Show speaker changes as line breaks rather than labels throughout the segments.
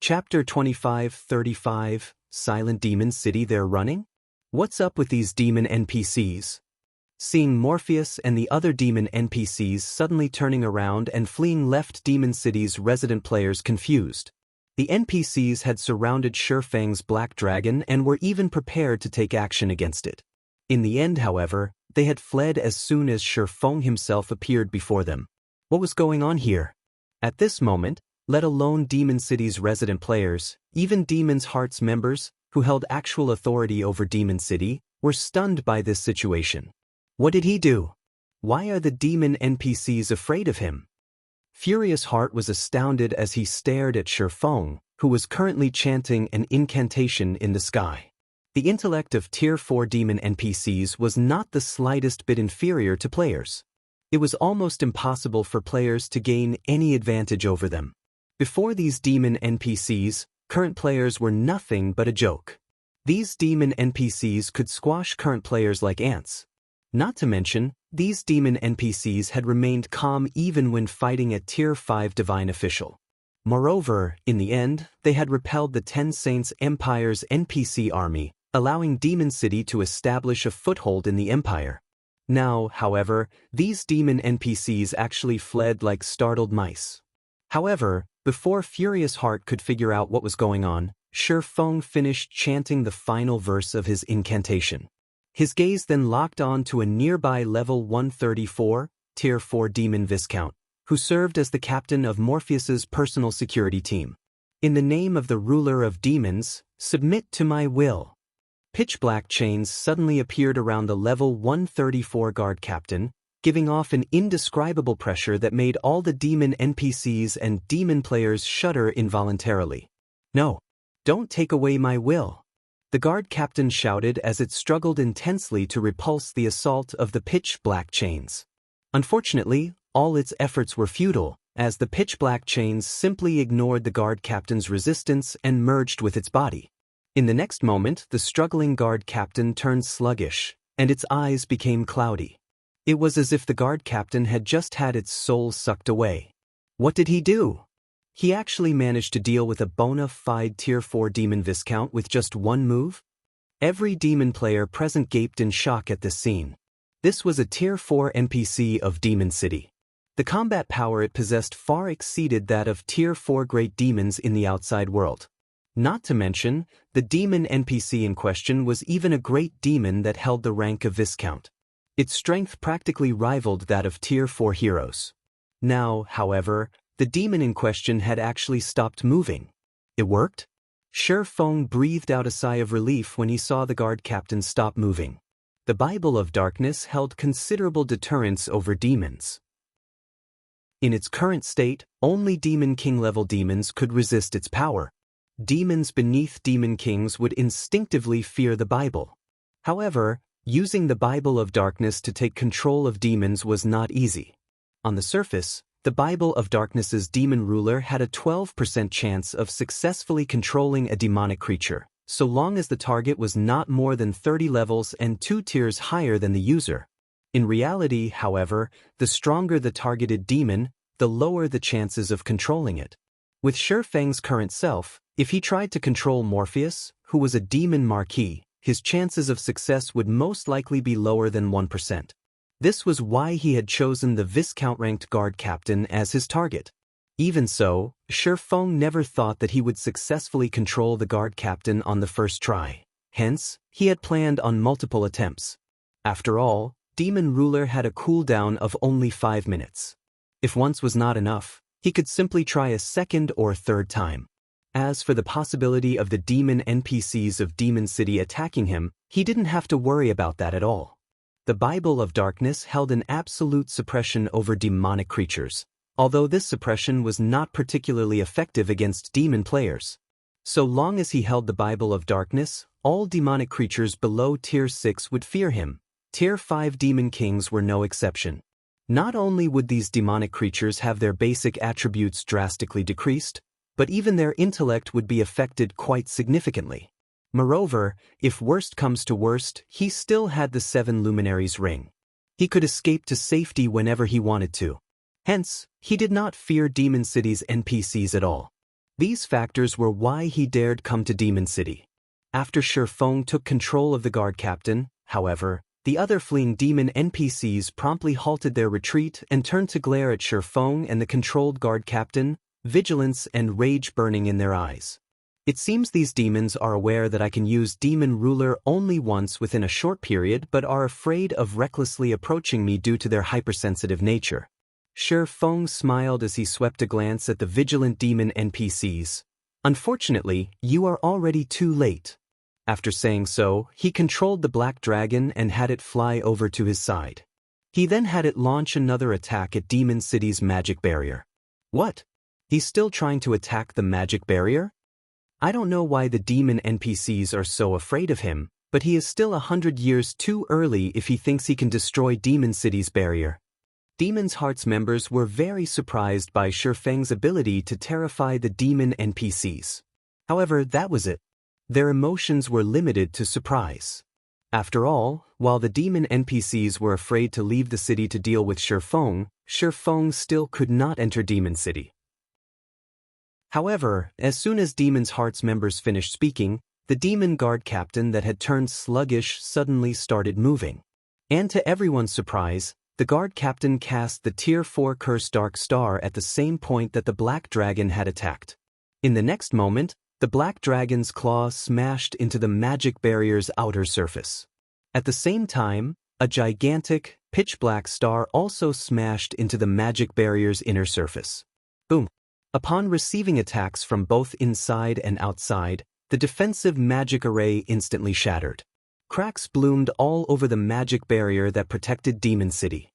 Chapter 25-35, Silent Demon City They're Running? What's up with these demon NPCs? Seeing Morpheus and the other demon NPCs suddenly turning around and fleeing left Demon City's resident players confused. The NPCs had surrounded Shifeng's Black Dragon and were even prepared to take action against it. In the end, however, they had fled as soon as Shifeng himself appeared before them. What was going on here? At this moment, let alone Demon City's resident players, even Demon's Heart's members, who held actual authority over Demon City, were stunned by this situation. What did he do? Why are the demon NPCs afraid of him? Furious Heart was astounded as he stared at Shifeng, who was currently chanting an incantation in the sky. The intellect of Tier 4 demon NPCs was not the slightest bit inferior to players. It was almost impossible for players to gain any advantage over them. Before these demon NPCs, current players were nothing but a joke. These demon NPCs could squash current players like ants. Not to mention, these demon NPCs had remained calm even when fighting a Tier 5 Divine Official. Moreover, in the end, they had repelled the Ten Saints Empire's NPC army, allowing Demon City to establish a foothold in the Empire. Now, however, these demon NPCs actually fled like startled mice. However, before Furious Heart could figure out what was going on, Shifeng finished chanting the final verse of his incantation. His gaze then locked on to a nearby level 134, Tier 4 Demon Viscount, who served as the captain of Morpheus's personal security team. In the name of the ruler of demons, submit to my will. Pitch-black chains suddenly appeared around the level 134 guard captain, giving off an indescribable pressure that made all the demon NPCs and demon players shudder involuntarily. No, don't take away my will. The guard captain shouted as it struggled intensely to repulse the assault of the pitch-black chains. Unfortunately, all its efforts were futile, as the pitch-black chains simply ignored the guard captain's resistance and merged with its body. In the next moment, the struggling guard captain turned sluggish, and its eyes became cloudy. It was as if the guard captain had just had its soul sucked away. What did he do? He actually managed to deal with a bona fide Tier 4 Demon Viscount with just one move? Every demon player present gaped in shock at this scene. This was a Tier 4 NPC of Demon City. The combat power it possessed far exceeded that of Tier 4 great demons in the outside world. Not to mention, the demon NPC in question was even a great demon that held the rank of Viscount. Its strength practically rivaled that of Tier 4 heroes. Now, however, the demon in question had actually stopped moving. It worked? Shifeng breathed out a sigh of relief when he saw the guard captain stop moving. The Bible of Darkness held considerable deterrence over demons. In its current state, only Demon King-level demons could resist its power. Demons beneath Demon Kings would instinctively fear the Bible. However, using the Bible of Darkness to take control of demons was not easy. On the surface, the Bible of Darkness's demon ruler had a 12% chance of successfully controlling a demonic creature, so long as the target was not more than 30 levels and 2 tiers higher than the user. In reality, however, the stronger the targeted demon, the lower the chances of controlling it. With Shifeng's current self, if he tried to control Morpheus, who was a demon marquis, his chances of success would most likely be lower than 1%. This was why he had chosen the Viscount-ranked guard captain as his target. Even so, Shifeng never thought that he would successfully control the guard captain on the first try. Hence, he had planned on multiple attempts. After all, Demon Ruler had a cooldown of only 5 minutes. If once was not enough, he could simply try a second or third time. As for the possibility of the demon NPCs of Demon City attacking him, he didn't have to worry about that at all. The Bible of Darkness held an absolute suppression over demonic creatures, although this suppression was not particularly effective against demon players. So long as he held the Bible of Darkness, all demonic creatures below Tier 6 would fear him. Tier 5 Demon Kings were no exception. Not only would these demonic creatures have their basic attributes drastically decreased, but even their intellect would be affected quite significantly. Moreover, if worst comes to worst, he still had the 7 Luminaries ring. He could escape to safety whenever he wanted to. Hence, he did not fear Demon City's NPCs at all. These factors were why he dared come to Demon City. After Shifeng took control of the guard captain, however, the other fleeing demon NPCs promptly halted their retreat and turned to glare at Shifeng and the controlled guard captain, vigilance and rage burning in their eyes. It seems these demons are aware that I can use Demon Ruler only once within a short period but are afraid of recklessly approaching me due to their hypersensitive nature. Shifeng smiled as he swept a glance at the vigilant demon NPCs. Unfortunately, you are already too late. After saying so, he controlled the black dragon and had it fly over to his side. He then had it launch another attack at Demon City's magic barrier. What? He's still trying to attack the magic barrier? I don't know why the demon NPCs are so afraid of him, but he is still 100 years too early if he thinks he can destroy Demon City's barrier. Demon's Heart's members were very surprised by Shifeng's ability to terrify the demon NPCs. However, that was it. Their emotions were limited to surprise. After all, while the demon NPCs were afraid to leave the city to deal with Shifeng, Shifeng still could not enter Demon City. However, as soon as Demon's Heart's members finished speaking, the demon guard captain that had turned sluggish suddenly started moving. And to everyone's surprise, the guard captain cast the Tier 4 Curse Dark Star at the same point that the black dragon had attacked. In the next moment, the black dragon's claw smashed into the magic barrier's outer surface. At the same time, a gigantic, pitch-black star also smashed into the magic barrier's inner surface. Boom! Upon receiving attacks from both inside and outside, the defensive magic array instantly shattered. Cracks bloomed all over the magic barrier that protected Demon City.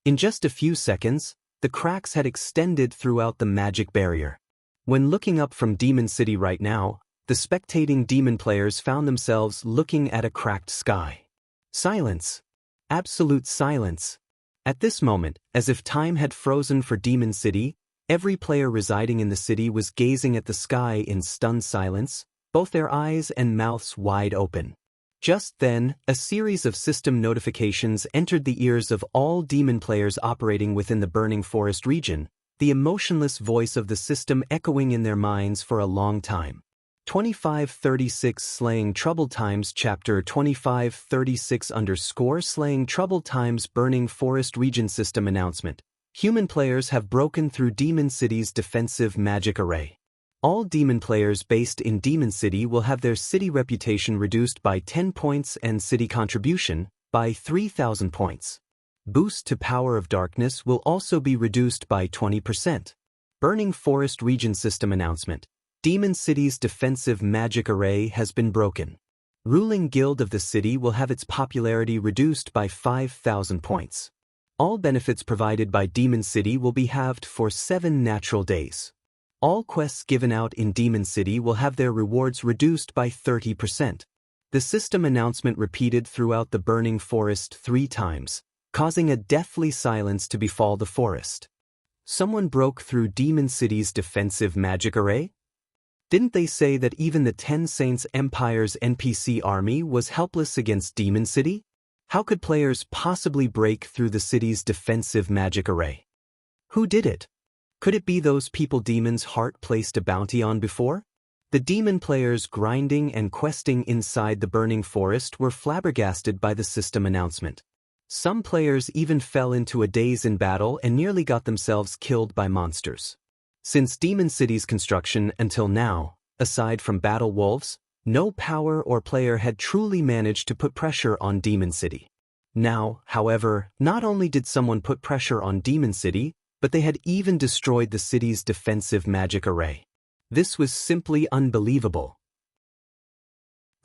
In just a few seconds, the cracks had extended throughout the magic barrier. When looking up from Demon City right now, the spectating demon players found themselves looking at a cracked sky. Silence. Absolute silence. At this moment, as if time had frozen for Demon City, every player residing in the city was gazing at the sky in stunned silence, both their eyes and mouths wide open. Just then, a series of system notifications entered the ears of all demon players operating within the Burning Forest region, the emotionless voice of the system echoing in their minds for a long time. 2536 Slaying Troubled Times Chapter 2536 _ Slaying Troubled Times Burning Forest Region System Announcement. Human players have broken through Demon City's defensive magic array. All demon players based in Demon City will have their city reputation reduced by 10 points and city contribution by 3,000 points. Boost to Power of Darkness will also be reduced by 20%. Burning Forest Region System Announcement. Demon City's defensive magic array has been broken. Ruling Guild of the city will have its popularity reduced by 5,000 points. All benefits provided by Demon City will be halved for 7 natural days. All quests given out in Demon City will have their rewards reduced by 30%. The system announcement repeated throughout the Burning Forest 3 times, causing a deathly silence to befall the forest. Someone broke through Demon City's defensive magic array? Didn't they say that even the 10 Saints Empire's NPC army was helpless against Demon City? How could players possibly break through the city's defensive magic array? Who did it? Could it be those people Demon's Heart placed a bounty on before? The demon players grinding and questing inside the Burning Forest were flabbergasted by the system announcement. Some players even fell into a daze in battle and nearly got themselves killed by monsters. Since Demon City's construction until now, aside from battle wolves, no power or player had truly managed to put pressure on Demon City. Now, however, not only did someone put pressure on Demon City, but they had even destroyed the city's defensive magic array. This was simply unbelievable.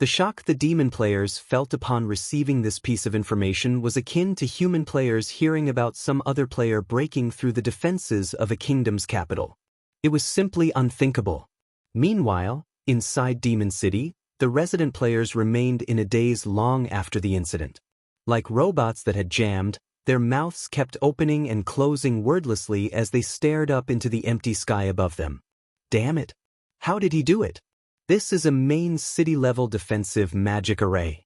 The shock the demon players felt upon receiving this piece of information was akin to human players hearing about some other player breaking through the defenses of a kingdom's capital. It was simply unthinkable. Meanwhile, inside Demon City, the resident players remained in a daze long after the incident. Like robots that had jammed, their mouths kept opening and closing wordlessly as they stared up into the empty sky above them. Damn it! How did he do it? This is a main city-level defensive magic array.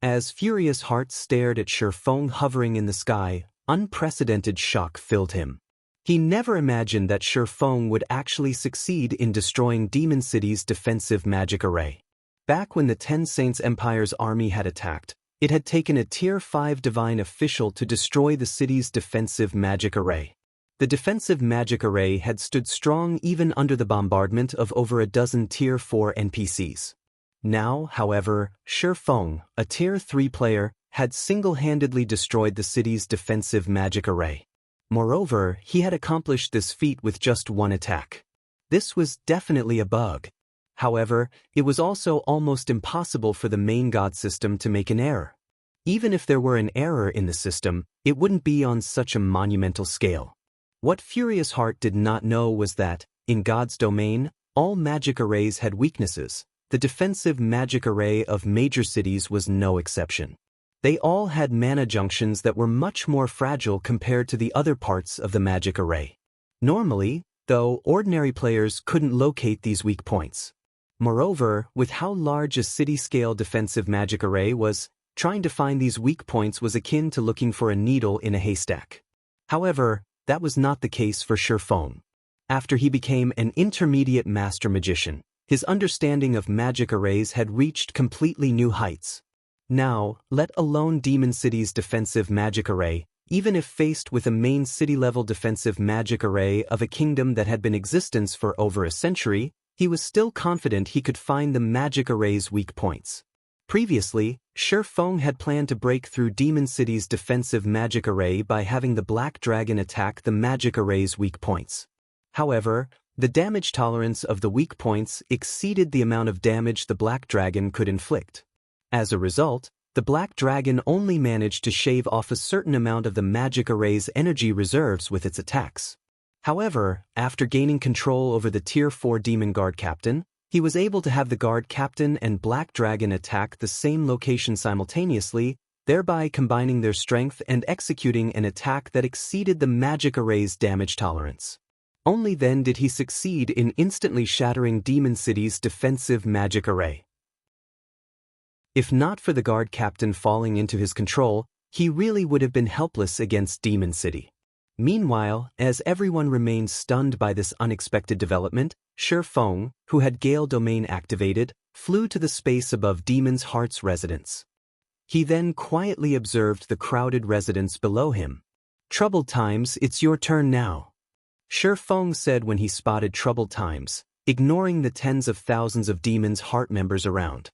As Furious Heart stared at Shifeng hovering in the sky, unprecedented shock filled him. He never imagined that Shi Feng would actually succeed in destroying Demon City's defensive magic array. Back when the Ten Saints Empire's army had attacked, it had taken a Tier 5 divine official to destroy the city's defensive magic array. The defensive magic array had stood strong even under the bombardment of over a dozen Tier 4 NPCs. Now, however, Shi Feng, a Tier 3 player, had single-handedly destroyed the city's defensive magic array. Moreover, he had accomplished this feat with just one attack. This was definitely a bug. However, it was also almost impossible for the main god system to make an error. Even if there were an error in the system, it wouldn't be on such a monumental scale. What Furious Heart did not know was that, in God's domain, all magic arrays had weaknesses. The defensive magic array of major cities was no exception. They all had mana junctions that were much more fragile compared to the other parts of the magic array. Normally, though, ordinary players couldn't locate these weak points. Moreover, with how large a city-scale defensive magic array was, trying to find these weak points was akin to looking for a needle in a haystack. However, that was not the case for Shi Feng. After he became an intermediate master magician, his understanding of magic arrays had reached completely new heights. Now, let alone Demon City's defensive magic array, even if faced with a main city-level defensive magic array of a kingdom that had been in existence for over a century, he was still confident he could find the magic array's weak points. Previously, Shi Feng had planned to break through Demon City's defensive magic array by having the Black Dragon attack the magic array's weak points. However, the damage tolerance of the weak points exceeded the amount of damage the Black Dragon could inflict. As a result, the Black Dragon only managed to shave off a certain amount of the magic array's energy reserves with its attacks. However, after gaining control over the Tier 4 Demon Guard Captain, he was able to have the Guard Captain and Black Dragon attack the same location simultaneously, thereby combining their strength and executing an attack that exceeded the magic array's damage tolerance. Only then did he succeed in instantly shattering Demon City's defensive magic array. If not for the Guard Captain falling into his control, he really would have been helpless against Demon City. Meanwhile, as everyone remained stunned by this unexpected development, Shi Feng, who had Gale Domain activated, flew to the space above Demon's Heart's residence. He then quietly observed the crowded residence below him. "Troubled Times, it's your turn now," Shi Feng said when he spotted Troubled Times, ignoring the tens of thousands of Demon's Heart members around.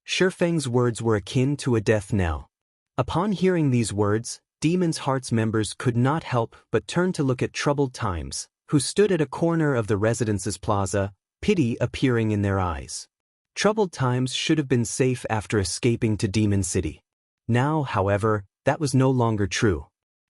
Shi Feng's words were akin to a death knell. Upon hearing these words, Demon's Heart's members could not help but turn to look at Troubled Times, who stood at a corner of the residence's plaza, pity appearing in their eyes. Troubled Times should have been safe after escaping to Demon City. Now, however, that was no longer true.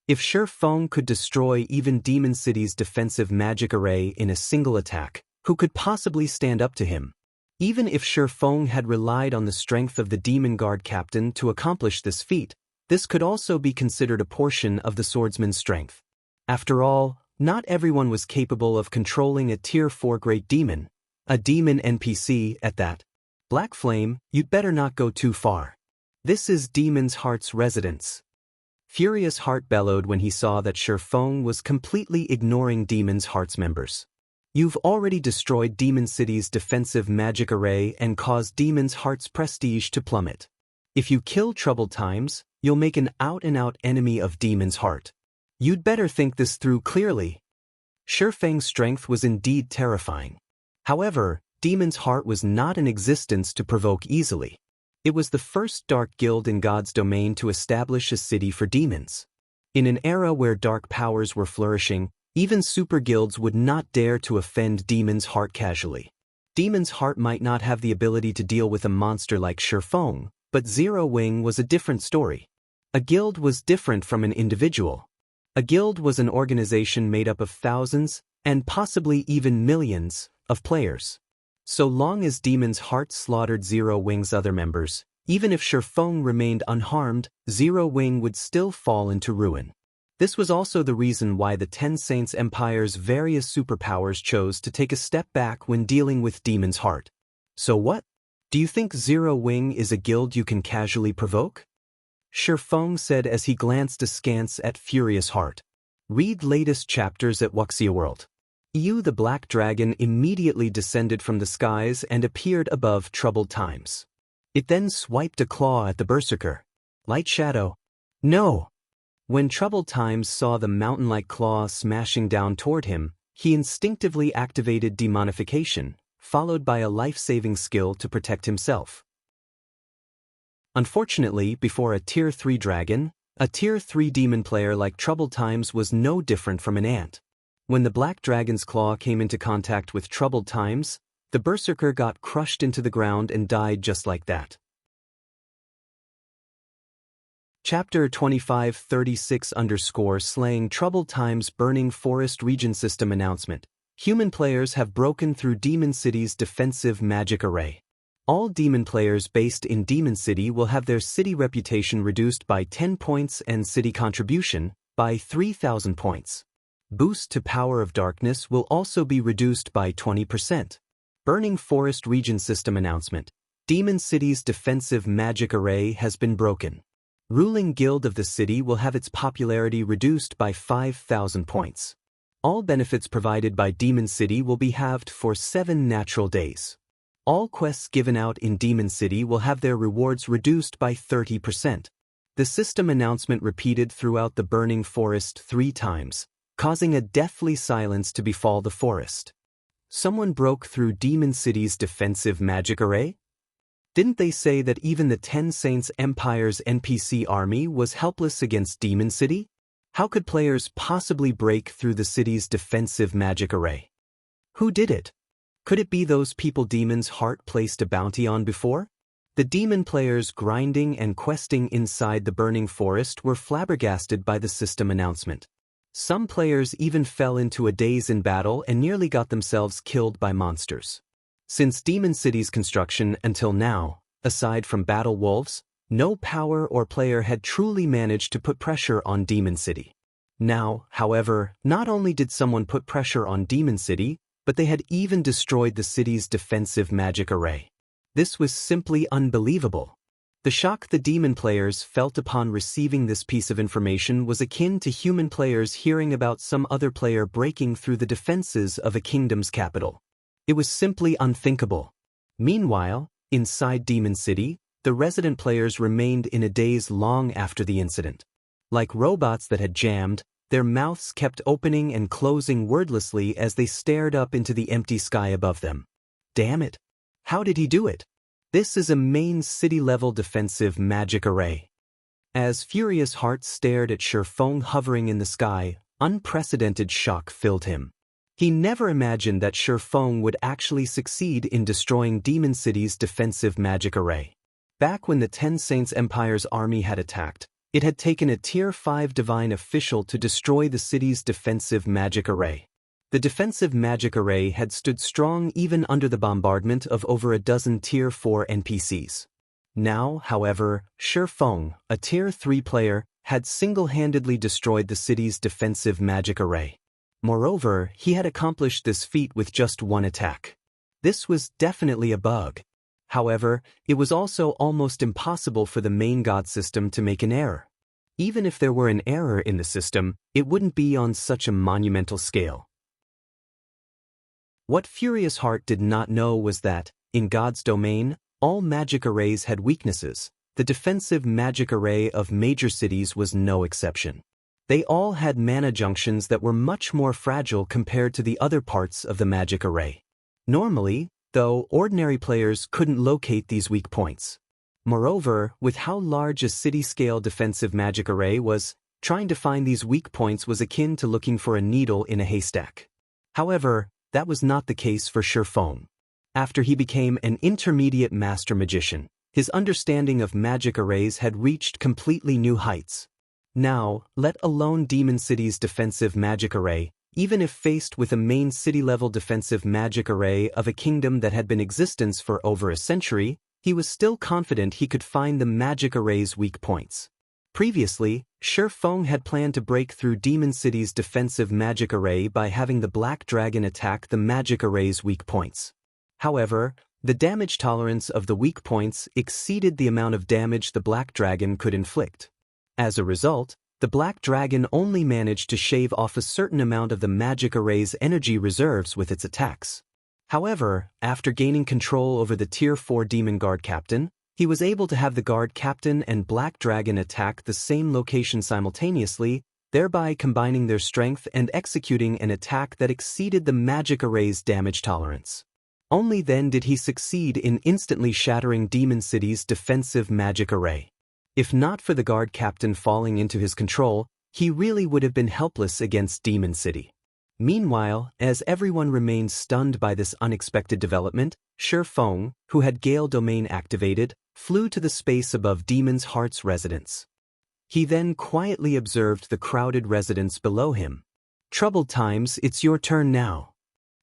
If Shi Feng could destroy even Demon City's defensive magic array in a single attack, who could possibly stand up to him? Even if Shi Feng had relied on the strength of the Demon Guard Captain to accomplish this feat, this could also be considered a portion of the swordsman's strength. After all, not everyone was capable of controlling a Tier 4 Great Demon, a demon NPC at that. Black Flame, you'd better not go too far. This is Demon's Heart's residence. Furious Heart bellowed when he saw that Shi Feng was completely ignoring Demon's Heart's members. "You've already destroyed Demon City's defensive magic array and caused Demon's Heart's prestige to plummet. If you kill Troubled Times, you'll make an out-and-out enemy of Demon's Heart. You'd better think this through clearly." Shi Feng's strength was indeed terrifying. However, Demon's Heart was not in existence to provoke easily. It was the first dark guild in God's domain to establish a city for demons. In an era where dark powers were flourishing, even super guilds would not dare to offend Demon's Heart casually. Demon's Heart might not have the ability to deal with a monster like Shi Feng, but Zero Wing was a different story. A guild was different from an individual. A guild was an organization made up of thousands, and possibly even millions, of players. So long as Demon's Heart slaughtered Zero Wing's other members, even if Shi Feng remained unharmed, Zero Wing would still fall into ruin. This was also the reason why the Ten Saints Empire's various superpowers chose to take a step back when dealing with Demon's Heart. So what? Do you think Zero Wing is a guild you can casually provoke? Shi Feng said as he glanced askance at Furious Heart. Read latest chapters at Wuxia World. Yu the Black Dragon immediately descended from the skies and appeared above troubled times. It then swiped a claw at the berserker. Light shadow. No! When troubled times saw the mountain-like claw smashing down toward him, he instinctively activated demonification, followed by a life-saving skill to protect himself. Unfortunately, before a Tier 3 dragon, a Tier 3 demon player like Troubled Times was no different from an ant. When the Black Dragon's claw came into contact with Troubled Times, the berserker got crushed into the ground and died just like that. Chapter 2536 _ Slaying Troubled Times Burning Forest Region System Announcement. Human players have broken through Demon City's defensive magic array. All demon players based in Demon City will have their city reputation reduced by 10 points and city contribution by 3,000 points. Boost to Power of Darkness will also be reduced by 20%. Burning Forest Region System Announcement. Demon City's defensive magic array has been broken. Ruling Guild of the city will have its popularity reduced by 5,000 points. All benefits provided by Demon City will be halved for 7 natural days. All quests given out in Demon City will have their rewards reduced by 30%. The system announcement repeated throughout the Burning Forest 3 times, causing a deathly silence to befall the forest. Someone broke through Demon City's defensive magic array? Didn't they say that even the 10 Saints Empire's NPC army was helpless against Demon City? How could players possibly break through the city's defensive magic array? Who did it? Could it be those people Demon's Heart placed a bounty on before? The demon players grinding and questing inside the Burning Forest were flabbergasted by the system announcement. Some players even fell into a daze in battle and nearly got themselves killed by monsters. Since Demon City's construction until now, aside from battle wolves, no power or player had truly managed to put pressure on Demon City. Now, however, not only did someone put pressure on Demon City, but they had even destroyed the city's defensive magic array. This was simply unbelievable. The shock the demon players felt upon receiving this piece of information was akin to human players hearing about some other player breaking through the defenses of a kingdom's capital. It was simply unthinkable. Meanwhile, inside Demon City, the resident players remained in a daze long after the incident. Like robots that had jammed, their mouths kept opening and closing wordlessly as they stared up into the empty sky above them. Damn it! How did he do it? This is a main city-level defensive magic array. As Furious Heart stared at Shifeng hovering in the sky, unprecedented shock filled him. He never imagined that Shifeng would actually succeed in destroying Demon City's defensive magic array. Back when the 10 Saints Empire's army had attacked, it had taken a Tier 5 divine official to destroy the city's defensive magic array. The defensive magic array had stood strong even under the bombardment of over a dozen Tier 4 NPCs. Now, however, Shifeng, a Tier 3 player, had single-handedly destroyed the city's defensive magic array. Moreover, he had accomplished this feat with just one attack. This was definitely a bug. However, it was also almost impossible for the main god system to make an error. Even if there were an error in the system, it wouldn't be on such a monumental scale. What Furious Heart did not know was that, in God's domain, all magic arrays had weaknesses. The defensive magic array of major cities was no exception. They all had mana junctions that were much more fragile compared to the other parts of the magic array. Normally, though, ordinary players couldn't locate these weak points. Moreover, with how large a city-scale defensive magic array was, trying to find these weak points was akin to looking for a needle in a haystack. However, that was not the case for Shifeng. After he became an intermediate master magician, his understanding of magic arrays had reached completely new heights. Now, let alone Demon City's defensive magic array, even if faced with a main city-level defensive magic array of a kingdom that had been in existence for over a century, he was still confident he could find the magic array's weak points. Previously, Shifeng had planned to break through Demon City's defensive magic array by having the Black Dragon attack the magic array's weak points. However, the damage tolerance of the weak points exceeded the amount of damage the Black Dragon could inflict. As a result, the Black Dragon only managed to shave off a certain amount of the magic array's energy reserves with its attacks. However, after gaining control over the Tier 4 Demon Guard Captain, he was able to have the Guard Captain and Black Dragon attack the same location simultaneously, thereby combining their strength and executing an attack that exceeded the magic array's damage tolerance. Only then did he succeed in instantly shattering Demon City's defensive magic array. If not for the Guard Captain falling into his control, he really would have been helpless against Demon City. Meanwhile, as everyone remained stunned by this unexpected development, Shi Feng, who had Gale Domain activated, flew to the space above Demon's Heart's residence. He then quietly observed the crowded residence below him. "Troubled Times, it's your turn now,"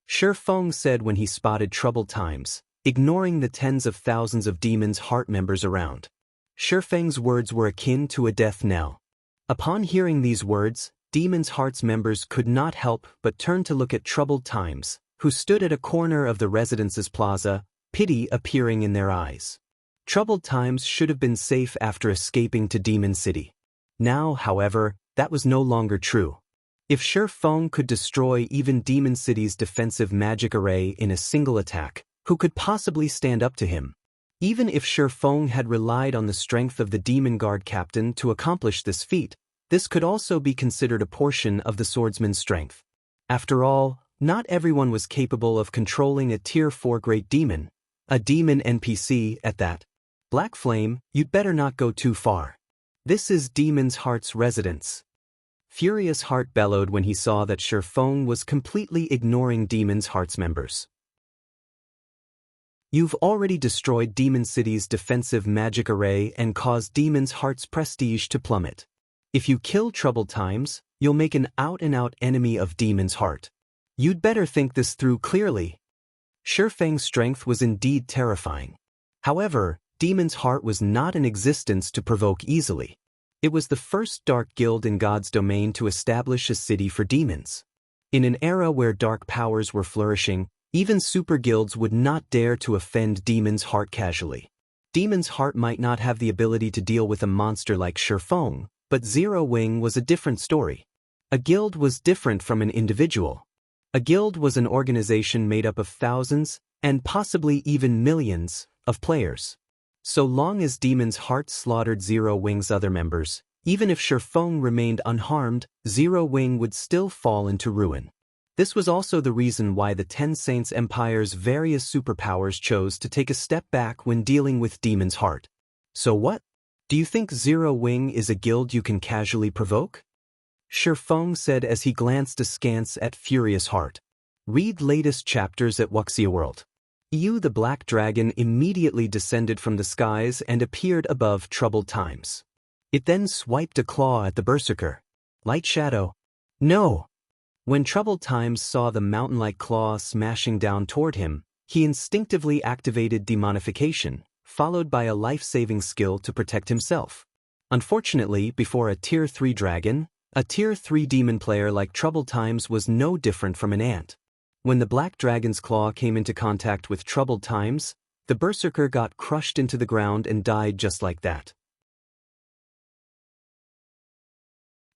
Shi Feng said when he spotted Troubled Times, ignoring the tens of thousands of Demon's Heart members around. Shi Feng's words were akin to a death knell. Upon hearing these words, Demon's Heart's members could not help but turn to look at Troubled Times, who stood at a corner of the residence's plaza, pity appearing in their eyes. Troubled Times should have been safe after escaping to Demon City. Now, however, that was no longer true. If Shi Feng could destroy even Demon City's defensive magic array in a single attack, who could possibly stand up to him? Even if Shi Feng had relied on the strength of the Demon Guard Captain to accomplish this feat, this could also be considered a portion of the swordsman's strength. After all, not everyone was capable of controlling a Tier 4 Great Demon, a demon NPC at that. Black Flame, you'd better not go too far. This is Demon's Heart's residence. Furious Heart bellowed when he saw that Shi Feng was completely ignoring Demon's Heart's members. You've already destroyed Demon City's defensive magic array and caused Demon's Heart's prestige to plummet. If you kill Troubled Times, you'll make an out-and-out enemy of Demon's Heart. You'd better think this through clearly. Shi Feng's strength was indeed terrifying. However, Demon's Heart was not in existence to provoke easily. It was the first dark guild in God's domain to establish a city for demons. In an era where dark powers were flourishing, even super guilds would not dare to offend Demon's Heart casually. Demon's Heart might not have the ability to deal with a monster like Shi Feng, but Zero Wing was a different story. A guild was different from an individual. A guild was an organization made up of thousands, and possibly even millions, of players. So long as Demon's Heart slaughtered Zero Wing's other members, even if Shi Feng remained unharmed, Zero Wing would still fall into ruin. This was also the reason why the Ten Saints Empire's various superpowers chose to take a step back when dealing with Demon's Heart. So what? Do you think Zero Wing is a guild you can casually provoke? Shi Feng said as he glanced askance at Furious Heart. Read latest chapters at Wuxia World. The Black Dragon immediately descended from the skies and appeared above Troubled Times. It then swiped a claw at the Berserker. Light Shadow. No! When Troubled Times saw the mountain-like claw smashing down toward him, he instinctively activated Demonification, followed by a life-saving skill to protect himself. Unfortunately, before a Tier 3 dragon, a Tier 3 demon player like Troubled Times was no different from an ant. When the Black Dragon's claw came into contact with Troubled Times, the Berserker got crushed into the ground and died just like that.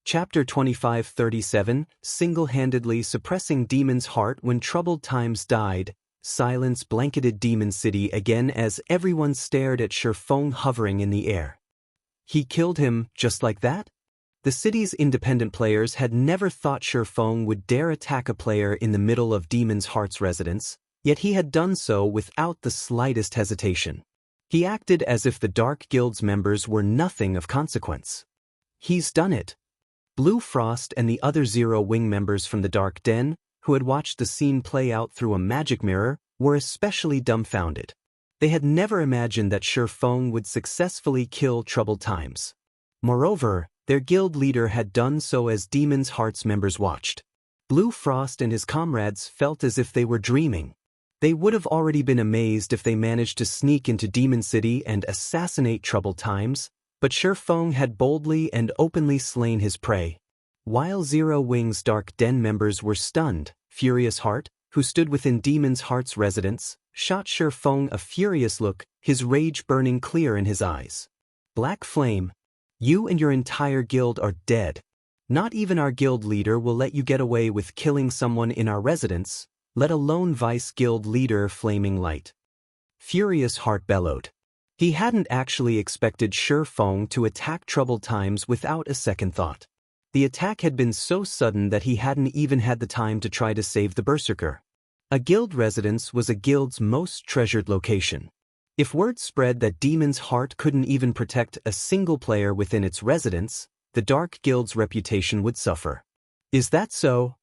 Chapter 2537, Single-handedly suppressing Demon's Heart when Troubled Times died. Silence blanketed Demon City again as everyone stared at Shi Feng hovering in the air. He killed him just like that? The city's independent players had never thought Shi Feng would dare attack a player in the middle of Demon's Heart's residence, yet he had done so without the slightest hesitation. He acted as if the Dark Guild's members were nothing of consequence. He's done it. Blue Frost and the other Zero Wing members from the Dark Den, who had watched the scene play out through a magic mirror, were especially dumbfounded. They had never imagined that Shi Feng would successfully kill Troubled Times. Moreover, their guild leader had done so as Demon's Heart's members watched. Blue Frost and his comrades felt as if they were dreaming. They would have already been amazed if they managed to sneak into Demon City and assassinate Troubled Times, but Shi Feng had boldly and openly slain his prey. While Zero Wing's Dark Den members were stunned, Furious Heart, who stood within Demon's Heart's residence, shot Shi Feng a furious look, his rage burning clear in his eyes. Black Flame. You and your entire guild are dead. Not even our guild leader will let you get away with killing someone in our residence, let alone vice guild leader Flaming Light. Furious Heart bellowed. He hadn't actually expected Shi Feng to attack Troubled Times without a second thought. The attack had been so sudden that he hadn't even had the time to try to save the berserker. A guild residence was a guild's most treasured location. If word spread that Demon's Heart couldn't even protect a single player within its residence, the Dark Guild's reputation would suffer. Is that so?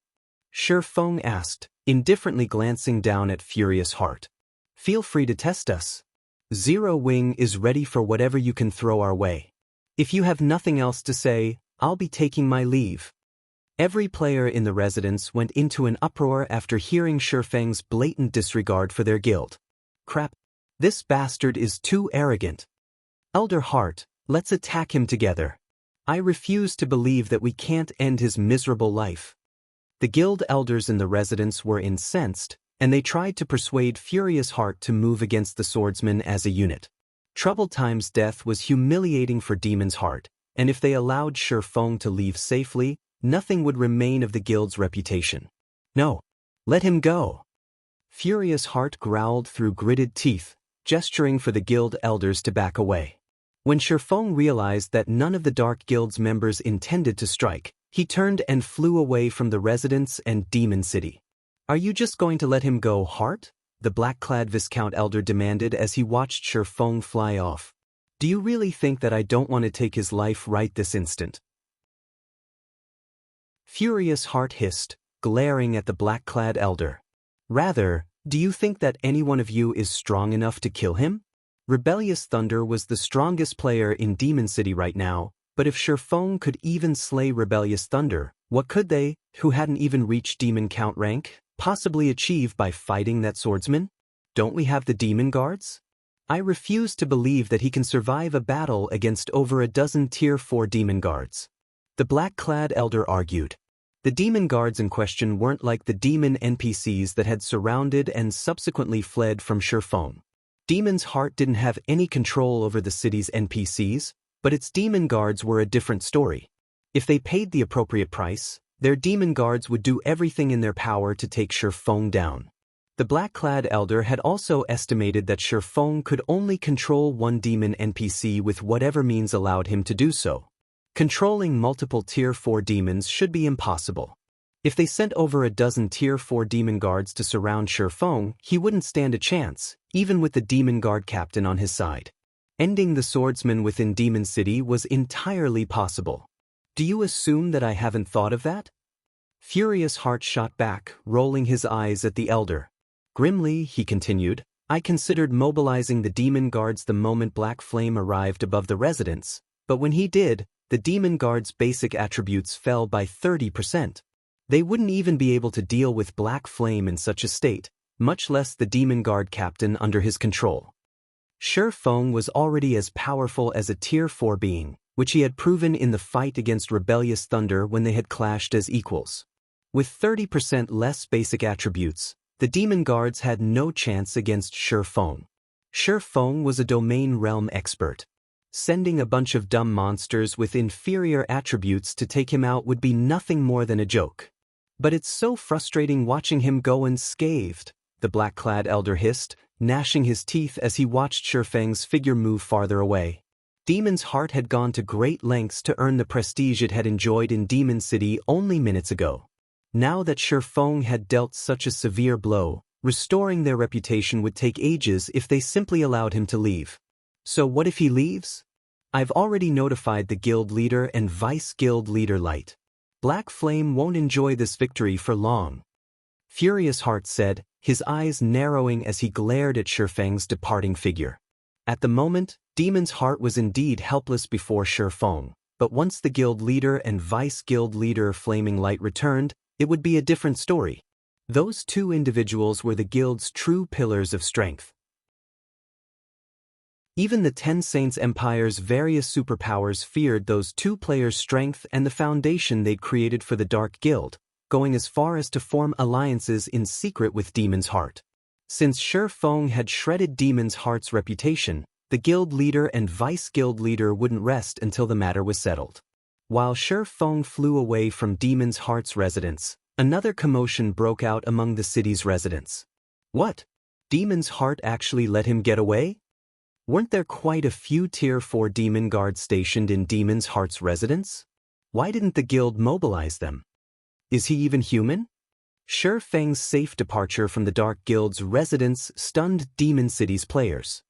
Shi Feng asked, indifferently glancing down at Furious Heart. Feel free to test us. Zero Wing is ready for whatever you can throw our way. If you have nothing else to say, I'll be taking my leave. Every player in the residence went into an uproar after hearing Shi Feng's blatant disregard for their guild. Crap. This bastard is too arrogant. Elder Heart, let's attack him together. I refuse to believe that we can't end his miserable life. The guild elders in the residence were incensed, and they tried to persuade Furious Heart to move against the swordsman as a unit. Troubled Time's death was humiliating for Demon's Heart, and if they allowed Shi Feng to leave safely, nothing would remain of the guild's reputation. No. Let him go. Furious Heart growled through gritted teeth, gesturing for the guild elders to back away. When Shi Feng realized that none of the Dark Guild's members intended to strike, he turned and flew away from the residence and Demon City. Are you just going to let him go, Heart? The black-clad Viscount Elder demanded as he watched Shi Feng fly off. Do you really think that I don't want to take his life right this instant? Furious Heart hissed, glaring at the black-clad Elder. Rather, do you think that any one of you is strong enough to kill him? Rebellious Thunder was the strongest player in Demon City right now, but if Shi Feng could even slay Rebellious Thunder, what could they, who hadn't even reached Demon Count rank, possibly achieve by fighting that swordsman? Don't we have the Demon Guards? I refuse to believe that he can survive a battle against over a dozen Tier 4 Demon Guards. The black-clad Elder argued. The Demon Guards in question weren't like the demon NPCs that had surrounded and subsequently fled from Shi Feng. Demon's Heart didn't have any control over the city's NPCs, but its Demon Guards were a different story. If they paid the appropriate price, their Demon Guards would do everything in their power to take Shi Feng down. The black-clad Elder had also estimated that Shi Feng could only control one demon NPC with whatever means allowed him to do so. Controlling multiple Tier 4 demons should be impossible. If they sent over a dozen Tier 4 Demon Guards to surround Shi Feng, he wouldn't stand a chance, even with the Demon Guard captain on his side. Ending the swordsman within Demon City was entirely possible. Do you assume that I haven't thought of that? Furious Heart shot back, rolling his eyes at the Elder. Grimly, he continued, I considered mobilizing the Demon Guards the moment Black Flame arrived above the residence, but when he did, the Demon Guard's basic attributes fell by 30%. They wouldn't even be able to deal with Black Flame in such a state, much less the Demon Guard captain under his control. Shi Feng was already as powerful as a Tier 4 being, which he had proven in the fight against Rebellious Thunder when they had clashed as equals. With 30% less basic attributes, the Demon Guards had no chance against Shi Feng. Shi Feng was a domain realm expert. Sending a bunch of dumb monsters with inferior attributes to take him out would be nothing more than a joke. But it's so frustrating watching him go unscathed, the black-clad Elder hissed, gnashing his teeth as he watched Shi Feng's figure move farther away. Demon's Heart had gone to great lengths to earn the prestige it had enjoyed in Demon City only minutes ago. Now that Shi Feng had dealt such a severe blow, restoring their reputation would take ages if they simply allowed him to leave. So what if he leaves? I've already notified the guild leader and vice guild leader Light. Black Flame won't enjoy this victory for long. Furious Heart said, his eyes narrowing as he glared at Shi Feng's departing figure. At the moment, Demon's Heart was indeed helpless before Shi Feng, but once the guild leader and vice guild leader Flaming Light returned, it would be a different story. Those two individuals were the guild's true pillars of strength. Even the Ten Saints Empire's various superpowers feared those two players' strength and the foundation they'd created for the Dark Guild, going as far as to form alliances in secret with Demon's Heart. Since Shi Feng had shredded Demon's Heart's reputation, The guild leader and vice-guild leader wouldn't rest until the matter was settled. While Shi Feng flew away from Demon's Heart's residence, another commotion broke out among the city's residents. What? Demon's Heart actually let him get away? Weren't there quite a few Tier 4 demon guards stationed in Demon's Heart's residence? Why didn't the guild mobilize them? Is he even human? Shi Feng's safe departure from the Dark Guild's residence stunned Demon City's players.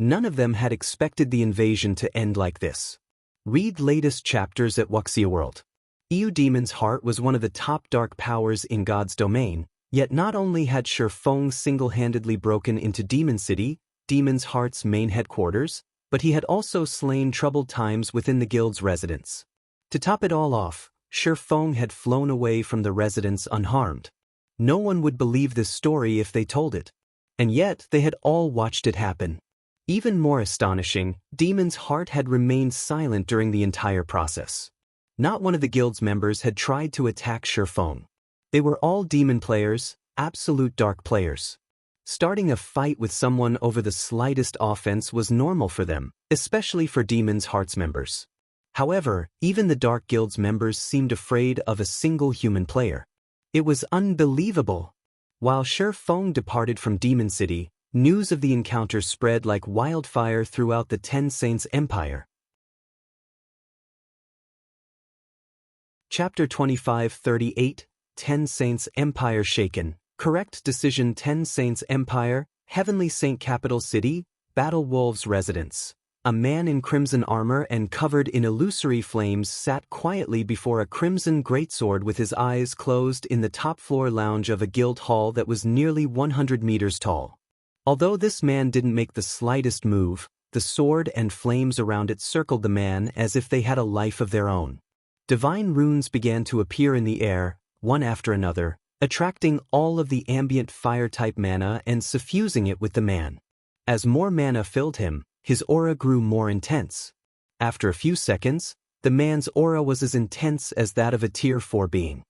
None of them had expected the invasion to end like this. Read latest chapters at Wuxia World. Demon's Heart was one of the top dark powers in God's domain, yet not only had Shi Feng single-handedly broken into Demon City, Demon's Heart's main headquarters, but he had also slain troubled times within the guild's residence. To top it all off, Shi Feng had flown away from the residence unharmed. No one would believe this story if they told it. And yet they had all watched it happen. Even more astonishing, Demon's Heart had remained silent during the entire process. Not one of the guild's members had tried to attack Shi Feng. They were all demon players, absolute dark players. Starting a fight with someone over the slightest offense was normal for them, especially for Demon's Heart's members. However, even the Dark Guild's members seemed afraid of a single human player. It was unbelievable. While Shi Feng departed from Demon City, news of the encounter spread like wildfire throughout the Ten Saints Empire. Chapter 2538, Ten Saints Empire Shaken. Correct decision. Ten Saints Empire, Heavenly Saint Capital City, Battle Wolves Residence. A man in crimson armor and covered in illusory flames sat quietly before a crimson greatsword with his eyes closed in the top-floor lounge of a guild hall that was nearly 100 meters tall. Although this man didn't make the slightest move, the sword and flames around it circled the man as if they had a life of their own. Divine runes began to appear in the air, one after another, attracting all of the ambient fire-type mana and suffusing it with the man. As more mana filled him, his aura grew more intense. After a few seconds, the man's aura was as intense as that of a Tier 4 being.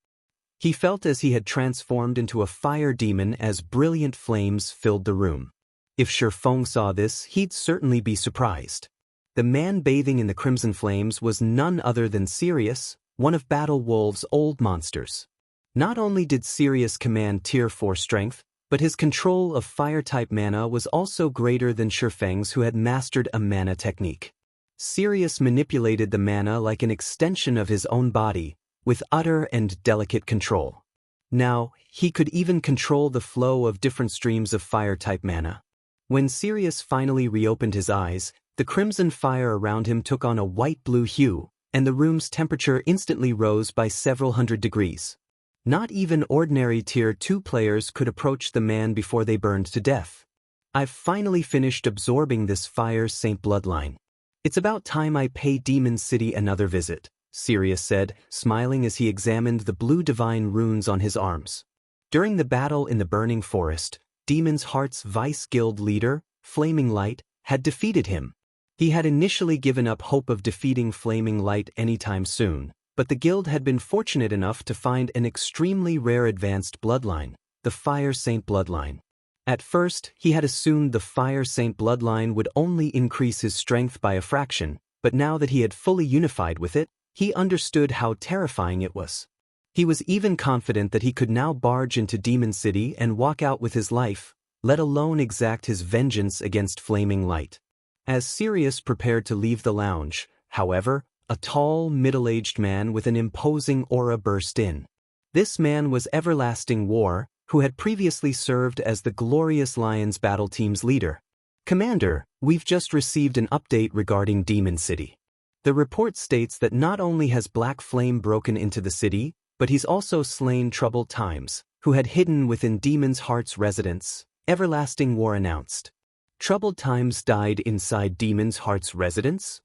He felt as he had transformed into a fire demon as brilliant flames filled the room. If Shi Feng saw this, he'd certainly be surprised. The man bathing in the crimson flames was none other than Sirius, one of Battle Wolves' old monsters. Not only did Sirius command Tier 4 strength, but his control of fire-type mana was also greater than Shi Feng's, who had mastered a mana technique. Sirius manipulated the mana like an extension of his own body, with utter and delicate control. Now, he could even control the flow of different streams of fire-type mana. When Sirius finally reopened his eyes, the crimson fire around him took on a white-blue hue, and the room's temperature instantly rose by several hundred degrees. Not even ordinary Tier 2 players could approach the man before they burned to death. I've finally finished absorbing this fire saint bloodline. It's about time I pay Demon City another visit, Sirius said, smiling as he examined the blue divine runes on his arms. During the battle in the Burning Forest, Demon's Heart's vice-guild leader, Flaming Light, had defeated him. He had initially given up hope of defeating Flaming Light anytime soon, but the guild had been fortunate enough to find an extremely rare advanced bloodline, the Fire Saint bloodline. At first, he had assumed the Fire Saint bloodline would only increase his strength by a fraction, but now that he had fully unified with it, he understood how terrifying it was. He was even confident that he could now barge into Demon City and walk out with his life, let alone exact his vengeance against Flaming Light. As Sirius prepared to leave the lounge, however, a tall, middle-aged man with an imposing aura burst in. This man was Everlasting War, who had previously served as the Glorious Lions battle team's leader. Commander, we've just received an update regarding Demon City. The report states that not only has Black Flame broken into the city, but he's also slain Troubled Times, who had hidden within Demon's Heart's residence, Everlasting War announced. Troubled Times died inside Demon's Heart's residence?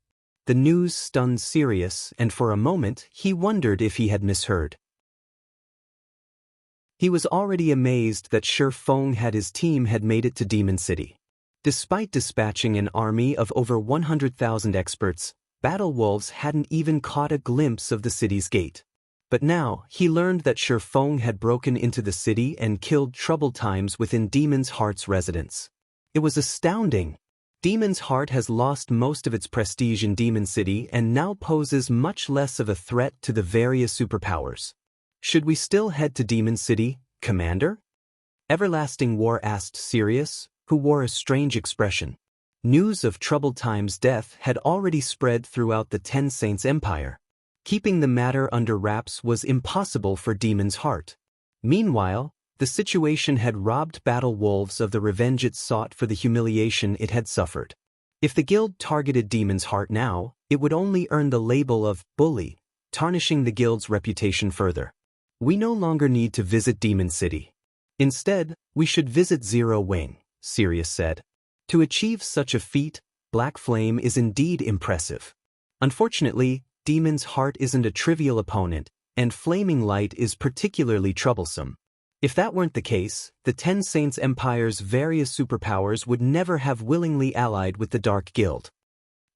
The news stunned Sirius, and for a moment he wondered if he had misheard. He was already amazed that Shi Feng and his team had made it to Demon City. Despite dispatching an army of over 100,000 experts, Battle Wolves hadn't even caught a glimpse of the city's gate. But now, he learned that Shi Feng had broken into the city and killed Troubled Times within Demon's Heart's residence. It was astounding. Demon's Heart has lost most of its prestige in Demon City and now poses much less of a threat to the various superpowers. Should we still head to Demon City, Commander? Everlasting War asked Sirius, who wore a strange expression. News of Troubled Time's death had already spread throughout the Ten Saints Empire. Keeping the matter under wraps was impossible for Demon's Heart. Meanwhile, the situation had robbed Battle Wolves of the revenge it sought for the humiliation it had suffered. If the guild targeted Demon's Heart now, it would only earn the label of bully, tarnishing the guild's reputation further. We no longer need to visit Demon City. Instead, we should visit Zero Wing, Sirius said. To achieve such a feat, Black Flame is indeed impressive. Unfortunately, Demon's Heart isn't a trivial opponent, and Flaming Light is particularly troublesome. If that weren't the case, the Ten Saints Empire's various superpowers would never have willingly allied with the Dark Guild.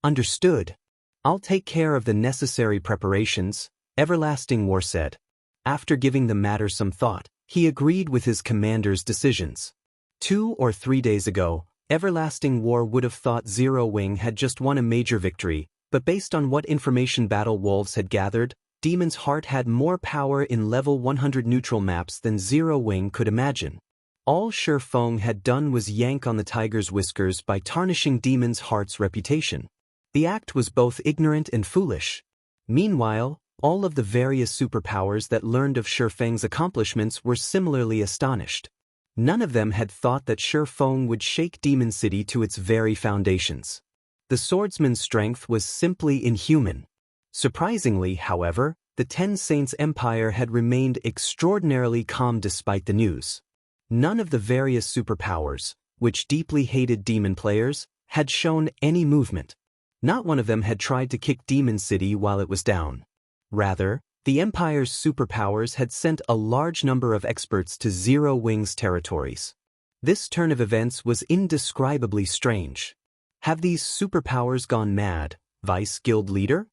Understood. I'll take care of the necessary preparations, Everlasting War said. After giving the matter some thought, he agreed with his commander's decisions. 2 or 3 days ago, Everlasting War would have thought Zero Wing had just won a major victory, but based on what information Battle Wolves had gathered, Demon's Heart had more power in level 100 neutral maps than Zero Wing could imagine. All Shi Feng had done was yank on the tiger's whiskers by tarnishing Demon's Heart's reputation. The act was both ignorant and foolish. Meanwhile, all of the various superpowers that learned of Shi Feng's accomplishments were similarly astonished. None of them had thought that Shi Feng would shake Demon City to its very foundations. The swordsman's strength was simply inhuman. Surprisingly, however, the Ten Saints Empire had remained extraordinarily calm despite the news. None of the various superpowers, which deeply hated demon players, had shown any movement. Not one of them had tried to kick Demon City while it was down. Rather, the Empire's superpowers had sent a large number of experts to Zero Wing's territories. This turn of events was indescribably strange. Have these superpowers gone mad, Vice Guild Leader?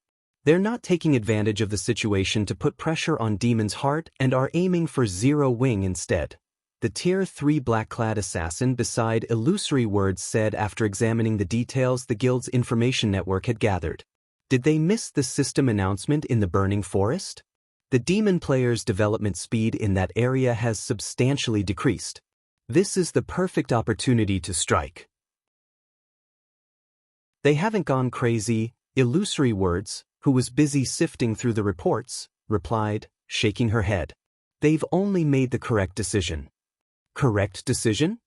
They're not taking advantage of the situation to put pressure on Demon's Heart and are aiming for Zero Wing instead. The Tier 3 black-clad assassin beside Illusory Words said after examining the details the guild's information network had gathered. Did they miss the system announcement in the Burning Forest? The demon player's development speed in that area has substantially decreased. This is the perfect opportunity to strike. They haven't gone crazy, Illusory Words, who was busy sifting through the reports, replied, shaking her head. They've only made the correct decision. Correct decision?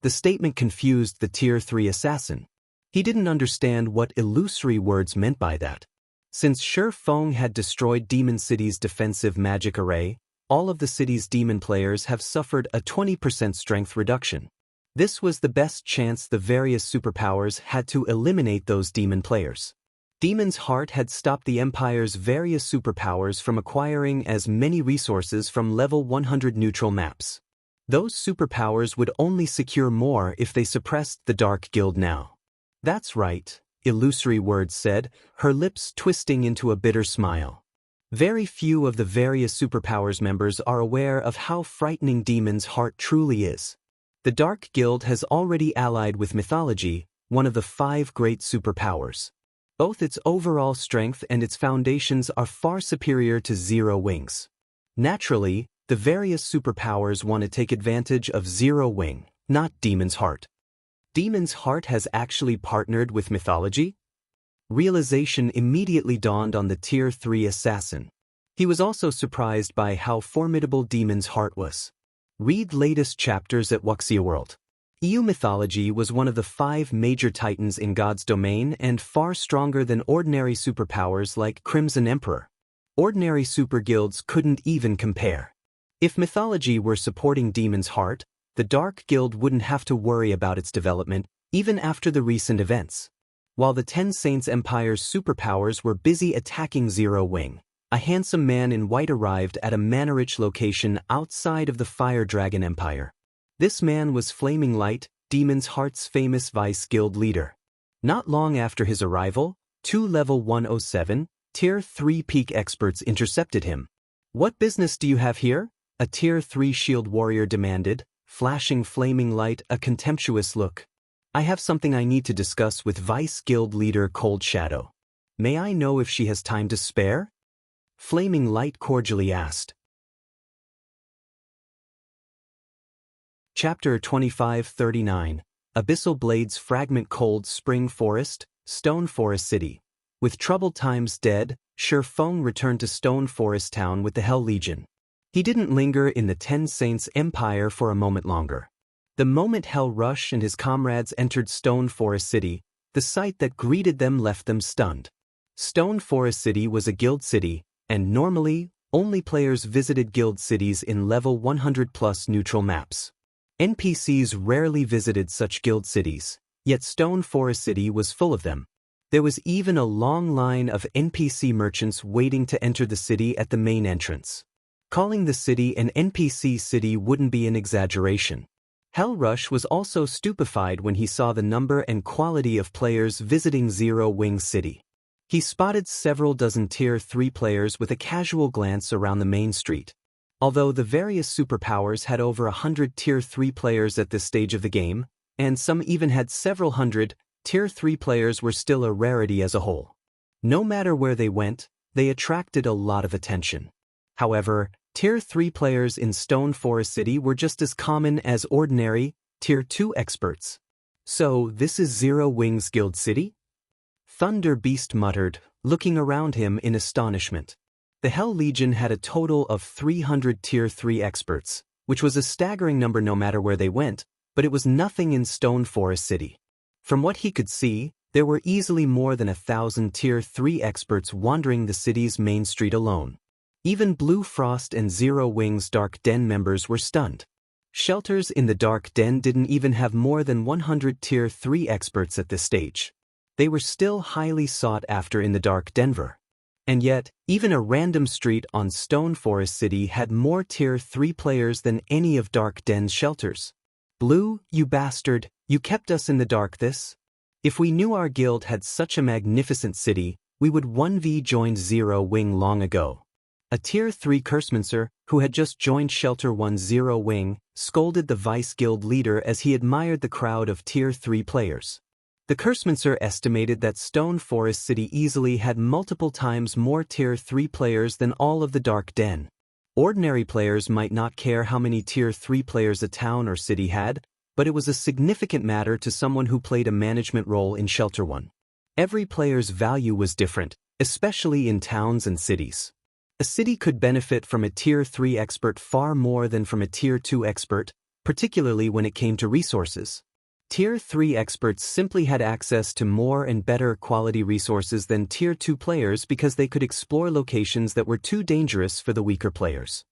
The statement confused the Tier 3 assassin. He didn't understand what Illusory Words meant by that. Since Shi Feng had destroyed Demon City's defensive magic array, all of the city's demon players have suffered a 20% strength reduction. This was the best chance the various superpowers had to eliminate those demon players. Demon's Heart had stopped the Empire's various superpowers from acquiring as many resources from level 100 neutral maps. Those superpowers would only secure more if they suppressed the Dark Guild now. That's right, Illusory Words said, her lips twisting into a bitter smile. Very few of the various superpowers members are aware of how frightening Demon's Heart truly is. The Dark Guild has already allied with mythology, one of the 5 great superpowers. Both its overall strength and its foundations are far superior to Zero Wing's. Naturally, the various superpowers want to take advantage of Zero Wing, not Demon's Heart. Demon's Heart has actually partnered with mythology? Realization immediately dawned on the Tier 3 assassin. He was also surprised by how formidable Demon's Heart was. Read latest chapters at Wuxia World. EU mythology was one of the 5 major titans in God's domain and far stronger than ordinary superpowers like Crimson Emperor. Ordinary super guilds couldn't even compare. If mythology were supporting Demon's Heart, the Dark Guild wouldn't have to worry about its development, even after the recent events. While the Ten Saints Empire's superpowers were busy attacking Zero Wing, a handsome man in white arrived at a mana-rich location outside of the Fire Dragon Empire. This man was Flaming Light, Demon's Heart's famous Vice Guild leader. Not long after his arrival, 2 level 107, Tier 3 peak experts intercepted him. "What business do you have here?" a Tier 3 shield warrior demanded, flashing Flaming Light a contemptuous look. I have something I need to discuss with Vice Guild Leader Cold Shadow. May I know if she has time to spare? Flaming Light cordially asked. Chapter 2539, Abyssal Blades Fragment. Cold Spring Forest, Stone Forest City. With troubled times dead, Shi Feng returned to Stone Forest Town with the Hell Legion. He didn't linger in the Ten Saints Empire for a moment longer. The moment Hell Rush and his comrades entered Stone Forest City, the sight that greeted them left them stunned. Stone Forest City was a guild city, and normally, only players visited guild cities in level 100+ neutral maps. NPCs rarely visited such guild cities, yet Stone Forest City was full of them. There was even a long line of NPC merchants waiting to enter the city at the main entrance. Calling the city an NPC city wouldn't be an exaggeration. Hell Rush was also stupefied when he saw the number and quality of players visiting Zero Wing City. He spotted several dozen Tier 3 players with a casual glance around the main street. Although the various superpowers had over 100 Tier 3 players at this stage of the game, and some even had several hundred, Tier 3 players were still a rarity as a whole. No matter where they went, they attracted a lot of attention. However, Tier 3 players in Stone Forest City were just as common as ordinary, Tier 2 experts. So, this is Zero Wing's Guild City? Thunder Beast muttered, looking around him in astonishment. The Hell Legion had a total of 300 Tier 3 experts, which was a staggering number no matter where they went, but it was nothing in Stone Forest City. From what he could see, there were easily more than 1,000 Tier 3 experts wandering the city's main street alone. Even Blue Frost and Zero Wing's Dark Den members were stunned. Shelters in the Dark Den didn't even have more than 100 Tier 3 experts at this stage. They were still highly sought after in the Dark Denver. And yet, even a random street on Stone Forest City had more Tier 3 players than any of Dark Den's shelters. Blue, you bastard, you kept us in the dark this? If we knew our guild had such a magnificent city, we would 1v joined Zero Wing long ago. A Tier 3 Cursemancer, who had just joined Shelter 1 Zero Wing, scolded the Vice Guild leader as he admired the crowd of Tier 3 players. The Cursemancer estimated that Stone Forest City easily had multiple times more Tier 3 players than all of the Dark Den. Ordinary players might not care how many Tier 3 players a town or city had, but it was a significant matter to someone who played a management role in Shelter 1. Every player's value was different, especially in towns and cities. A city could benefit from a Tier 3 expert far more than from a Tier 2 expert, particularly when it came to resources. Tier 3 experts simply had access to more and better quality resources than Tier 2 players because they could explore locations that were too dangerous for the weaker players.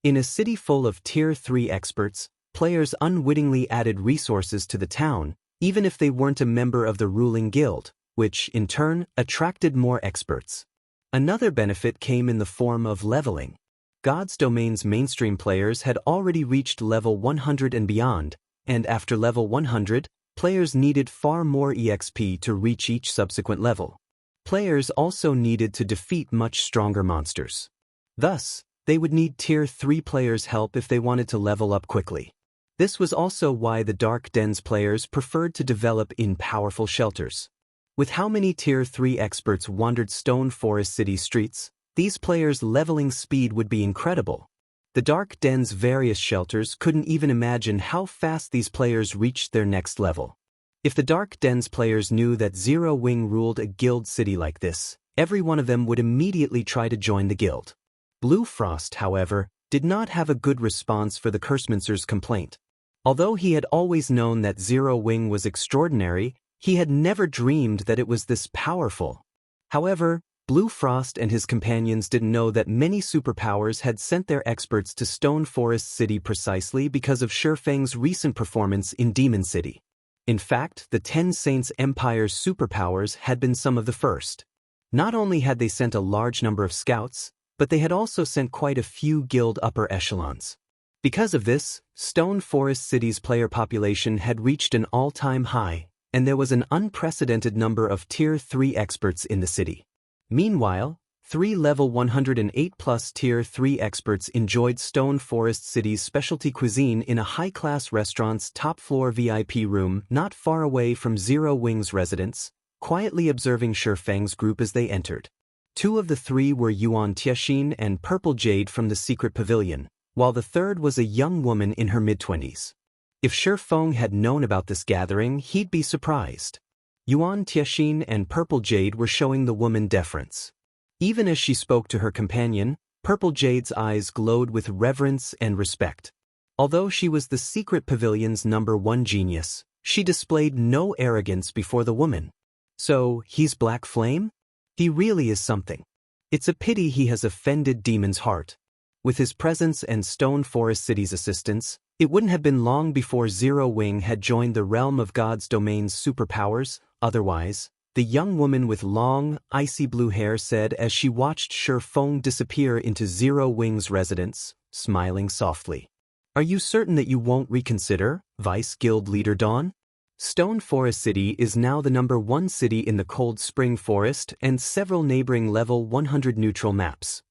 In a city full of Tier 3 experts, players unwittingly added resources to the town, even if they weren't a member of the ruling guild, which, in turn, attracted more experts. Another benefit came in the form of leveling. God's Domain's mainstream players had already reached level 100 and beyond, and after level 100, players needed far more EXP to reach each subsequent level. Players also needed to defeat much stronger monsters. Thus, they would need Tier 3 players' help if they wanted to level up quickly. This was also why the Dark Den's players preferred to develop in powerful shelters. With how many Tier 3 experts wandered Stone Forest City streets, these players' leveling speed would be incredible. The Dark Den's various shelters couldn't even imagine how fast these players reached their next level. If the Dark Den's players knew that Zero Wing ruled a guild city like this, every one of them would immediately try to join the guild. Blue Frost, however, did not have a good response for the Cursemancer's complaint. Although he had always known that Zero Wing was extraordinary, he had never dreamed that it was this powerful. However, Blue Frost and his companions didn't know that many superpowers had sent their experts to Stone Forest City precisely because of Shi Feng's recent performance in Demon City. In fact, the Ten Saints Empire's superpowers had been some of the first. Not only had they sent a large number of scouts, but they had also sent quite a few guild upper echelons. Because of this, Stone Forest City's player population had reached an all-time high, and there was an unprecedented number of Tier 3 experts in the city. Meanwhile, 3 level 108 plus tier 3 experts enjoyed Stone Forest City's specialty cuisine in a high-class restaurant's top-floor VIP room not far away from Zero Wing's residence, quietly observing Shifeng's group as they entered. 2 of the 3 were Yuan Tiexin and Purple Jade from the secret pavilion, while the third was a young woman in her mid-20s. If Shifeng had known about this gathering, he'd be surprised. Yuan Tiexin and Purple Jade were showing the woman deference. Even as she spoke to her companion, Purple Jade's eyes glowed with reverence and respect. Although she was the secret pavilion's #1 genius, she displayed no arrogance before the woman. So, he's Black Flame? He really is something. It's a pity he has offended Demon's heart. With his presence and Stone Forest City's assistance, it wouldn't have been long before Zero Wing had joined the realm of God's domain's superpowers. Otherwise, the young woman with long, icy blue hair said as she watched Shifeng disappear into Zero Wing's residence, smiling softly. Are you certain that you won't reconsider, Vice Guild Leader Dawn? Stone Forest City is now the #1 city in the Cold Spring Forest and several neighboring level 100 neutral maps.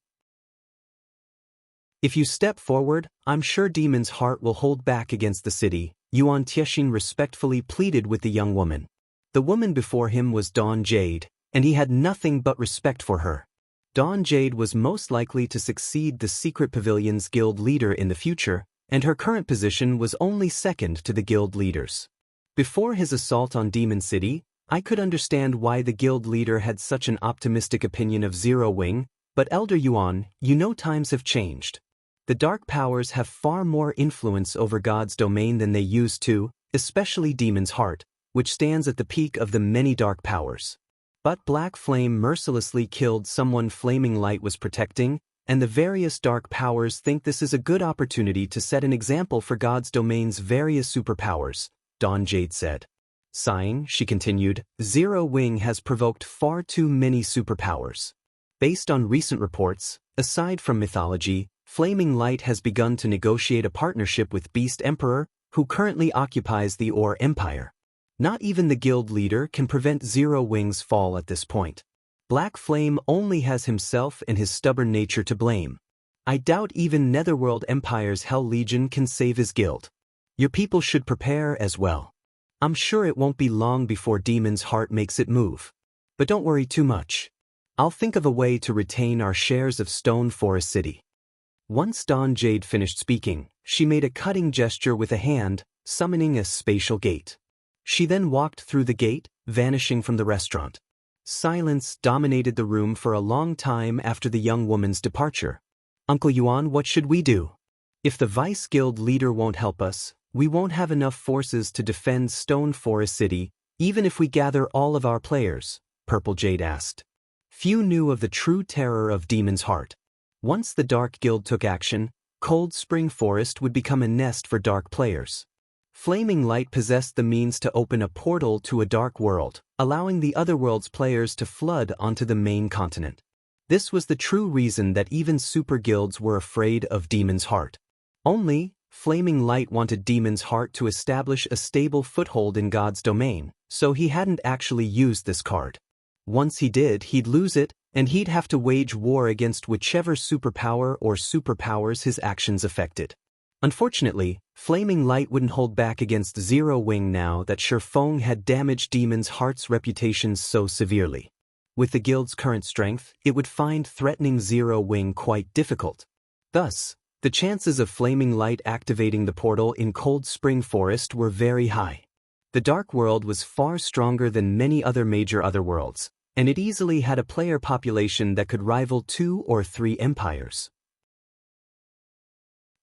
If you step forward, I'm sure Demon's heart will hold back against the city, Yuan Tiexin respectfully pleaded with the young woman. The woman before him was Dawn Jade, and he had nothing but respect for her. Dawn Jade was most likely to succeed the Secret Pavilion's guild leader in the future, and her current position was only second to the guild leader's. Before his assault on Demon City, I could understand why the guild leader had such an optimistic opinion of Zero Wing, but Elder Yuan, you know times have changed. The dark powers have far more influence over God's domain than they used to, especially Demon's heart, which stands at the peak of the many dark powers. But Black Flame mercilessly killed someone Flaming Light was protecting, and the various dark powers think this is a good opportunity to set an example for God's domain's various superpowers, Dawn Jade said. Sighing, she continued, Zero Wing has provoked far too many superpowers. Based on recent reports, aside from mythology, Flaming Light has begun to negotiate a partnership with Beast Emperor, who currently occupies the Ore Empire. Not even the guild leader can prevent Zero Wing's fall at this point. Black Flame only has himself and his stubborn nature to blame. I doubt even Netherworld Empire's Hell Legion can save his guild. Your people should prepare as well. I'm sure it won't be long before Demon's heart makes it move. But don't worry too much. I'll think of a way to retain our shares of Stone Forest City. Once Dawn Jade finished speaking, she made a cutting gesture with a hand, summoning a spatial gate. She then walked through the gate, vanishing from the restaurant. Silence dominated the room for a long time after the young woman's departure. Uncle Yuan, what should we do? If the Vice Guild leader won't help us, we won't have enough forces to defend Stone Forest City, even if we gather all of our players, Purple Jade asked. Few knew of the true terror of Demon's heart. Once the Dark Guild took action, Cold Spring Forest would become a nest for dark players. Flaming Light possessed the means to open a portal to a dark world, allowing the other world's players to flood onto the main continent. This was the true reason that even super guilds were afraid of Demon's heart. Only, Flaming Light wanted Demon's heart to establish a stable foothold in God's domain, so he hadn't actually used this card. Once he did, he'd lose it, and he'd have to wage war against whichever superpower or superpowers his actions affected. Unfortunately, Flaming Light wouldn't hold back against Zero Wing now that Shifeng had damaged Demon's heart's reputation so severely. With the guild's current strength, it would find threatening Zero Wing quite difficult. Thus, the chances of Flaming Light activating the portal in Cold Spring Forest were very high. The Dark World was far stronger than many other major otherworlds, and it easily had a player population that could rival 2 or 3 empires.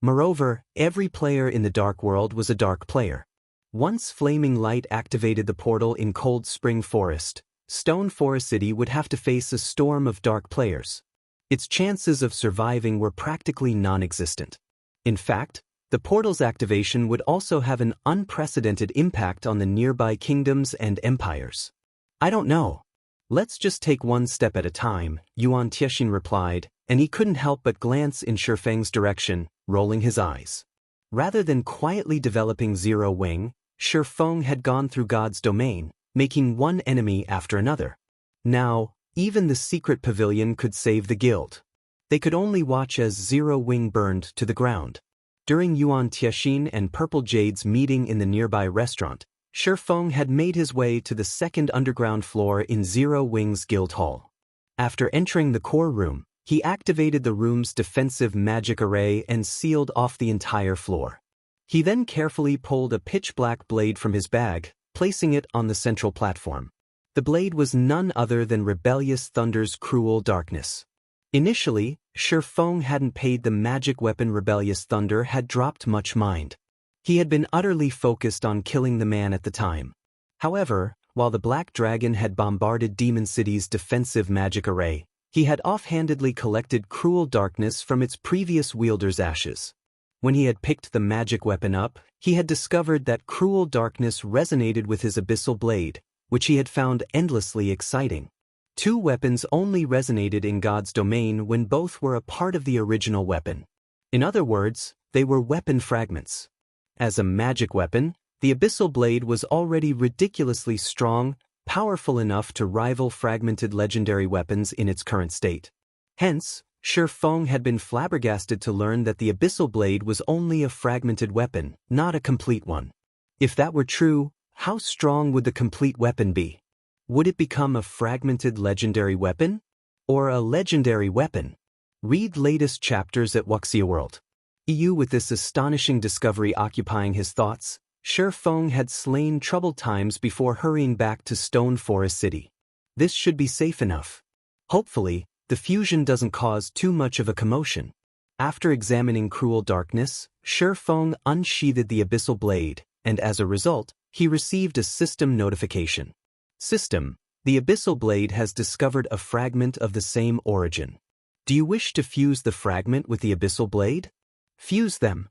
Moreover, every player in the Dark World was a dark player. Once Flaming Light activated the portal in Cold Spring Forest, Stone Forest City would have to face a storm of dark players. Its chances of surviving were practically non-existent. In fact, the portal's activation would also have an unprecedented impact on the nearby kingdoms and empires. I don't know. Let's just take one step at a time, Yuan Tiexin replied, and he couldn't help but glance in Shifeng's direction, rolling his eyes. Rather than quietly developing Zero Wing, Shifeng had gone through God's domain, making one enemy after another. Now, Even the secret pavilion could save the guild. They could only watch as Zero Wing burned to the ground. During Yuan Tiexin and Purple Jade's meeting in the nearby restaurant, Shifeng had made his way to the second underground floor in Zero Wing's guild hall. After entering the core room, he activated the room's defensive magic array and sealed off the entire floor. He then carefully pulled a pitch-black blade from his bag, placing it on the central platform. The blade was none other than Rebellious Thunder's cruel darkness. Initially, Shifeng hadn't paid the magic weapon Rebellious Thunder had dropped much mind. He had been utterly focused on killing the man at the time. However, while the Black Dragon had bombarded Demon City's defensive magic array, he had offhandedly collected cruel darkness from its previous wielder's ashes. When he had picked the magic weapon up, he had discovered that cruel darkness resonated with his Abyssal blade, which he had found endlessly exciting. Two weapons only resonated in God's domain when both were a part of the original weapon. In other words, they were weapon fragments. As a magic weapon, the Abyssal blade was already ridiculously strong, powerful enough to rival fragmented legendary weapons in its current state. Hence, Shifeng had been flabbergasted to learn that the Abyssal blade was only a fragmented weapon, not a complete one. If that were true, how strong would the complete weapon be? Would it become a fragmented legendary weapon? Or a legendary weapon? Read latest chapters at Wuxia World. With this astonishing discovery occupying his thoughts, Shifeng had slain troubled times before hurrying back to Stone Forest City. This should be safe enough. Hopefully, the fusion doesn't cause too much of a commotion. After examining cruel darkness, Shifeng unsheathed the Abyssal blade, and as a result, he received a system notification. System: the Abyssal blade has discovered a fragment of the same origin. Do you wish to fuse the fragment with the Abyssal blade? Fuse them.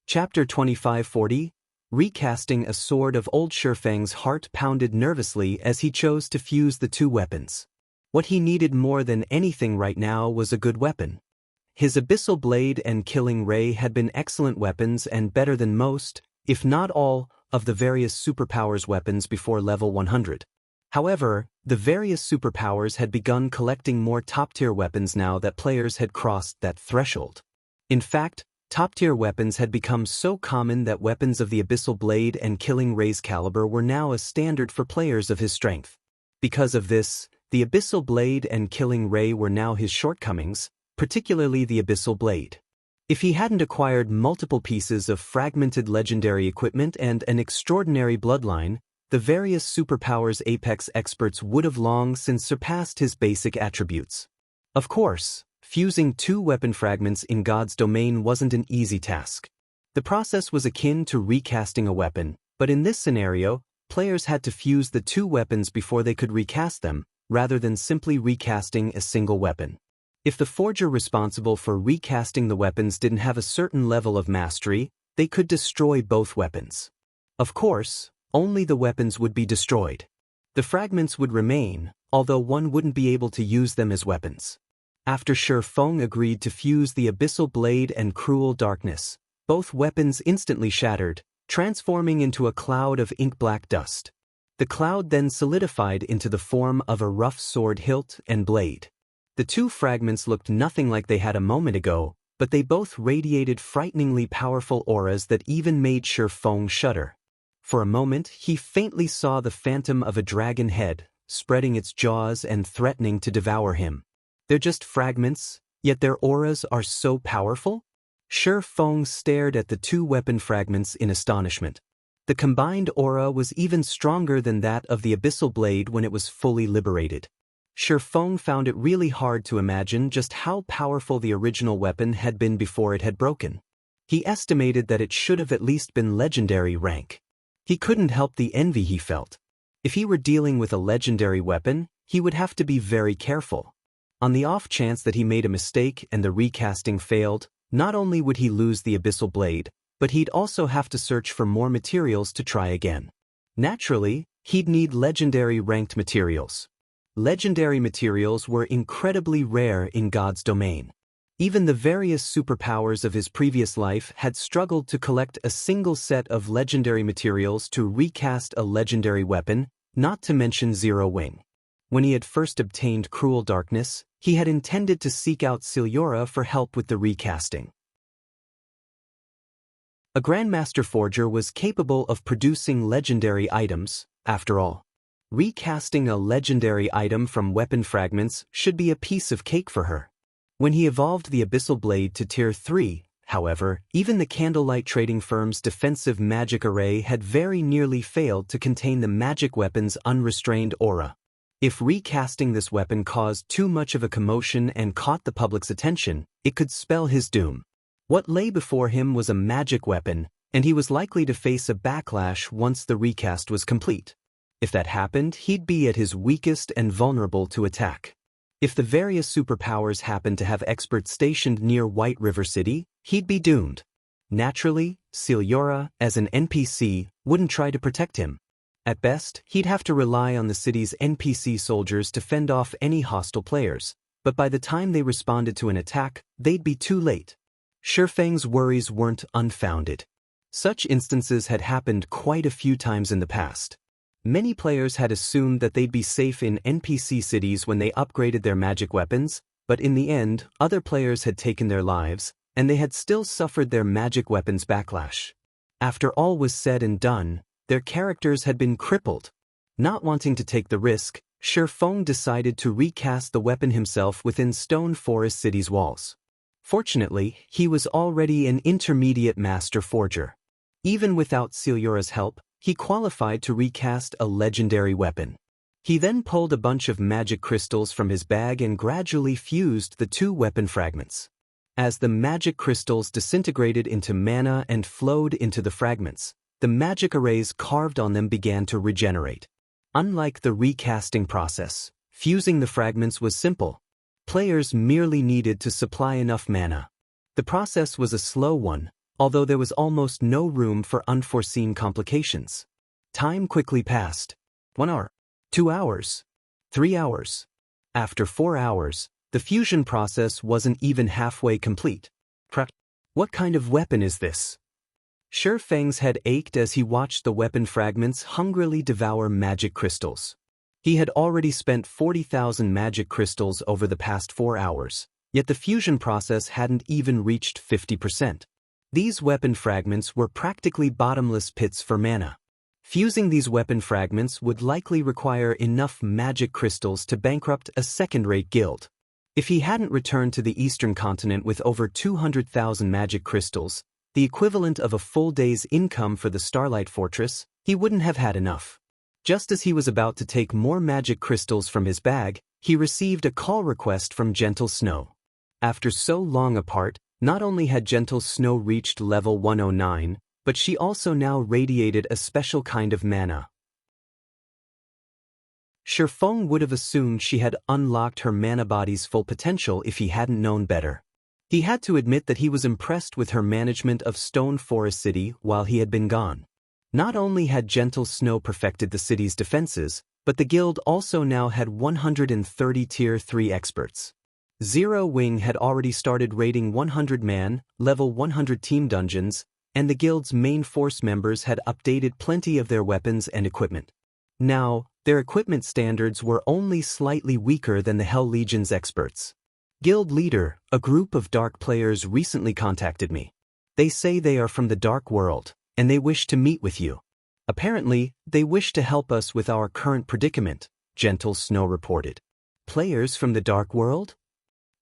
Chapter 2540. Recasting. A sword of old Shifeng's heart pounded nervously as he chose to fuse the two weapons. What he needed more than anything right now was a good weapon. His Abyssal blade and Killing Ray had been excellent weapons and better than most, if not all, of the various superpowers weapons before level 100. However, the various superpowers had begun collecting more top-tier weapons now that players had crossed that threshold. In fact, top-tier weapons had become so common that weapons of the Abyssal blade and Killing Ray's caliber were now a standard for players of his strength. Because of this, the Abyssal blade and Killing Ray were now his shortcomings, particularly the Abyssal blade. If he hadn't acquired multiple pieces of fragmented legendary equipment and an extraordinary bloodline, the various superpowers Apex experts would have long since surpassed his basic attributes. Of course, fusing two weapon fragments in God's domain wasn't an easy task. The process was akin to recasting a weapon, but in this scenario, players had to fuse the two weapons before they could recast them, rather than simply recasting a single weapon. If the forger responsible for recasting the weapons didn't have a certain level of mastery, they could destroy both weapons. Of course, only the weapons would be destroyed. The fragments would remain, although one wouldn't be able to use them as weapons. After Shifeng agreed to fuse the Abyssal blade and Cruel Darkness, both weapons instantly shattered, transforming into a cloud of ink-black dust. The cloud then solidified into the form of a rough sword hilt and blade. The two fragments looked nothing like they had a moment ago, but they both radiated frighteningly powerful auras that even made Shifeng shudder. For a moment, he faintly saw the phantom of a dragon head, spreading its jaws and threatening to devour him. They're just fragments, yet their auras are so powerful? Shifeng stared at the two weapon fragments in astonishment. The combined aura was even stronger than that of the Abyssal blade when it was fully liberated. Shifeng found it really hard to imagine just how powerful the original weapon had been before it had broken. He estimated that it should have at least been legendary rank. He couldn't help the envy he felt. If he were dealing with a legendary weapon, he would have to be very careful. On the off chance that he made a mistake and the recasting failed, not only would he lose the Abyssal blade, but he'd also have to search for more materials to try again. Naturally, he'd need legendary ranked materials. Legendary materials were incredibly rare in God's domain. Even the various superpowers of his previous life had struggled to collect a single set of legendary materials to recast a legendary weapon, not to mention Zero Wing. When he had first obtained Cruel Darkness, he had intended to seek out Xianxia for help with the recasting. A Grandmaster Forger was capable of producing legendary items, after all. Recasting a legendary item from weapon fragments should be a piece of cake for her. When he evolved the Abyssal Blade to Tier 3, however, even the Candlelight Trading Firm's defensive magic array had very nearly failed to contain the magic weapon's unrestrained aura. If recasting this weapon caused too much of a commotion and caught the public's attention, it could spell his doom. What lay before him was a magic weapon, and he was likely to face a backlash once the recast was complete. If that happened, he'd be at his weakest and vulnerable to attack. If the various superpowers happened to have experts stationed near White River City, he'd be doomed. Naturally, Xianxia, as an NPC, wouldn't try to protect him. At best, he'd have to rely on the city's NPC soldiers to fend off any hostile players, but by the time they responded to an attack, they'd be too late. Shifeng's worries weren't unfounded. Such instances had happened quite a few times in the past. Many players had assumed that they'd be safe in NPC cities when they upgraded their magic weapons, but in the end, other players had taken their lives, and they had still suffered their magic weapons backlash. After all was said and done, their characters had been crippled. Not wanting to take the risk, Shifeng decided to recast the weapon himself within Stone Forest City's walls. Fortunately, he was already an intermediate master forger. Even without Xianxia's help, he qualified to recast a legendary weapon. He then pulled a bunch of magic crystals from his bag and gradually fused the two weapon fragments. As the magic crystals disintegrated into mana and flowed into the fragments, the magic arrays carved on them began to regenerate. Unlike the recasting process, fusing the fragments was simple. Players merely needed to supply enough mana. The process was a slow one, although there was almost no room for unforeseen complications. Time quickly passed. 1 hour, 2 hours, 3 hours. After 4 hours, the fusion process wasn't even halfway complete. What kind of weapon is this? Shifeng's head ached as he watched the weapon fragments hungrily devour magic crystals. He had already spent 40,000 magic crystals over the past 4 hours, yet the fusion process hadn't even reached 50%. These weapon fragments were practically bottomless pits for mana. Fusing these weapon fragments would likely require enough magic crystals to bankrupt a second-rate guild. If he hadn't returned to the eastern continent with over 200,000 magic crystals, the equivalent of a full day's income for the Starlight Fortress, he wouldn't have had enough. Just as he was about to take more magic crystals from his bag, he received a call request from Gentle Snow. After so long apart, not only had Gentle Snow reached level 109, but she also now radiated a special kind of mana. Shifeng would have assumed she had unlocked her mana body's full potential if he hadn't known better. He had to admit that he was impressed with her management of Stone Forest City while he had been gone. Not only had Gentle Snow perfected the city's defenses, but the guild also now had 130 Tier 3 experts. Zero Wing had already started raiding 100-man, level 100 team dungeons, and the guild's main force members had updated plenty of their weapons and equipment. Now, their equipment standards were only slightly weaker than the Hell Legion's experts. Guild leader, a group of dark players recently contacted me. They say they are from the dark world, and they wish to meet with you. Apparently, they wish to help us with our current predicament, Gentle Snow reported. Players from the dark world?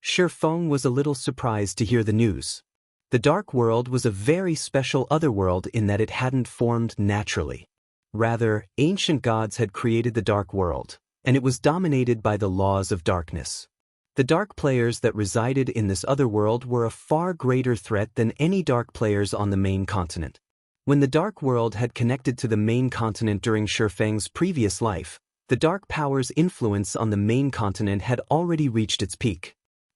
Shifeng was a little surprised to hear the news. The Dark World was a very special otherworld in that it hadn't formed naturally. Rather, ancient gods had created the Dark World, and it was dominated by the laws of darkness. The dark players that resided in this otherworld were a far greater threat than any dark players on the main continent. When the Dark World had connected to the main continent during Shifeng's previous life, the dark power's influence on the main continent had already reached its peak.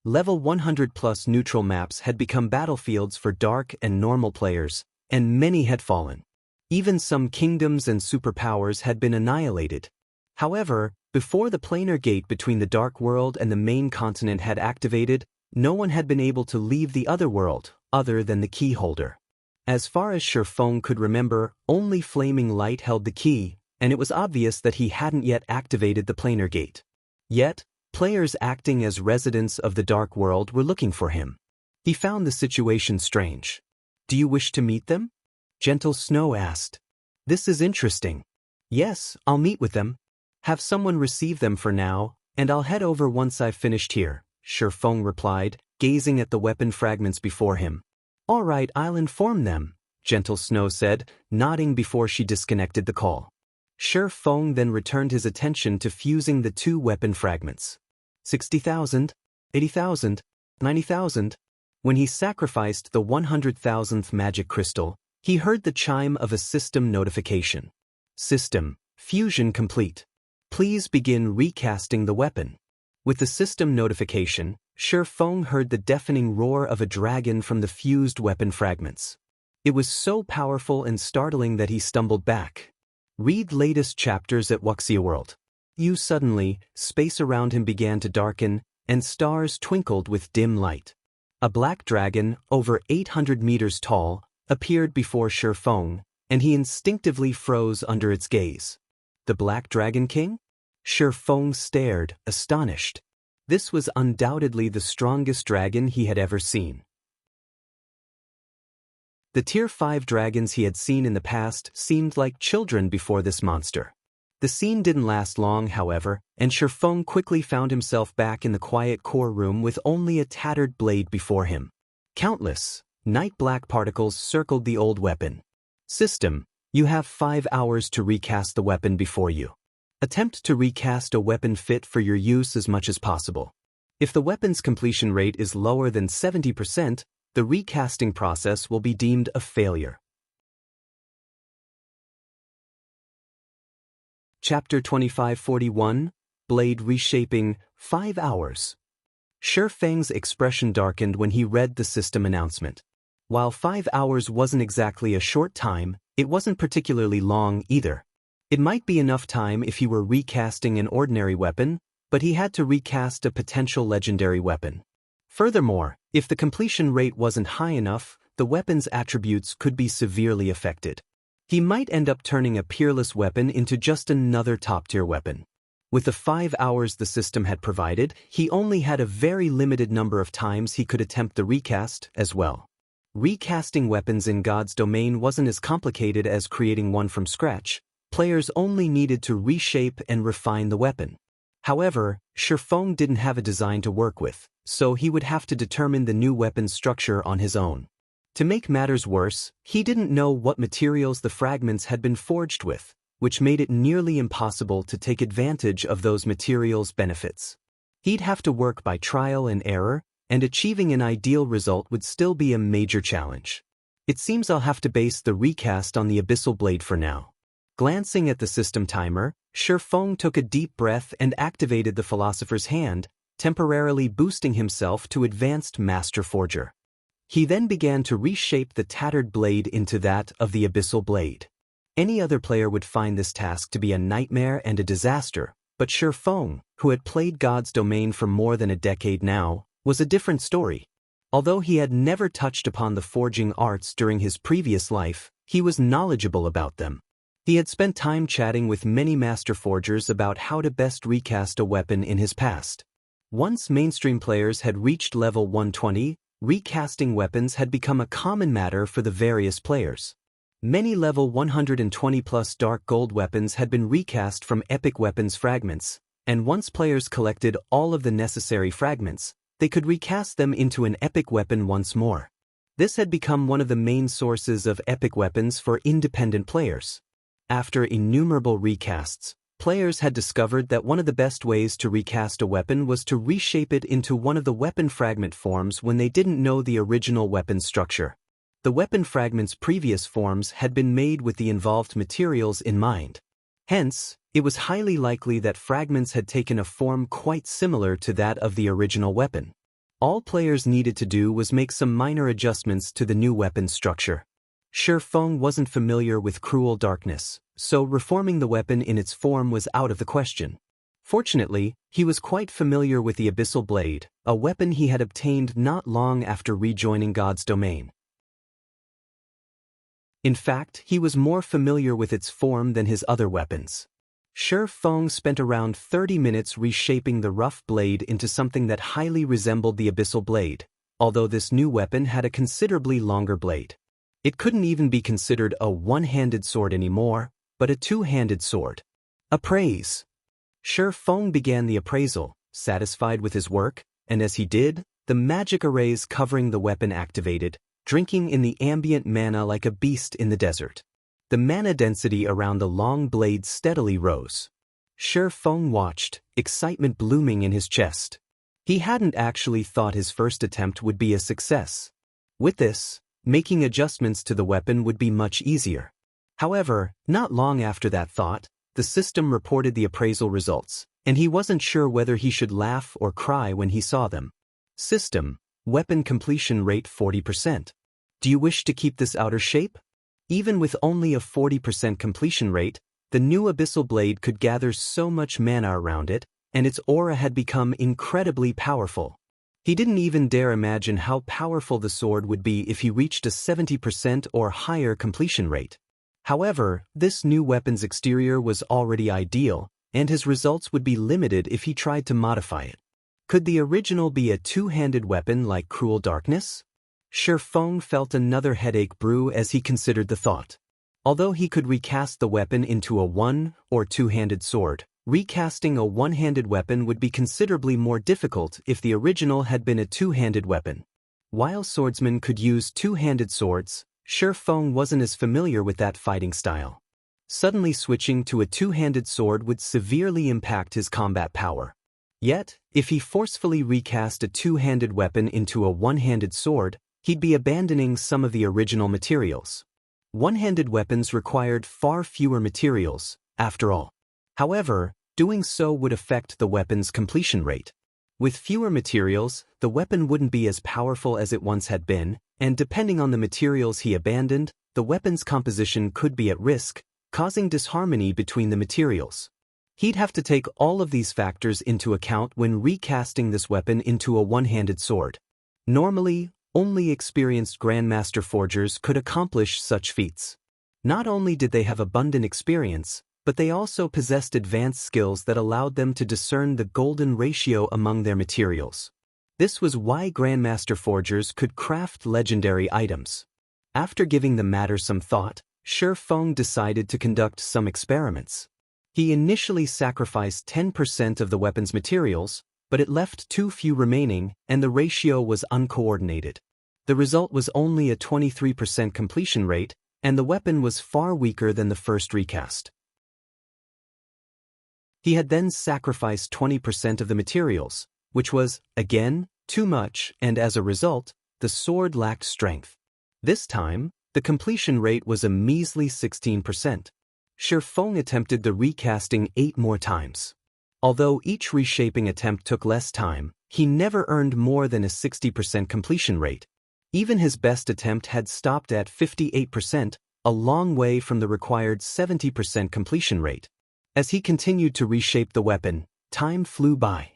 Level 100+ neutral maps had become battlefields for dark and normal players, and many had fallen. Even some kingdoms and superpowers had been annihilated. However, before the planar gate between the Dark World and the main continent had activated, No one had been able to leave the other world, other than the key holder. As far as Shifeng could remember, only flaming light held the key, and it was obvious that he hadn't yet activated the planar gate. Yet, players acting as residents of the Dark World were looking for him. He found the situation strange. "Do you wish to meet them?" Gentle Snow asked. "This is interesting." "Yes, I'll meet with them. Have someone receive them for now, and I'll head over once I've finished here," Shifeng replied, gazing at the weapon fragments before him. "All right, I'll inform them," Gentle Snow said, nodding before she disconnected the call. Shifeng then returned his attention to fusing the two weapon fragments. 60,000, 80,000, 90,000. When he sacrificed the 100,000th magic crystal, he heard the chime of a system notification. "System, fusion complete. Please begin recasting the weapon." With the system notification, Shifeng heard the deafening roar of a dragon from the fused weapon fragments. It was so powerful and startling that he stumbled back. Read latest chapters at Wuxia World. Suddenly, space around him began to darken, and stars twinkled with dim light. A black dragon, over 800 meters tall, appeared before Shifeng, and he instinctively froze under its gaze. The Black Dragon King? Shifeng stared, astonished. This was undoubtedly the strongest dragon he had ever seen. The Tier 5 dragons he had seen in the past seemed like children before this monster. The scene didn't last long, however, and Shifeng quickly found himself back in the quiet core room with only a tattered blade before him. Countless, night black particles circled the old weapon. "System, you have 5 hours to recast the weapon before you. Attempt to recast a weapon fit for your use as much as possible. If the weapon's completion rate is lower than 70%, the recasting process will be deemed a failure." Chapter 2541, Blade Reshaping, 5 hours. Shifeng's expression darkened when he read the system announcement. While 5 hours wasn't exactly a short time, it wasn't particularly long either. It might be enough time if he were recasting an ordinary weapon, but he had to recast a potential legendary weapon. Furthermore, if the completion rate wasn't high enough, the weapon's attributes could be severely affected. He might end up turning a peerless weapon into just another top-tier weapon. With the 5 hours the system had provided, he only had a very limited number of times he could attempt the recast as well. Recasting weapons in God's domain wasn't as complicated as creating one from scratch. Players only needed to reshape and refine the weapon. However, Shifeng didn't have a design to work with, so he would have to determine the new weapon's structure on his own. To make matters worse, he didn't know what materials the fragments had been forged with, which made it nearly impossible to take advantage of those materials' benefits. He'd have to work by trial and error, and achieving an ideal result would still be a major challenge. "It seems I'll have to base the recast on the Abyssal blade for now." Glancing at the system timer, Shifeng took a deep breath and activated the Philosopher's Hand, temporarily boosting himself to Advanced Master Forger. He then began to reshape the tattered blade into that of the Abyssal blade. Any other player would find this task to be a nightmare and a disaster, but Shifeng, who had played God's domain for more than a decade now, was a different story. Although he had never touched upon the forging arts during his previous life, he was knowledgeable about them. He had spent time chatting with many master forgers about how to best recast a weapon in his past. Once mainstream players had reached level 120, recasting weapons had become a common matter for the various players. Many level 120+ dark gold weapons had been recast from epic weapons fragments, and once players collected all of the necessary fragments, they could recast them into an epic weapon once more. This had become one of the main sources of epic weapons for independent players. After innumerable recasts, players had discovered that one of the best ways to recast a weapon was to reshape it into one of the weapon fragment forms when they didn't know the original weapon structure. The weapon fragment's previous forms had been made with the involved materials in mind. Hence, it was highly likely that fragments had taken a form quite similar to that of the original weapon. All players needed to do was make some minor adjustments to the new weapon structure. Shifeng wasn't familiar with cruel darkness, so reforming the weapon in its form was out of the question. Fortunately, he was quite familiar with the Abyssal Blade, a weapon he had obtained not long after rejoining God's domain. In fact, he was more familiar with its form than his other weapons. Shi Feng spent around 30 minutes reshaping the rough blade into something that highly resembled the Abyssal Blade, although this new weapon had a considerably longer blade. It couldn't even be considered a one-handed sword anymore, but a two-handed sword. Appraise. Shi Feng began the appraisal, satisfied with his work, and as he did, the magic arrays covering the weapon activated, drinking in the ambient mana like a beast in the desert. The mana density around the long blade steadily rose. Shi Feng watched, excitement blooming in his chest. He hadn't actually thought his first attempt would be a success. With this, making adjustments to the weapon would be much easier. However, not long after that thought, the system reported the appraisal results, and he wasn't sure whether he should laugh or cry when he saw them. System: weapon completion rate 40%. Do you wish to keep this outer shape? Even with only a 40% completion rate, the new Abyssal Blade could gather so much mana around it, and its aura had become incredibly powerful. He didn't even dare imagine how powerful the sword would be if he reached a 70% or higher completion rate. However, this new weapon's exterior was already ideal, and his results would be limited if he tried to modify it. Could the original be a two-handed weapon like Cruel Darkness? Shi Feng felt another headache brew as he considered the thought. Although he could recast the weapon into a one- or two-handed sword, recasting a one-handed weapon would be considerably more difficult if the original had been a two-handed weapon. While swordsmen could use two-handed swords, Shi Feng wasn't as familiar with that fighting style. Suddenly switching to a two-handed sword would severely impact his combat power. Yet, if he forcefully recast a two-handed weapon into a one-handed sword, he'd be abandoning some of the original materials. One-handed weapons required far fewer materials, after all. However, doing so would affect the weapon's completion rate. With fewer materials, the weapon wouldn't be as powerful as it once had been, and depending on the materials he abandoned, the weapon's composition could be at risk, causing disharmony between the materials. He'd have to take all of these factors into account when recasting this weapon into a one-handed sword. Normally, only experienced Grandmaster Forgers could accomplish such feats. Not only did they have abundant experience, but they also possessed advanced skills that allowed them to discern the golden ratio among their materials. This was why Grandmaster Forgers could craft legendary items. After giving the matter some thought, Shi Feng decided to conduct some experiments. He initially sacrificed 10% of the weapon's materials, but it left too few remaining, and the ratio was uncoordinated. The result was only a 23% completion rate, and the weapon was far weaker than the first recast. He had then sacrificed 20% of the materials, which was, again, too much, and as a result, the sword lacked strength. This time, the completion rate was a measly 16%. Shi Feng attempted the recasting 8 more times. Although each reshaping attempt took less time, he never earned more than a 60% completion rate. Even his best attempt had stopped at 58%, a long way from the required 70% completion rate. As he continued to reshape the weapon, time flew by.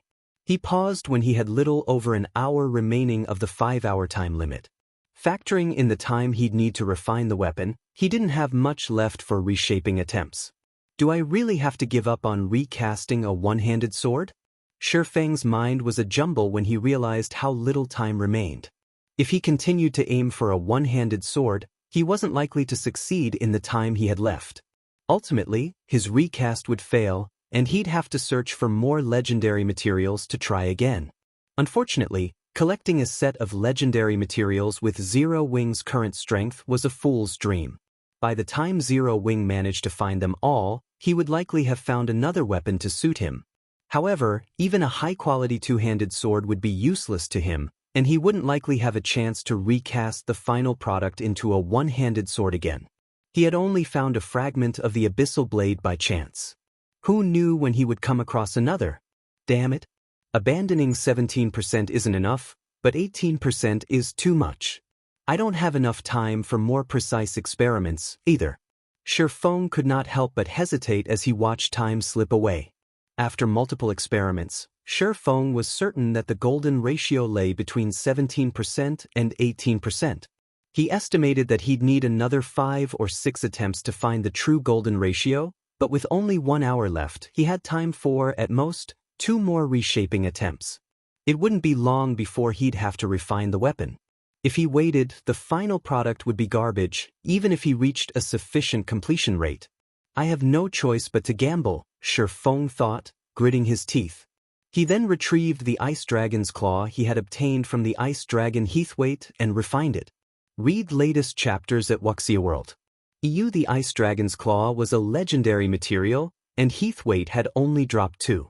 He paused when he had little over an hour remaining of the 5-hour time limit. Factoring in the time he'd need to refine the weapon, he didn't have much left for reshaping attempts. Do I really have to give up on recasting a one-handed sword? Shi Feng's mind was a jumble when he realized how little time remained. If he continued to aim for a one-handed sword, he wasn't likely to succeed in the time he had left. Ultimately, his recast would fail, and he'd have to search for more legendary materials to try again. Unfortunately, collecting a set of legendary materials with Zero Wing's current strength was a fool's dream. By the time Zero Wing managed to find them all, he would likely have found another weapon to suit him. However, even a high-quality two-handed sword would be useless to him, and he wouldn't likely have a chance to recast the final product into a one-handed sword again. He had only found a fragment of the Abyssal Blade by chance. Who knew when he would come across another? Damn it. Abandoning 17% isn't enough, but 18% is too much. I don't have enough time for more precise experiments, either. Shi Feng could not help but hesitate as he watched time slip away. After multiple experiments, Shi Feng was certain that the golden ratio lay between 17% and 18%. He estimated that he'd need another 5 or 6 attempts to find the true golden ratio, but with only 1 hour left, he had time for, at most, 2 more reshaping attempts. It wouldn't be long before he'd have to refine the weapon. If he waited, the final product would be garbage, even if he reached a sufficient completion rate. I have no choice but to gamble, Shi Feng thought, gritting his teeth. He then retrieved the ice dragon's claw he had obtained from the ice dragon Heathwaite and refined it. Read latest chapters at Wuxia World. The ice dragon's claw was a legendary material, and Heathwaite had only dropped 2.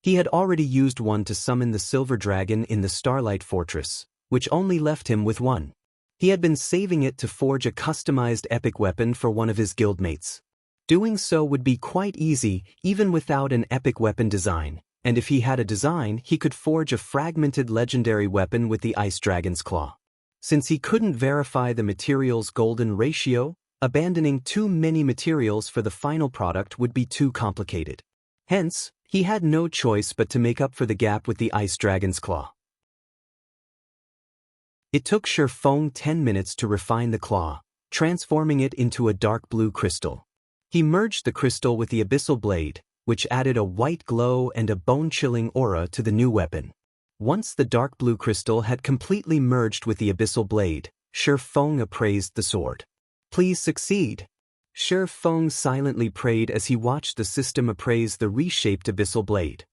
He had already used one to summon the silver dragon in the Starlight Fortress, which only left him with 1. He had been saving it to forge a customized epic weapon for one of his guildmates. Doing so would be quite easy, even without an epic weapon design, and if he had a design, he could forge a fragmented legendary weapon with the ice dragon's claw. Since he couldn't verify the material's golden ratio, abandoning too many materials for the final product would be too complicated. Hence, he had no choice but to make up for the gap with the ice dragon's claw. It took Shi Feng 10 minutes to refine the claw, transforming it into a dark blue crystal. He merged the crystal with the abyssal blade, which added a white glow and a bone-chilling aura to the new weapon. Once the dark blue crystal had completely merged with the abyssal blade, Shi Feng appraised the sword. Please succeed. Shi Feng silently prayed as he watched the system appraise the reshaped abyssal blade.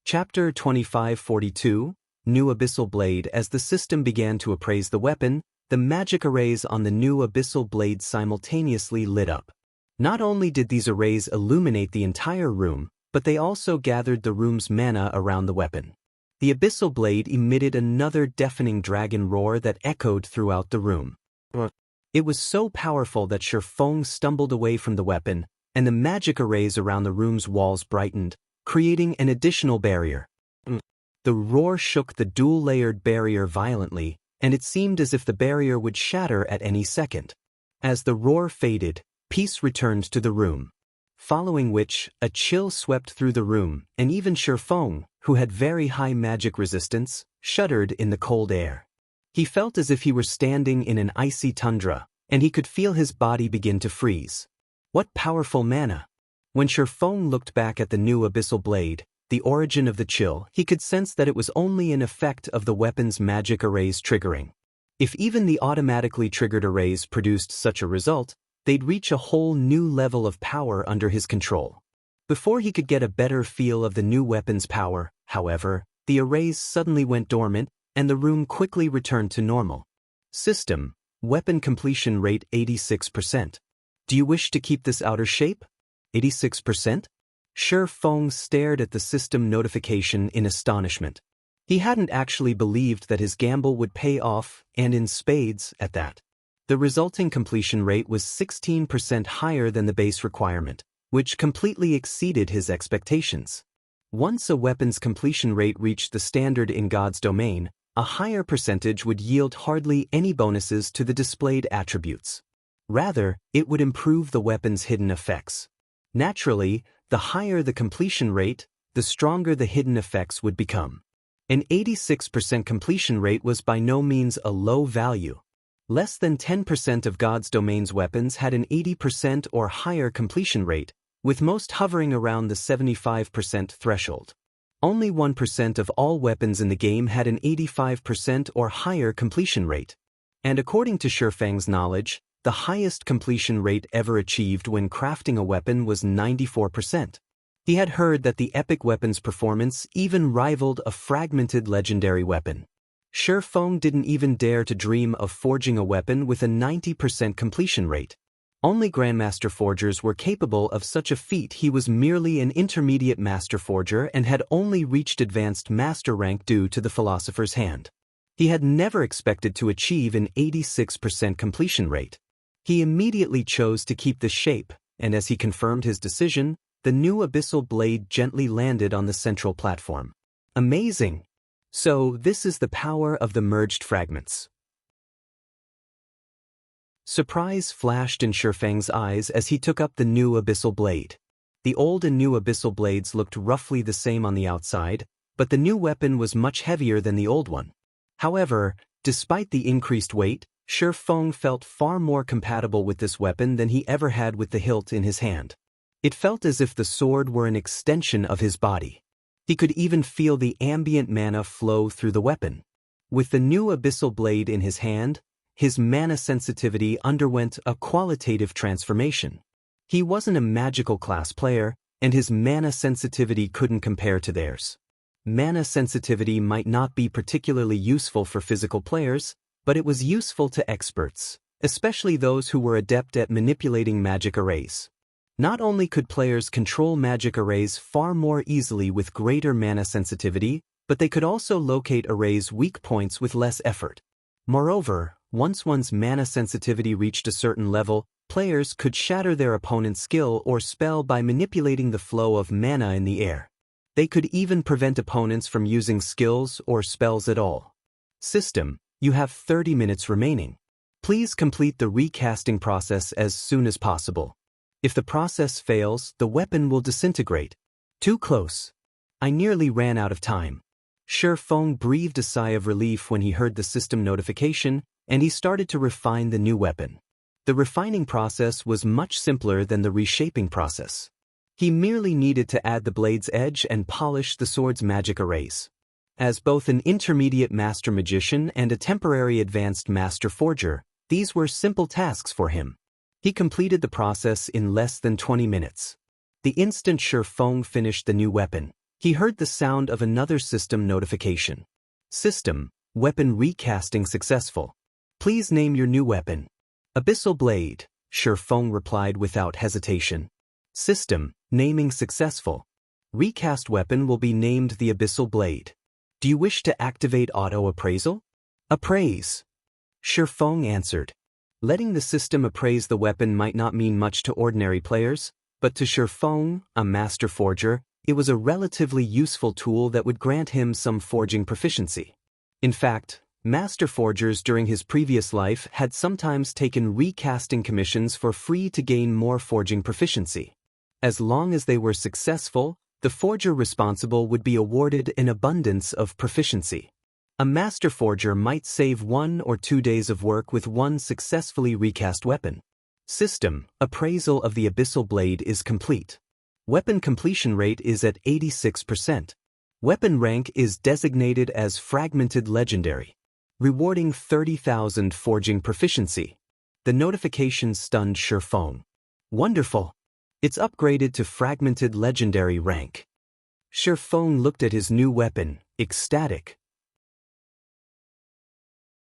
Chapter 2542, New Abyssal Blade. As the system began to appraise the weapon, the magic arrays on the new abyssal blade simultaneously lit up. Not only did these arrays illuminate the entire room, but they also gathered the room's mana around the weapon. The abyssal blade emitted another deafening dragon roar that echoed throughout the room. It was so powerful that Shi Feng stumbled away from the weapon, and the magic arrays around the room's walls brightened, creating an additional barrier. The roar shook the dual-layered barrier violently, and it seemed as if the barrier would shatter at any second. As the roar faded, peace returned to the room. Following which, a chill swept through the room, and even Shi Feng, who had very high magic resistance, shuddered in the cold air. He felt as if he were standing in an icy tundra, and he could feel his body begin to freeze. What powerful mana! When Shi Feng looked back at the new abyssal blade, the origin of the chill, he could sense that it was only an effect of the weapon's magic arrays triggering. If even the automatically triggered arrays produced such a result, they'd reach a whole new level of power under his control. Before he could get a better feel of the new weapon's power, however, the arrays suddenly went dormant, and the room quickly returned to normal. System, weapon completion rate 86%. Do you wish to keep this outer shape? 86%? Shi Feng stared at the system notification in astonishment. He hadn't actually believed that his gamble would pay off, and in spades, at that. The resulting completion rate was 16% higher than the base requirement, which completely exceeded his expectations. Once a weapon's completion rate reached the standard in God's domain, a higher percentage would yield hardly any bonuses to the displayed attributes. Rather, it would improve the weapon's hidden effects. Naturally, the higher the completion rate, the stronger the hidden effects would become. An 86% completion rate was by no means a low value. Less than 10% of God's domain's weapons had an 80% or higher completion rate, with most hovering around the 75% threshold. Only 1% of all weapons in the game had an 85% or higher completion rate. And according to Shi Feng's knowledge, the highest completion rate ever achieved when crafting a weapon was 94%. He had heard that the epic weapon's performance even rivaled a fragmented legendary weapon. Shi Feng didn't even dare to dream of forging a weapon with a 90% completion rate. Only Grandmaster Forgers were capable of such a feat. He was merely an intermediate Master Forger and had only reached advanced Master rank due to the Philosopher's Hand. He had never expected to achieve an 86% completion rate. He immediately chose to keep the shape, and as he confirmed his decision, the new abyssal blade gently landed on the central platform. Amazing! So this is the power of the merged fragments. Surprise flashed in Shifeng's eyes as he took up the new Abyssal blade. The old and new Abyssal blades looked roughly the same on the outside, but the new weapon was much heavier than the old one. However, despite the increased weight, Shifeng felt far more compatible with this weapon than he ever had with the hilt in his hand. It felt as if the sword were an extension of his body. He could even feel the ambient mana flow through the weapon. With the new Abyssal blade in his hand, his mana sensitivity underwent a qualitative transformation. He wasn't a magical class player, and his mana sensitivity couldn't compare to theirs. Mana sensitivity might not be particularly useful for physical players, but it was useful to experts, especially those who were adept at manipulating magic arrays. Not only could players control magic arrays far more easily with greater mana sensitivity, but they could also locate arrays' weak points with less effort. Moreover, once one's mana sensitivity reached a certain level, players could shatter their opponent's skill or spell by manipulating the flow of mana in the air. They could even prevent opponents from using skills or spells at all. System, you have 30 minutes remaining. Please complete the recasting process as soon as possible. If the process fails, the weapon will disintegrate. Too close. I nearly ran out of time. Shifeng breathed a sigh of relief when he heard the system notification, and he started to refine the new weapon. The refining process was much simpler than the reshaping process. He merely needed to add the blade's edge and polish the sword's magic arrays. As both an intermediate master magician and a temporary advanced master forger, these were simple tasks for him. He completed the process in less than 20 minutes. The instant Shifeng finished the new weapon, he heard the sound of another system notification. System, weapon recasting successful. Please name your new weapon. Abyssal blade, Shifeng replied without hesitation. System, naming successful. Recast weapon will be named the Abyssal blade. Do you wish to activate auto appraisal? Appraise. Shifeng answered. Letting the system appraise the weapon might not mean much to ordinary players, but to Shifeng, a master forger, it was a relatively useful tool that would grant him some forging proficiency. In fact, master forgers during his previous life had sometimes taken recasting commissions for free to gain more forging proficiency. As long as they were successful, the forger responsible would be awarded an abundance of proficiency. A master forger might save 1 or 2 days of work with one successfully recast weapon. System, appraisal of the Abyssal blade is complete. Weapon completion rate is at 86%. Weapon rank is designated as Fragmented Legendary, rewarding 30,000 forging proficiency. The notification stunned Shifeng. Wonderful! It's upgraded to Fragmented Legendary rank. Shifeng looked at his new weapon, ecstatic.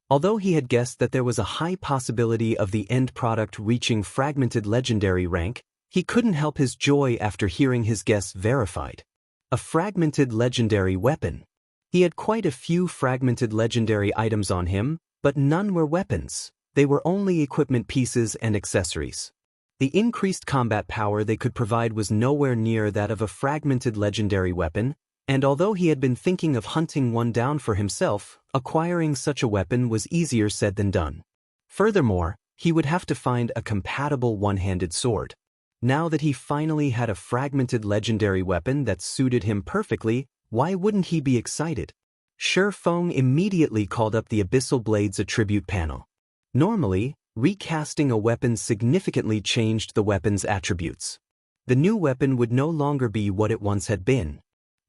Although he had guessed that there was a high possibility of the end product reaching Fragmented Legendary rank, he couldn't help his joy after hearing his guess verified. A Fragmented Legendary weapon. He had quite a few Fragmented Legendary items on him, but none were weapons. They were only equipment pieces and accessories. The increased combat power they could provide was nowhere near that of a Fragmented Legendary weapon, and although he had been thinking of hunting one down for himself, acquiring such a weapon was easier said than done. Furthermore, he would have to find a compatible one-handed sword. Now that he finally had a Fragmented Legendary weapon that suited him perfectly, why wouldn't he be excited? Shifeng immediately called up the Abyssal Blade's attribute panel. Normally, recasting a weapon significantly changed the weapon's attributes. The new weapon would no longer be what it once had been.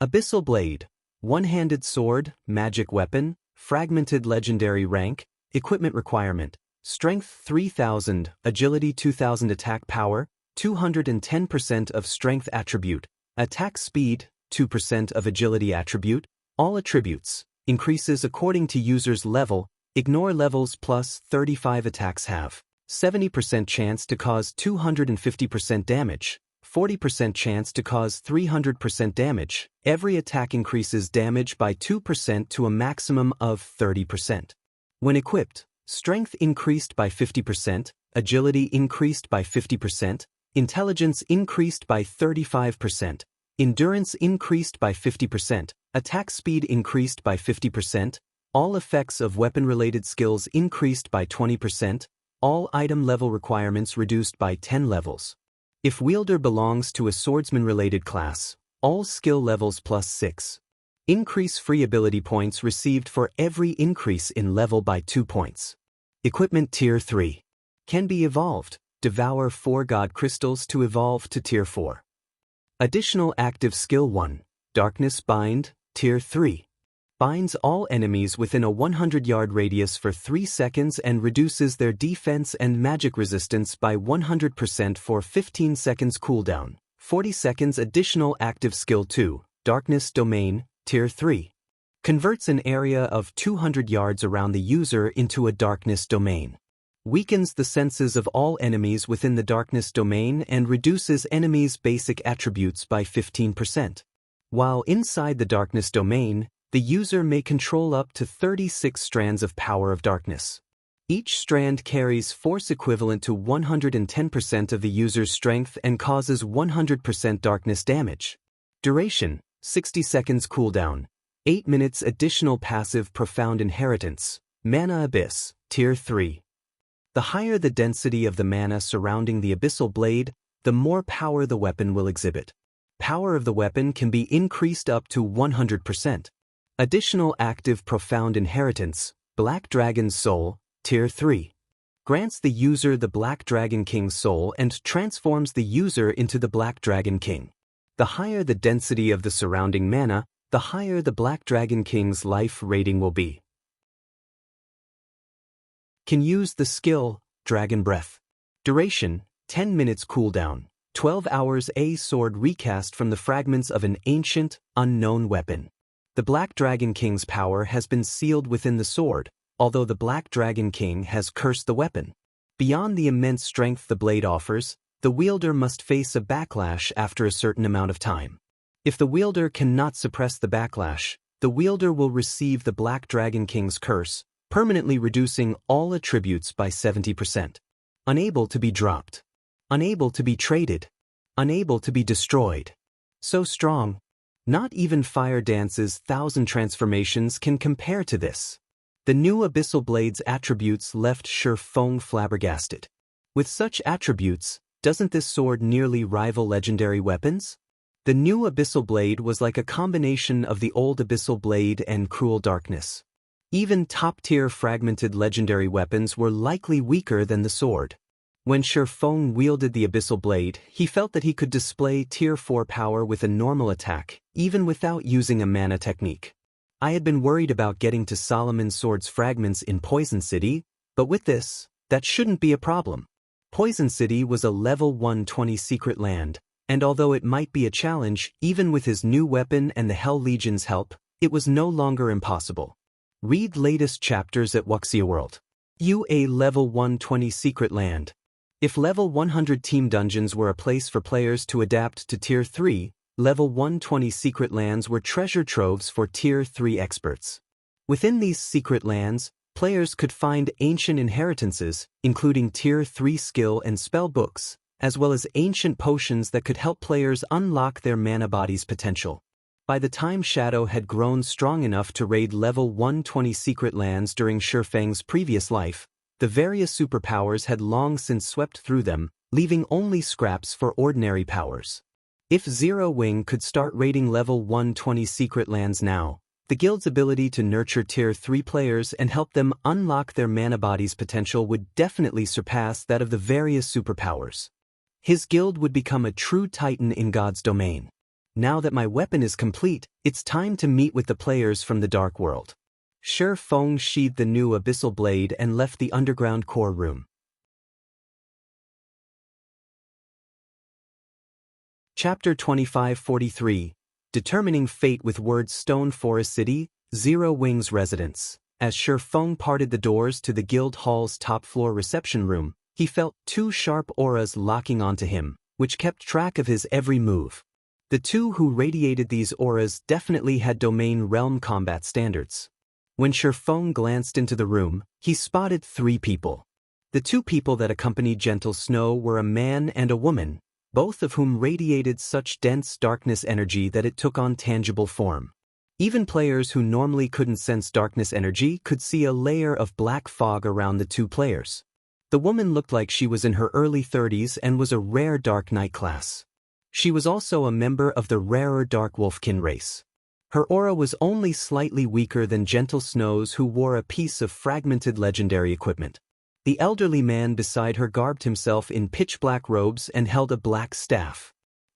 Abyssal Blade, one-handed sword, magic weapon, Fragmented Legendary rank, equipment requirement, strength 3000, agility 2000, attack power, 210% of strength attribute, attack speed, 2% of agility attribute, all attributes, increases according to user's level, ignore levels plus 35 attacks have 70% chance to cause 250% damage, 40% chance to cause 300% damage. Every attack increases damage by 2% to a maximum of 30%. When equipped, strength increased by 50%, agility increased by 50%, intelligence increased by 35%, endurance increased by 50%, attack speed increased by 50%, all effects of weapon-related skills increased by 20%, all item level requirements reduced by 10 levels. If wielder belongs to a swordsman-related class, all skill levels +6. Increase free ability points received for every increase in level by 2 points. Equipment Tier 3. Can be evolved. Devour 4 God Crystals to evolve to Tier 4. Additional active skill 1. Darkness Bind, Tier 3. Binds all enemies within a 100-yard radius for 3 seconds and reduces their defense and magic resistance by 100% for 15 seconds cooldown. 40 seconds additional active skill 2. Darkness Domain, Tier 3. Converts an area of 200 yards around the user into a darkness domain. Weakens the senses of all enemies within the darkness domain and reduces enemies' basic attributes by 15%. While inside the darkness domain, the user may control up to 36 strands of power of darkness. Each strand carries force equivalent to 110% of the user's strength and causes 100% darkness damage. Duration, 60 seconds cooldown. 8 minutes additional passive Profound Inheritance. Mana Abyss, Tier 3. The higher the density of the mana surrounding the Abyssal Blade, the more power the weapon will exhibit. Power of the weapon can be increased up to 100%. Additional active Profound Inheritance, Black Dragon's Soul, Tier 3. Grants the user the Black Dragon King's soul and transforms the user into the Black Dragon King. The higher the density of the surrounding mana, the higher the Black Dragon King's life rating will be. Can use the skill, Dragon Breath. Duration, 10 minutes cooldown, 12 hours. A sword recast from the fragments of an ancient, unknown weapon. The Black Dragon King's power has been sealed within the sword, although the Black Dragon King has cursed the weapon. Beyond the immense strength the blade offers, the wielder must face a backlash after a certain amount of time. If the wielder cannot suppress the backlash, the wielder will receive the Black Dragon King's curse, permanently reducing all attributes by 70%. Unable to be dropped. Unable to be traded. Unable to be destroyed. So strong. Not even Fire Dance's 1,000 transformations can compare to this. The new Abyssal Blade's attributes left Feng flabbergasted. With such attributes, doesn't this sword nearly rival legendary weapons? The new Abyssal Blade was like a combination of the old Abyssal Blade and Cruel Darkness. Even top-tier fragmented legendary weapons were likely weaker than the sword. When Feng wielded the Abyssal Blade, he felt that he could display Tier 4 power with a normal attack, even without using a mana technique. I had been worried about getting to Solomon's Sword's fragments in Poison City, but with this, that shouldn't be a problem. Poison City was a level 120 secret land, and although it might be a challenge, even with his new weapon and the Hell Legion's help, it was no longer impossible. Read latest chapters at Wuxia World. A level 120 secret land. If level 100 team dungeons were a place for players to adapt to Tier 3, level 120 secret lands were treasure troves for Tier 3 experts. Within these secret lands, players could find ancient inheritances, including Tier 3 skill and spell books, as well as ancient potions that could help players unlock their mana body's potential. By the time Shadow had grown strong enough to raid level 120 secret lands during Feng's previous life, the various superpowers had long since swept through them, leaving only scraps for ordinary powers. If Zero Wing could start raiding level 120 secret lands now, the guild's ability to nurture Tier 3 players and help them unlock their mana body's potential would definitely surpass that of the various superpowers. His guild would become a true titan in God's domain. Now that my weapon is complete, it's time to meet with the players from the Dark World. Feng sheathed the new Abyssal Blade and left the underground core room. Chapter 2543, Determining Fate with Words. Stone Forest City, Zero Wing's residence. As Feng parted the doors to the guild hall's top-floor reception room, he felt 2 sharp auras locking onto him, which kept track of his every move. The 2 who radiated these auras definitely had domain realm combat standards. When Feng glanced into the room, he spotted 3 people. The 2 people that accompanied Gentle Snow were a man and a woman, both of whom radiated such dense darkness energy that it took on tangible form. Even players who normally couldn't sense darkness energy could see a layer of black fog around the 2 players. The woman looked like she was in her early 30s and was a rare Dark Knight class. She was also a member of the rarer Dark Wolfkin race. Her aura was only slightly weaker than Gentle Snow's, who wore a piece of fragmented legendary equipment. The elderly man beside her garbed himself in pitch-black robes and held a black staff.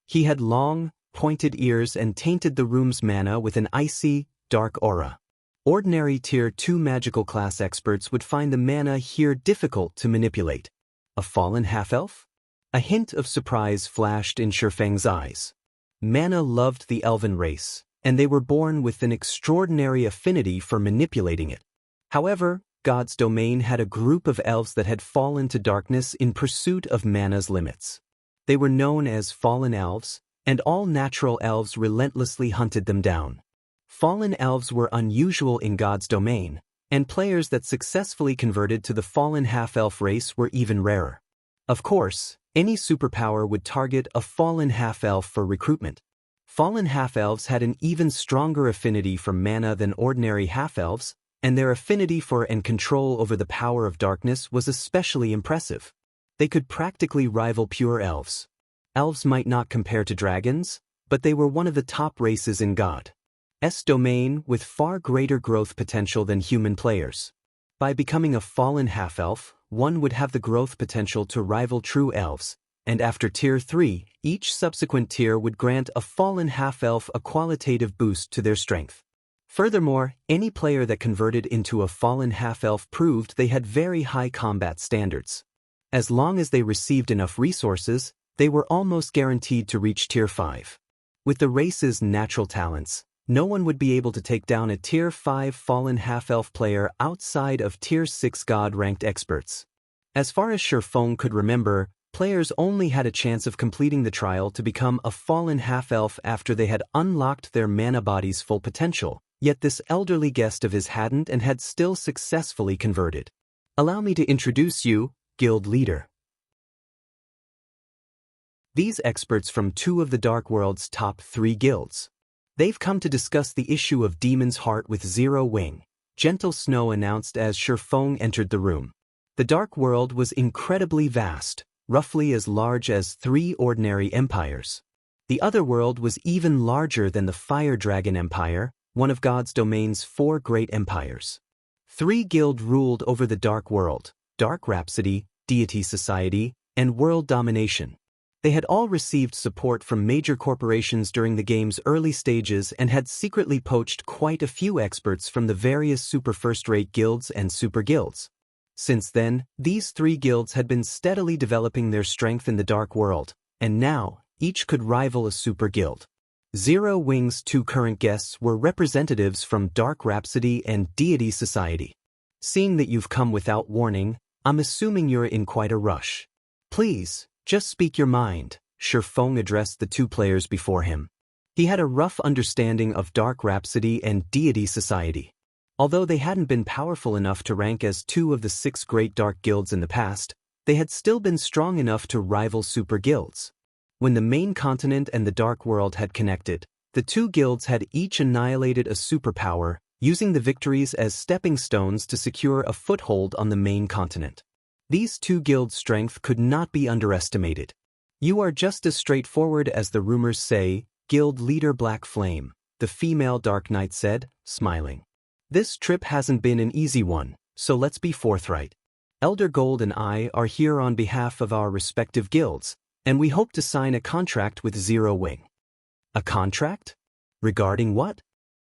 He had long, pointed ears and tainted the room's mana with an icy, dark aura. Ordinary Tier 2 magical class experts would find the mana here difficult to manipulate. A fallen half-elf? A hint of surprise flashed in Shifeng's eyes. Mana loved the elven race, and they were born with an extraordinary affinity for manipulating it. However, God's domain had a group of elves that had fallen to darkness in pursuit of mana's limits. They were known as fallen elves, and all natural elves relentlessly hunted them down. Fallen elves were unusual in God's domain, and players that successfully converted to the fallen half-elf race were even rarer. Of course, any superpower would target a fallen half-elf for recruitment. Fallen half-elves had an even stronger affinity for mana than ordinary half-elves, and their affinity for and control over the power of darkness was especially impressive. They could practically rival pure elves. Elves might not compare to dragons, but they were one of the top races in God's domain with far greater growth potential than human players. By becoming a fallen half-elf, one would have the growth potential to rival true elves, and after Tier 3, each subsequent tier would grant a fallen half-elf a qualitative boost to their strength. Furthermore, any player that converted into a fallen half-elf proved they had very high combat standards. As long as they received enough resources, they were almost guaranteed to reach Tier 5. With the race's natural talents, no one would be able to take down a Tier 5 fallen half-elf player outside of Tier 6 God-ranked experts. As far as Shifeng could remember, players only had a chance of completing the trial to become a fallen half-elf after they had unlocked their mana body's full potential, yet this elderly guest of his hadn't and had still successfully converted. Allow me to introduce you, Guild Leader. These experts from two of the Dark World's top 3 guilds. They've come to discuss the issue of Demon's Heart with Zero Wing, Gentle Snow announced as Shifeng entered the room. The Dark World was incredibly vast, roughly as large as 3 ordinary empires. The other world was even larger than the Fire Dragon Empire, one of God's domain's 4 great empires. 3 guilds ruled over the Dark World: Dark Rhapsody, Deity Society, and World Domination. They had all received support from major corporations during the game's early stages and had secretly poached quite a few experts from the various super first-rate guilds and super guilds. Since then, these 3 guilds had been steadily developing their strength in the Dark World, and now, each could rival a super guild. Zero Wing's 2 current guests were representatives from Dark Rhapsody and Deity Society. Seeing that you've come without warning, I'm assuming you're in quite a rush. Please, just speak your mind, Shifeng addressed the 2 players before him. He had a rough understanding of Dark Rhapsody and Deity Society. Although they hadn't been powerful enough to rank as 2 of the 6 great dark guilds in the past, they had still been strong enough to rival super guilds. When the main continent and the Dark World had connected, the 2 guilds had each annihilated a superpower, using the victories as stepping stones to secure a foothold on the main continent. These 2 guilds' strength could not be underestimated. You are just as straightforward as the rumors say, Guild Leader Black Flame, the female Dark Knight said, smiling. This trip hasn't been an easy one, so let's be forthright. Elder Gold and I are here on behalf of our respective guilds, and we hope to sign a contract with Zero Wing. A contract? Regarding what?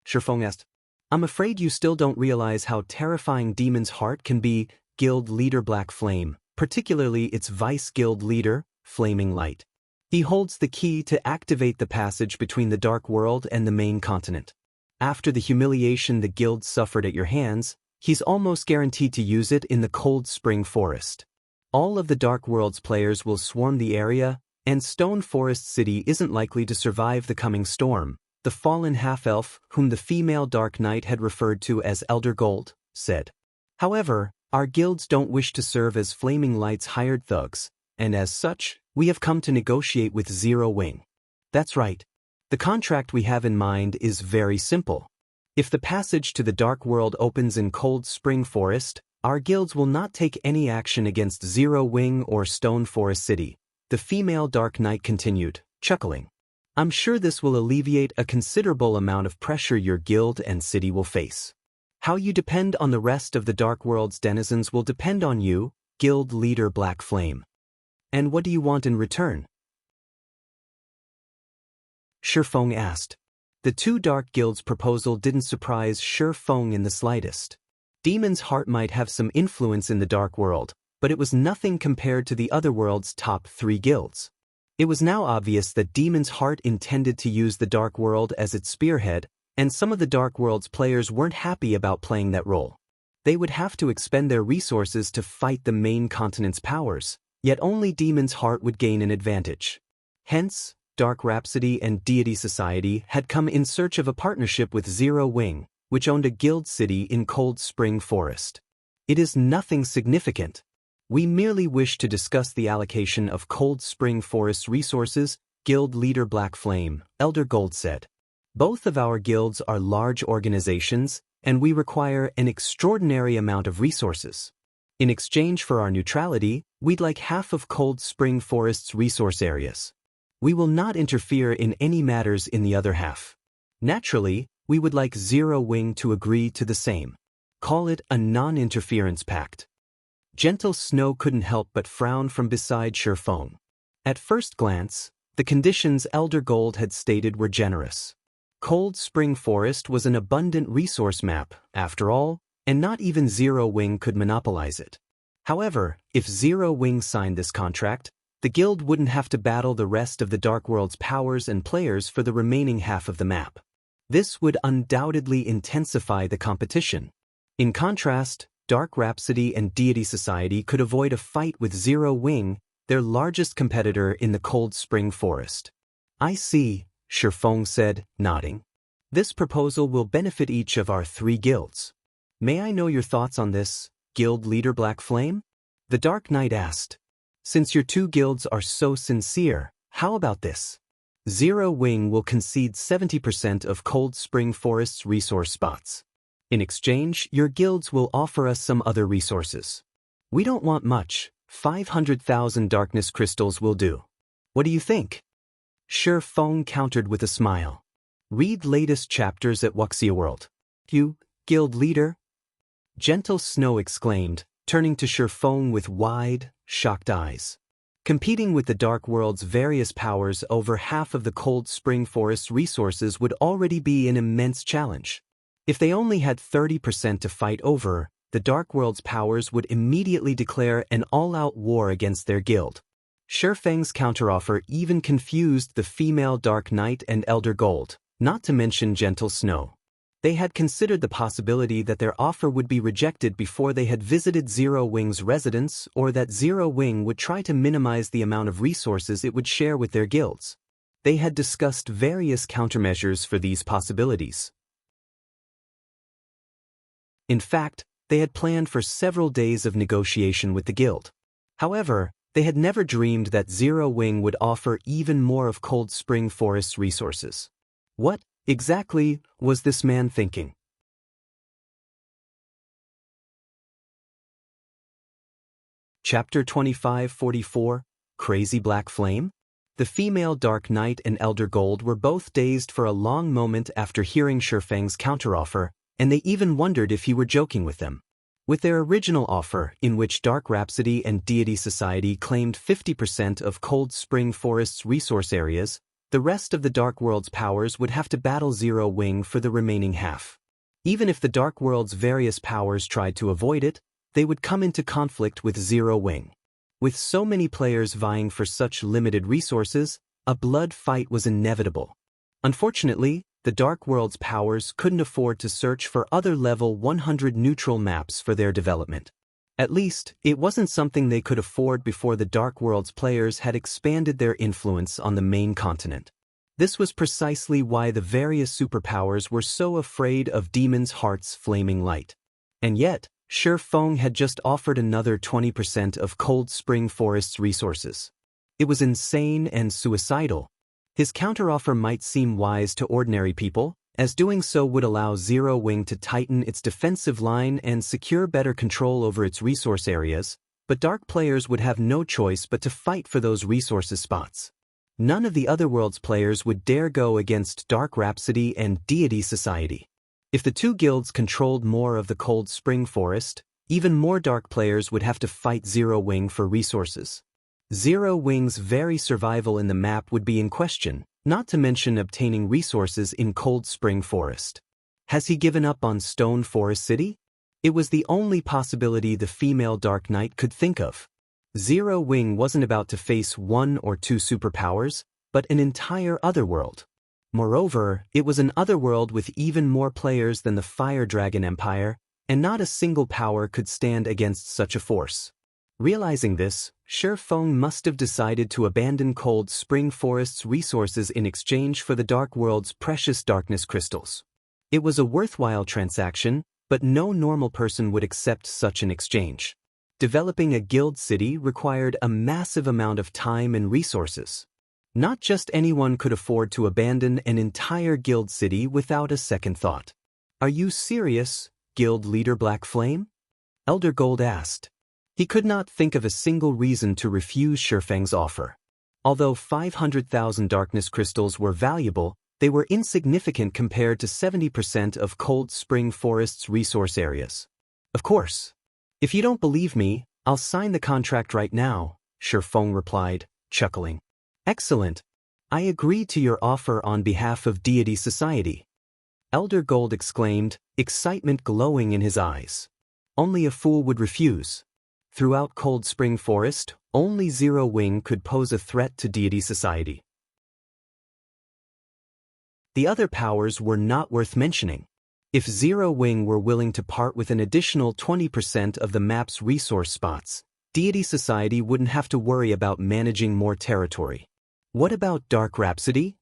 Shifeng asked. I'm afraid you still don't realize how terrifying Demon's Heart can be, Guild Leader Black Flame, particularly its Vice Guild Leader, Flaming Light. He holds the key to activate the passage between the Dark World and the main continent. After the humiliation the guild suffered at your hands, he's almost guaranteed to use it in the Cold Spring Forest. All of the Dark World's players will swarm the area, and Stone Forest City isn't likely to survive the coming storm, the fallen half-elf, whom the female Dark Knight had referred to as Elder Gold, said. However, our guilds don't wish to serve as Flaming Light's hired thugs, and as such, we have come to negotiate with Zero Wing. That's right. The contract we have in mind is very simple. If the passage to the Dark World opens in Cold Spring Forest, Our guilds will not take any action against Zero Wing or Stone Forest City, the female Dark Knight continued, chuckling. I'm sure this will alleviate a considerable amount of pressure your guild and city will face. How you depend on the rest of the Dark World's denizens will depend on you, Guild Leader Black Flame. And what do you want in return? Shifeng asked. The two Dark Guilds' proposal didn't surprise Shifeng in the slightest. Demon's Heart might have some influence in the Dark World, but it was nothing compared to the other world's top 3 guilds. It was now obvious that Demon's Heart intended to use the Dark World as its spearhead, and some of the Dark World's players weren't happy about playing that role. They would have to expend their resources to fight the main continent's powers, yet only Demon's Heart would gain an advantage. Hence, Dark Rhapsody and Deity Society had come in search of a partnership with Zero Wing, which owned a guild city in Cold Spring Forest. It is nothing significant. We merely wish to discuss the allocation of Cold Spring Forest's resources, Guild Leader Black Flame, Elder Gold said. Both of our guilds are large organizations, and we require an extraordinary amount of resources. In exchange for our neutrality, we'd like half of Cold Spring Forest's resource areas. We will not interfere in any matters in the other half. Naturally, we would like Zero Wing to agree to the same. Call it a non-interference pact. Gentle Snow couldn't help but frown from beside Shifeng. At first glance, the conditions Elder Gold had stated were generous. Cold Spring Forest was an abundant resource map, after all, and not even Zero Wing could monopolize it. However, if Zero Wing signed this contract, the guild wouldn't have to battle the rest of the Dark World's powers and players for the remaining half of the map. This would undoubtedly intensify the competition. In contrast, Dark Rhapsody and Deity Society could avoid a fight with Zero Wing, their largest competitor in the Cold Spring Forest. I see, Shifeng said, nodding. This proposal will benefit each of our 3 guilds. May I know your thoughts on this, Guild Leader Black Flame? The Dark Knight asked. Since your 2 guilds are so sincere, how about this? Zero Wing will concede 70% of Cold Spring Forest's resource spots. In exchange, your guilds will offer us some other resources. We don't want much, 500,000 darkness crystals will do. What do you think? Shifeng countered with a smile. Read latest chapters at Wuxia World. You, guild leader? Gentle Snow exclaimed, turning to Shifeng with wide, shocked eyes. Competing with the Dark World's various powers over half of the Cold Spring Forest's resources would already be an immense challenge. If they only had 30% to fight over, the Dark World's powers would immediately declare an all-out war against their guild. Shifeng's counteroffer even confused the female Dark Knight and Elder Gold, not to mention Gentle Snow. They had considered the possibility that their offer would be rejected before they had visited Zero Wing's residence, or that Zero Wing would try to minimize the amount of resources it would share with their guilds. They had discussed various countermeasures for these possibilities. In fact, they had planned for several days of negotiation with the guild. However, they had never dreamed that Zero Wing would offer even more of Cold Spring Forest's resources. What, exactly, was this man thinking? Chapter 2544, Crazy Black Flame? The female Dark Knight and Elder Gold were both dazed for a long moment after hearing Shifeng's counteroffer, and they even wondered if he were joking with them. With their original offer, in which Dark Rhapsody and Deity Society claimed 50% of Cold Spring Forest's resource areas, the rest of the Dark World's powers would have to battle Zero Wing for the remaining half. Even if the Dark World's various powers tried to avoid it, they would come into conflict with Zero Wing. With so many players vying for such limited resources, a blood fight was inevitable. Unfortunately, the Dark World's powers couldn't afford to search for other level 100 neutral maps for their development. At least, it wasn't something they could afford before the Dark World's players had expanded their influence on the main continent. This was precisely why the various superpowers were so afraid of Demon's Heart's flaming light. And yet, Shifeng had just offered another 20% of Cold Spring Forest's resources. It was insane and suicidal. His counteroffer might seem wise to ordinary people, as doing so would allow Zero Wing to tighten its defensive line and secure better control over its resource areas, but Dark players would have no choice but to fight for those resources spots. None of the Otherworlds players would dare go against Dark Rhapsody and Deity Society. If the two guilds controlled more of the Cold Spring Forest, even more Dark players would have to fight Zero Wing for resources. Zero Wing's very survival in the map would be in question, not to mention obtaining resources in Cold Spring Forest. Has he given up on Stone Forest City? It was the only possibility the female Dark Knight could think of. Zero Wing wasn't about to face one or two superpowers, but an entire Otherworld. Moreover, it was an Otherworld with even more players than the Fire Dragon Empire, and not a single power could stand against such a force. Realizing this, Shifeng must have decided to abandon Cold Spring Forest's resources in exchange for the Dark World's precious darkness crystals. It was a worthwhile transaction, but no normal person would accept such an exchange. Developing a guild city required a massive amount of time and resources. Not just anyone could afford to abandon an entire guild city without a second thought. "Are you serious, Guild Leader Black Flame?" Elder Gold asked. He could not think of a single reason to refuse Shifeng's offer. Although 500,000 darkness crystals were valuable, they were insignificant compared to 70% of Cold Spring Forest's resource areas. "Of course. If you don't believe me, I'll sign the contract right now," Shifeng replied, chuckling. "Excellent. I agree to your offer on behalf of Deity Society." Elder Gold exclaimed, excitement glowing in his eyes. Only a fool would refuse. Throughout Cold Spring Forest, only Zero Wing could pose a threat to Deity Society. The other powers were not worth mentioning. If Zero Wing were willing to part with an additional 20% of the map's resource spots, Deity Society wouldn't have to worry about managing more territory. "What about Dark Rhapsody?"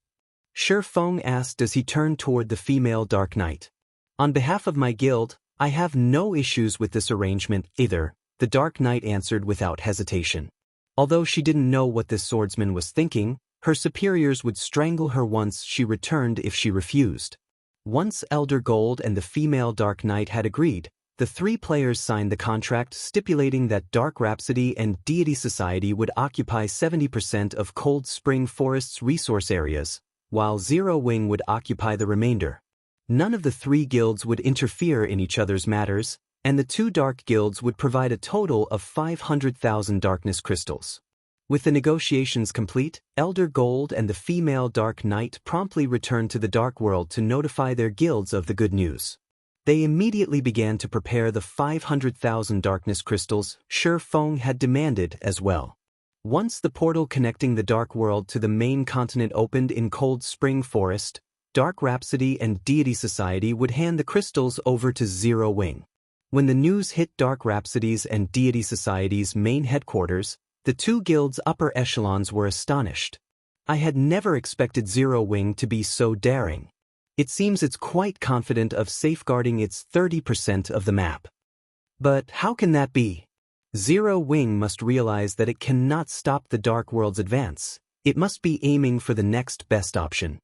Shifeng asked as he turned toward the female Dark Knight. "On behalf of my guild, I have no issues with this arrangement either," the Dark Knight answered without hesitation. Although she didn't know what this swordsman was thinking, her superiors would strangle her once she returned if she refused. Once Elder Gold and the female Dark Knight had agreed, the three players signed the contract stipulating that Dark Rhapsody and Deity Society would occupy 70% of Cold Spring Forest's resource areas, while Zero Wing would occupy the remainder. None of the three guilds would interfere in each other's matters, and the two dark guilds would provide a total of 500,000 darkness crystals. With the negotiations complete, Elder Gold and the female Dark Knight promptly returned to the Dark World to notify their guilds of the good news. They immediately began to prepare the 500,000 darkness crystals Shifeng had demanded as well. Once the portal connecting the Dark World to the main continent opened in Cold Spring Forest, Dark Rhapsody and Deity Society would hand the crystals over to Zero Wing. When the news hit Dark Rhapsody's and Deity Society's main headquarters, the two guilds' upper echelons were astonished. "I had never expected Zero Wing to be so daring. It seems it's quite confident of safeguarding its 30% of the map." "But how can that be? Zero Wing must realize that it cannot stop the Dark World's advance. It must be aiming for the next best option.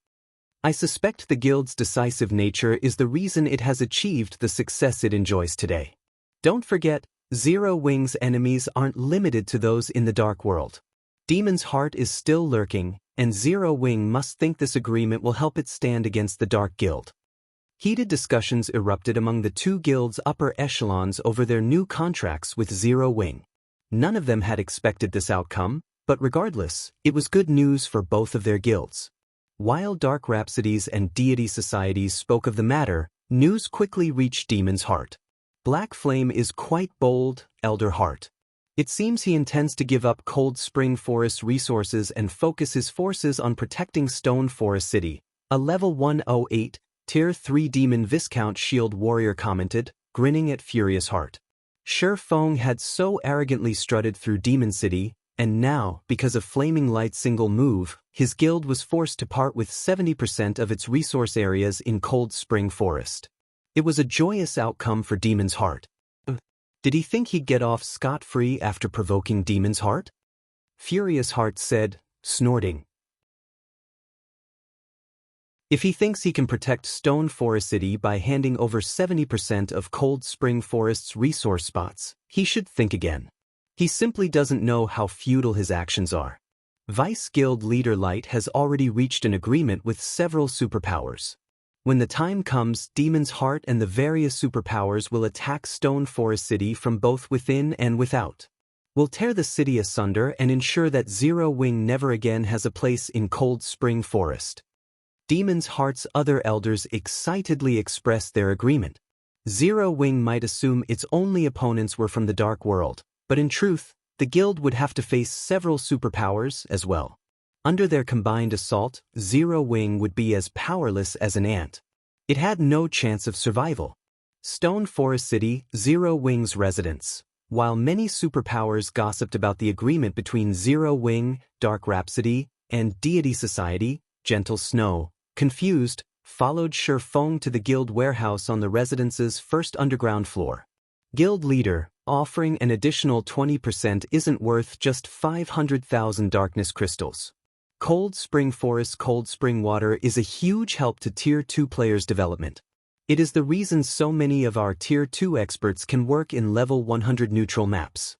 I suspect the guild's decisive nature is the reason it has achieved the success it enjoys today. Don't forget, Zero Wing's enemies aren't limited to those in the Dark World. Demon's Heart is still lurking, and Zero Wing must think this agreement will help it stand against the Dark Guild." Heated discussions erupted among the two guilds' upper echelons over their new contracts with Zero Wing. None of them had expected this outcome, but regardless, it was good news for both of their guilds. While Dark Rhapsodies and Deity Societies spoke of the matter, news quickly reached Demon's Heart. "Black Flame is quite bold, Elder Heart. It seems he intends to give up Cold Spring Forest resources and focus his forces on protecting Stone Forest City," a level 108, Tier 3 Demon Viscount Shield Warrior commented, grinning at Furious Heart. Shifeng had so arrogantly strutted through Demon City, and now, because of Flaming Light's single move, his guild was forced to part with 70% of its resource areas in Cold Spring Forest. It was a joyous outcome for Demon's Heart. Did he think he'd get off scot-free after provoking Demon's Heart? Furious Heart said, snorting. If he thinks he can protect Stone Forest City by handing over 70% of Cold Spring Forest's resource spots, he should think again. He simply doesn't know how futile his actions are. Vice Guild Leader Light has already reached an agreement with several superpowers. When the time comes, Demon's Heart and the various superpowers will attack Stone Forest City from both within and without. We'll tear the city asunder and ensure that Zero Wing never again has a place in Cold Spring Forest. Demon's Heart's other elders excitedly expressed their agreement. Zero Wing might assume its only opponents were from the Dark World, but in truth, the guild would have to face several superpowers as well. Under their combined assault, Zero Wing would be as powerless as an ant. It had no chance of survival. Stone Forest City, Zero Wing's residence. While many superpowers gossiped about the agreement between Zero Wing, Dark Rhapsody, and Deity Society, Gentle Snow, confused, followed Shifeng to the guild warehouse on the residence's first underground floor. Guild leader, offering an additional 20% isn't worth just 500,000 darkness crystals. Cold Spring Forest Cold Spring Water is a huge help to Tier 2 players' development. It is the reason so many of our Tier 2 experts can work in level 100 neutral maps.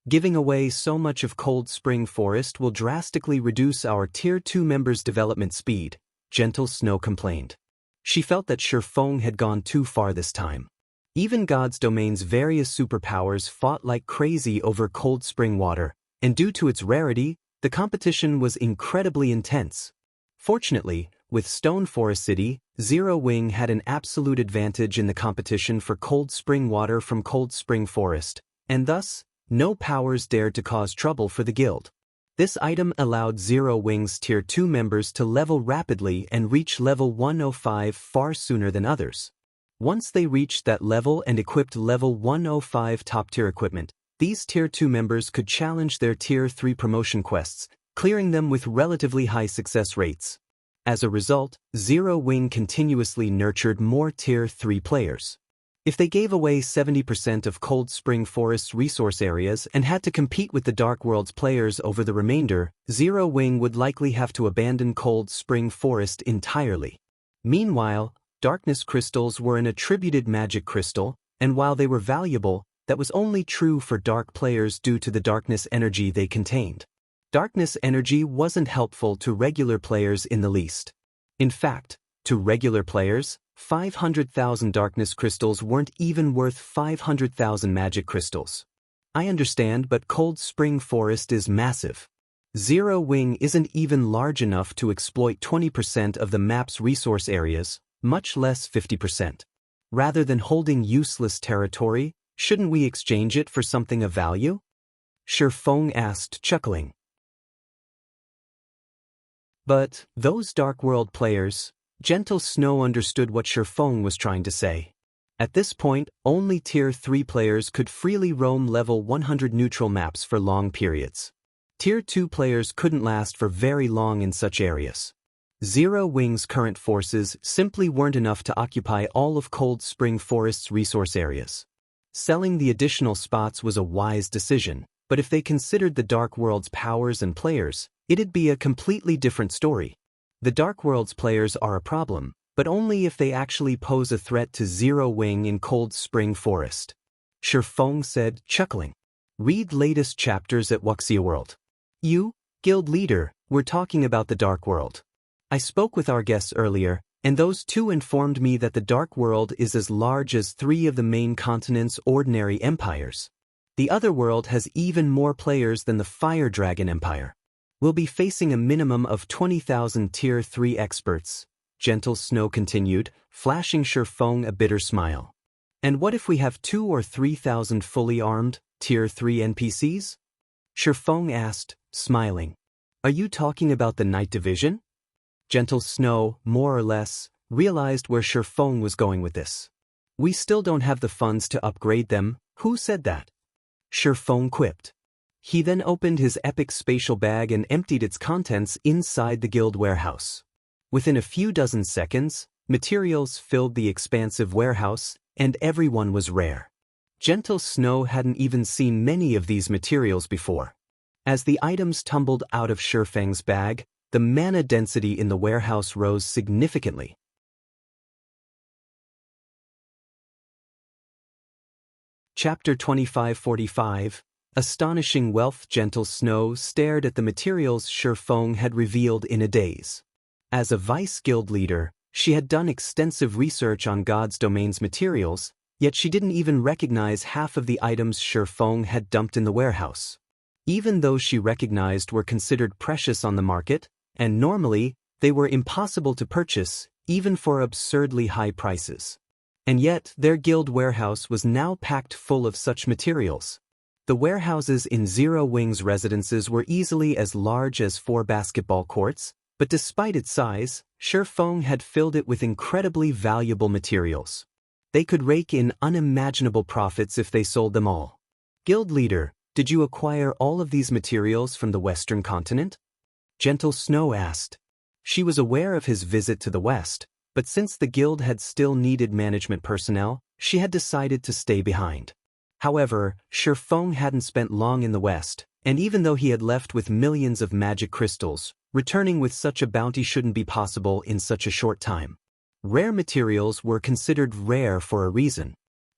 Giving away so much of Cold Spring Forest will drastically reduce our Tier 2 members' development speed, Gentle Snow complained. She felt that Shifeng had gone too far this time. Even God's Domain's various superpowers fought like crazy over Cold Spring Water, and due to its rarity, the competition was incredibly intense. Fortunately, with Stone Forest City, Zero Wing had an absolute advantage in the competition for Cold Spring Water from Cold Spring Forest, and thus, no powers dared to cause trouble for the guild. This item allowed Zero Wing's Tier 2 members to level rapidly and reach level 105 far sooner than others. Once they reached that level and equipped level 105 top-tier equipment, these Tier 2 members could challenge their Tier 3 promotion quests, clearing them with relatively high success rates. As a result, Zero Wing continuously nurtured more Tier 3 players. If they gave away 70% of Cold Spring Forest's resource areas and had to compete with the Dark World's players over the remainder, Zero Wing would likely have to abandon Cold Spring Forest entirely. Meanwhile, darkness crystals were an attributed magic crystal, and while they were valuable, that was only true for dark players due to the darkness energy they contained. Darkness energy wasn't helpful to regular players in the least. In fact, to regular players, 500,000 darkness crystals weren't even worth 500,000 magic crystals. I understand, but Cold Spring Forest is massive. Zero Wing isn't even large enough to exploit 20% of the map's resource areas, much less 50%. Rather than holding useless territory, shouldn't we exchange it for something of value? Shifeng asked, chuckling. But those Dark World players, Gentle Snow understood what Shifeng was trying to say. At this point, only Tier 3 players could freely roam level 100 neutral maps for long periods. Tier 2 players couldn't last for very long in such areas. Zero Wing's current forces simply weren't enough to occupy all of Cold Spring Forest's resource areas. Selling the additional spots was a wise decision, but if they considered the Dark World's powers and players, it'd be a completely different story. The Dark World's players are a problem, but only if they actually pose a threat to Zero Wing in Cold Spring Forest. Shifeng said, chuckling. Read latest chapters at Wuxia World. You, guild leader, were talking about the Dark World. I spoke with our guests earlier, and those two informed me that the Dark World is as large as 3 of the main continent's ordinary empires. The other world has even more players than the Fire Dragon Empire. We'll be facing a minimum of 20,000 Tier 3 experts, Gentle Snow continued, flashing Shifeng a bitter smile. And what if we have 2,000 or 3,000 fully armed, Tier 3 NPCs? Shifeng asked, smiling. Are you talking about the Night Division? Gentle Snow, more or less, realized where Shifeng was going with this. We still don't have the funds to upgrade them. Who said that? Shifeng quipped. He then opened his epic spatial bag and emptied its contents inside the guild warehouse. Within a few dozen seconds, materials filled the expansive warehouse, and everyone was rare. Gentle Snow hadn't even seen many of these materials before. As the items tumbled out of Shifeng's bag, the mana density in the warehouse rose significantly. Chapter 2545, Astonishing Wealth. Gentle Snow stared at the materials Shifeng had revealed in a daze. As a vice guild leader, she had done extensive research on God's domain's materials, yet she didn't even recognize half of the items Shifeng had dumped in the warehouse. Even though she recognized were considered precious on the market, and normally, they were impossible to purchase, even for absurdly high prices. And yet, their guild warehouse was now packed full of such materials. The warehouses in Zero Wing's residences were easily as large as 4 basketball courts, but despite its size, Shifeng had filled it with incredibly valuable materials. They could rake in unimaginable profits if they sold them all. Guild leader, did you acquire all of these materials from the Western continent? Gentle Snow asked. She was aware of his visit to the West, but since the guild had still needed management personnel, she had decided to stay behind. However, Shifeng hadn't spent long in the West, and even though he had left with millions of magic crystals, returning with such a bounty shouldn't be possible in such a short time. Rare materials were considered rare for a reason.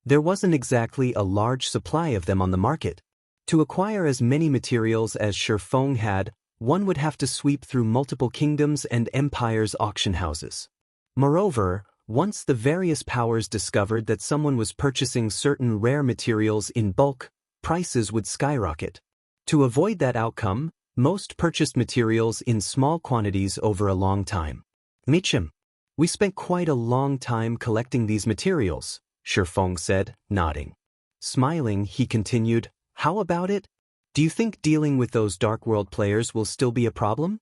There wasn't exactly a large supply of them on the market. To acquire as many materials as Shifeng had, one would have to sweep through multiple kingdoms and empires' auction houses. Moreover, once the various powers discovered that someone was purchasing certain rare materials in bulk, prices would skyrocket. To avoid that outcome, most purchased materials in small quantities over a long time. Michim, we spent quite a long time collecting these materials, Shifeng said, nodding. Smiling, he continued, how about it? Do you think dealing with those Dark World players will still be a problem?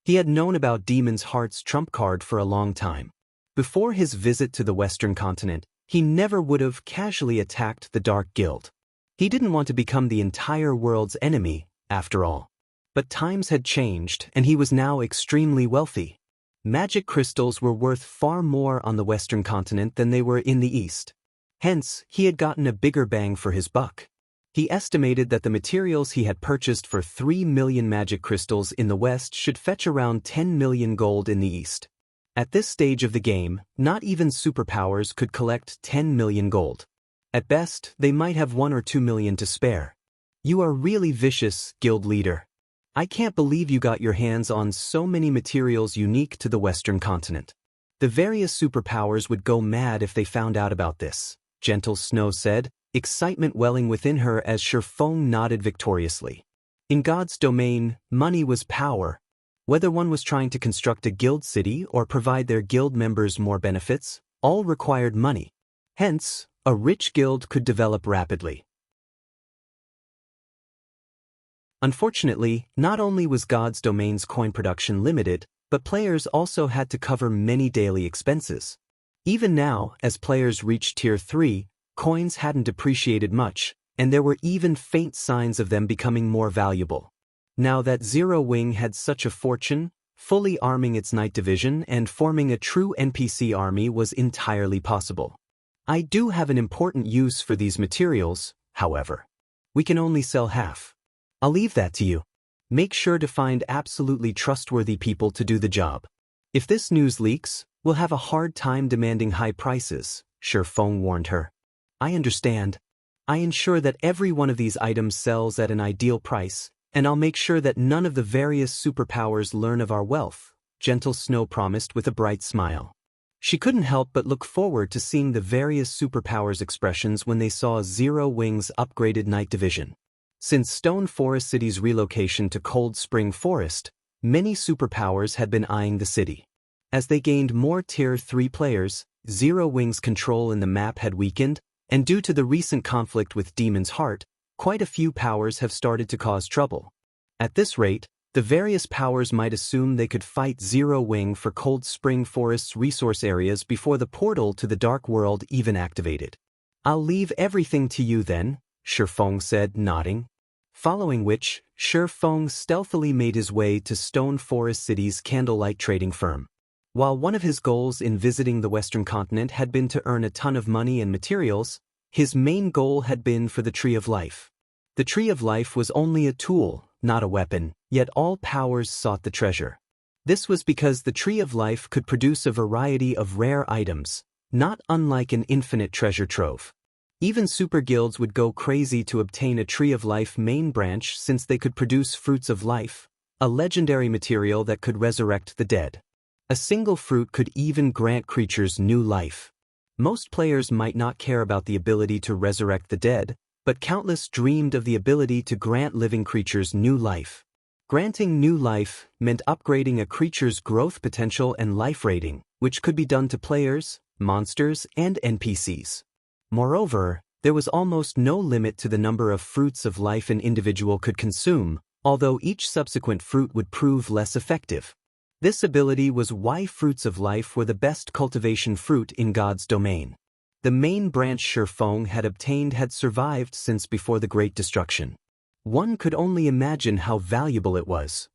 He had known about Demon's Heart's trump card for a long time. Before his visit to the Western continent, he never would have casually attacked the Dark Guild. He didn't want to become the entire world's enemy, after all. But times had changed, and he was now extremely wealthy. Magic crystals were worth far more on the Western continent than they were in the East. Hence, he had gotten a bigger bang for his buck. He estimated that the materials he had purchased for 3 million magic crystals in the West should fetch around 10 million gold in the East. At this stage of the game, not even superpowers could collect 10 million gold. At best, they might have 1 or 2 million to spare. You are really vicious, guild leader. I can't believe you got your hands on so many materials unique to the Western continent. The various superpowers would go mad if they found out about this, Gentle Snow said, excitement welling within her as Shifeng nodded victoriously. In God's domain, money was power. Whether one was trying to construct a guild city or provide their guild members more benefits, all required money. Hence, a rich guild could develop rapidly. Unfortunately, not only was God's domain's coin production limited, but players also had to cover many daily expenses. Even now, as players reached Tier 3, coins hadn't depreciated much, and there were even faint signs of them becoming more valuable. Now that Zero Wing had such a fortune, fully arming its Night Division and forming a true NPC army was entirely possible. I do have an important use for these materials, however. We can only sell half. I'll leave that to you. Make sure to find absolutely trustworthy people to do the job. If this news leaks, we'll have a hard time demanding high prices, Shifeng warned her. I understand. I ensure that every one of these items sells at an ideal price, and I'll make sure that none of the various superpowers learn of our wealth, Gentle Snow promised with a bright smile. She couldn't help but look forward to seeing the various superpowers' expressions when they saw Zero Wing's upgraded Night Division. Since Stone Forest City's relocation to Cold Spring Forest, many superpowers had been eyeing the city. As they gained more Tier 3 players, Zero Wing's control in the map had weakened, and due to the recent conflict with Demon's Heart, quite a few powers have started to cause trouble. At this rate, the various powers might assume they could fight Zero Wing for Cold Spring Forest's resource areas before the portal to the Dark World even activated. I'll leave everything to you then, Shifeng said, nodding. Following which, Shifeng stealthily made his way to Stone Forest City's candlelight trading firm. While one of his goals in visiting the Western continent had been to earn a ton of money and materials, his main goal had been for the Tree of Life. The Tree of Life was only a tool, not a weapon, yet all powers sought the treasure. This was because the Tree of Life could produce a variety of rare items, not unlike an infinite treasure trove. Even super guilds would go crazy to obtain a Tree of Life main branch since they could produce Fruits of Life, a legendary material that could resurrect the dead. A single fruit could even grant creatures new life. Most players might not care about the ability to resurrect the dead, but countless dreamed of the ability to grant living creatures new life. Granting new life meant upgrading a creature's growth potential and life rating, which could be done to players, monsters, and NPCs. Moreover, there was almost no limit to the number of Fruits of Life an individual could consume, although each subsequent fruit would prove less effective. This ability was why Fruits of Life were the best cultivation fruit in God's domain. The main branch Shifeng had obtained had survived since before the Great Destruction. One could only imagine how valuable it was.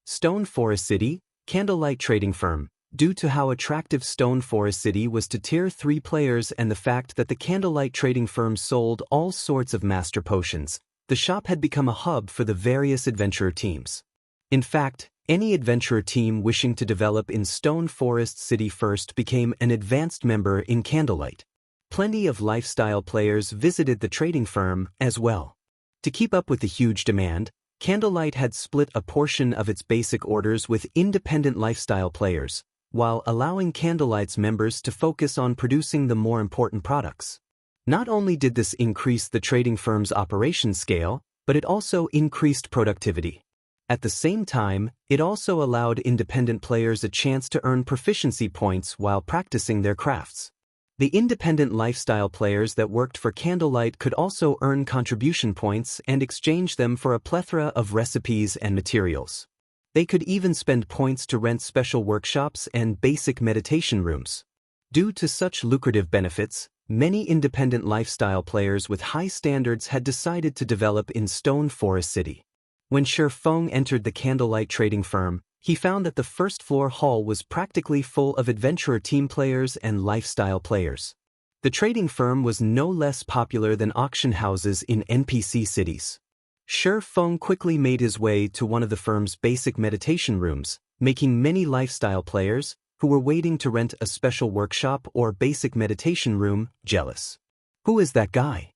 Stone Forest City, Candlelight Trading Firm. Due to how attractive Stone Forest City was to Tier 3 players and the fact that the Candlelight Trading Firm sold all sorts of master potions, the shop had become a hub for the various adventurer teams. In fact, any adventurer team wishing to develop in Stone Forest City first became an advanced member in Candlelight. Plenty of lifestyle players visited the trading firm as well. To keep up with the huge demand, Candlelight had split a portion of its basic orders with independent lifestyle players, while allowing Candlelight's members to focus on producing the more important products. Not only did this increase the trading firm's operation scale, but it also increased productivity. At the same time, it also allowed independent players a chance to earn proficiency points while practicing their crafts. The independent lifestyle players that worked for Candlelight could also earn contribution points and exchange them for a plethora of recipes and materials. They could even spend points to rent special workshops and basic meditation rooms. Due to such lucrative benefits, many independent lifestyle players with high standards had decided to develop in Stone Forest City. When Shifeng entered the Candlelight Trading Firm, he found that the first-floor hall was practically full of adventurer team players and lifestyle players. The trading firm was no less popular than auction houses in NPC cities. Shifeng quickly made his way to one of the firm's basic meditation rooms, making many lifestyle players, who were waiting to rent a special workshop or basic meditation room, jealous. Who is that guy?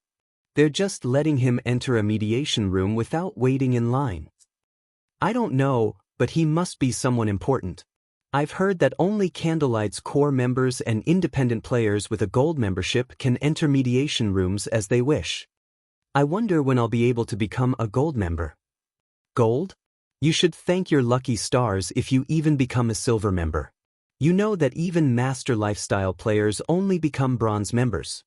They're just letting him enter a mediation room without waiting in line. I don't know, but he must be someone important. I've heard that only Candlelight's core members and independent players with a gold membership can enter mediation rooms as they wish. I wonder when I'll be able to become a gold member. Gold? You should thank your lucky stars if you even become a silver member. You know that even master lifestyle players only become bronze members.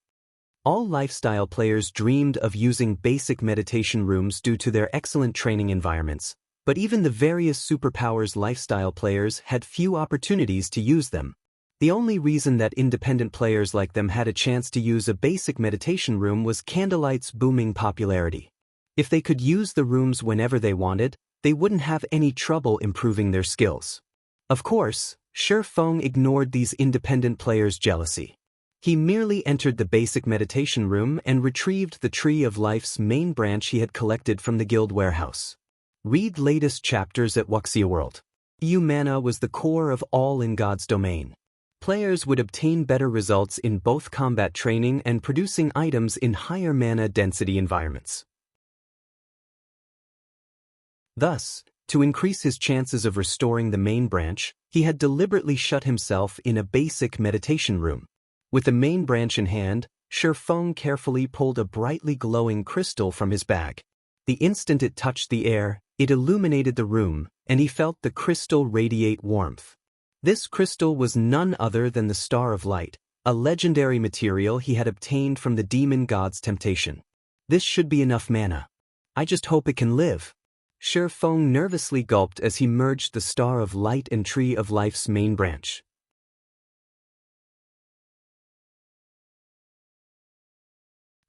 All lifestyle players dreamed of using basic meditation rooms due to their excellent training environments, but even the various superpowers lifestyle players had few opportunities to use them. The only reason that independent players like them had a chance to use a basic meditation room was Candlelight's booming popularity. If they could use the rooms whenever they wanted, they wouldn't have any trouble improving their skills. Of course, Shifeng ignored these independent players' jealousy. He merely entered the basic meditation room and retrieved the Tree of Life's main branch he had collected from the guild warehouse. Read latest chapters at Wuxia World. Mana was the core of all in God's domain. Players would obtain better results in both combat training and producing items in higher mana density environments. Thus, to increase his chances of restoring the main branch, he had deliberately shut himself in a basic meditation room. With the main branch in hand, Shifeng carefully pulled a brightly glowing crystal from his bag. The instant it touched the air, it illuminated the room, and he felt the crystal radiate warmth. This crystal was none other than the Star of Light, a legendary material he had obtained from the demon god's temptation. This should be enough mana. I just hope it can live. Shifeng nervously gulped as he merged the Star of Light and Tree of Life's main branch.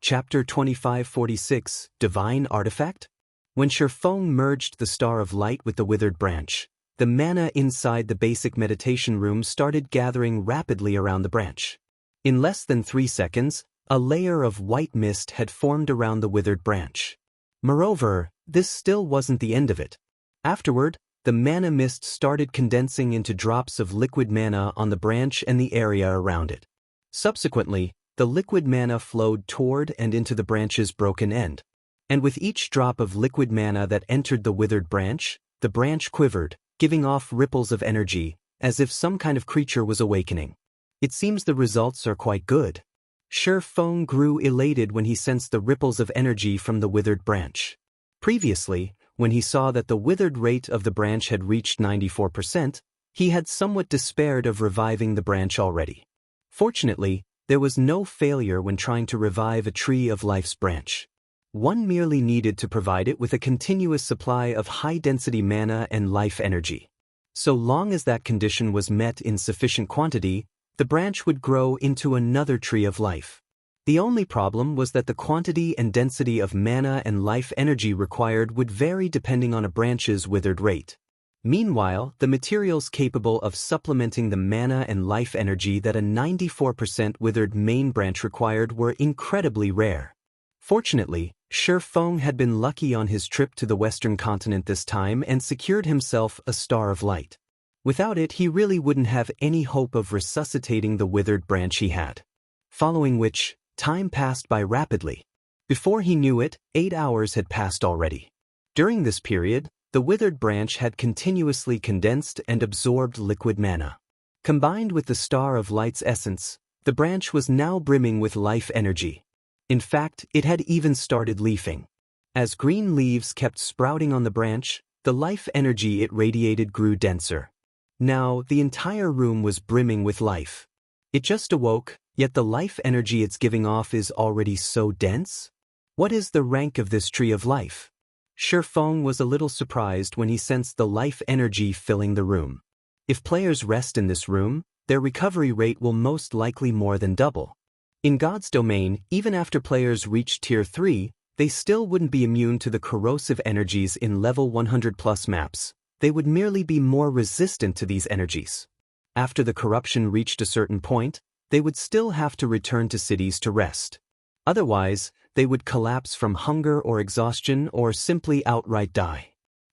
Chapter 2546, Divine Artifact? When Shifeng merged the Star of Light with the withered branch, the mana inside the basic meditation room started gathering rapidly around the branch. In less than 3 seconds, a layer of white mist had formed around the withered branch. Moreover, this still wasn't the end of it. Afterward, the mana mist started condensing into drops of liquid mana on the branch and the area around it. Subsequently, the liquid mana flowed toward and into the branch's broken end. And with each drop of liquid mana that entered the withered branch, the branch quivered, giving off ripples of energy, as if some kind of creature was awakening. It seems the results are quite good. Feng grew elated when he sensed the ripples of energy from the withered branch. Previously, when he saw that the withered rate of the branch had reached 94%, he had somewhat despaired of reviving the branch already. Fortunately, there was no failure when trying to revive a tree of life's branch. One merely needed to provide it with a continuous supply of high-density mana and life energy. So long as that condition was met in sufficient quantity, the branch would grow into another tree of life. The only problem was that the quantity and density of mana and life energy required would vary depending on a branch's withered rate. Meanwhile, the materials capable of supplementing the mana and life energy that a 94% withered main branch required were incredibly rare. Fortunately, Feng had been lucky on his trip to the Western continent this time and secured himself a star of light. Without it, he really wouldn't have any hope of resuscitating the withered branch he had. Following which, time passed by rapidly. Before he knew it, 8 hours had passed already. During this period, the withered branch had continuously condensed and absorbed liquid mana. Combined with the Star of Light's essence, the branch was now brimming with life energy. In fact, it had even started leafing. As green leaves kept sprouting on the branch, the life energy it radiated grew denser. Now, the entire room was brimming with life. It just awoke, yet the life energy it's giving off is already so dense? What is the rank of this tree of life? Feng was a little surprised when he sensed the life energy filling the room. If players rest in this room, their recovery rate will most likely more than double. In God's domain, even after players reach Tier 3, they still wouldn't be immune to the corrosive energies in level 100+ maps. They would merely be more resistant to these energies. After the corruption reached a certain point, they would still have to return to cities to rest. Otherwise, they would collapse from hunger or exhaustion or simply outright die.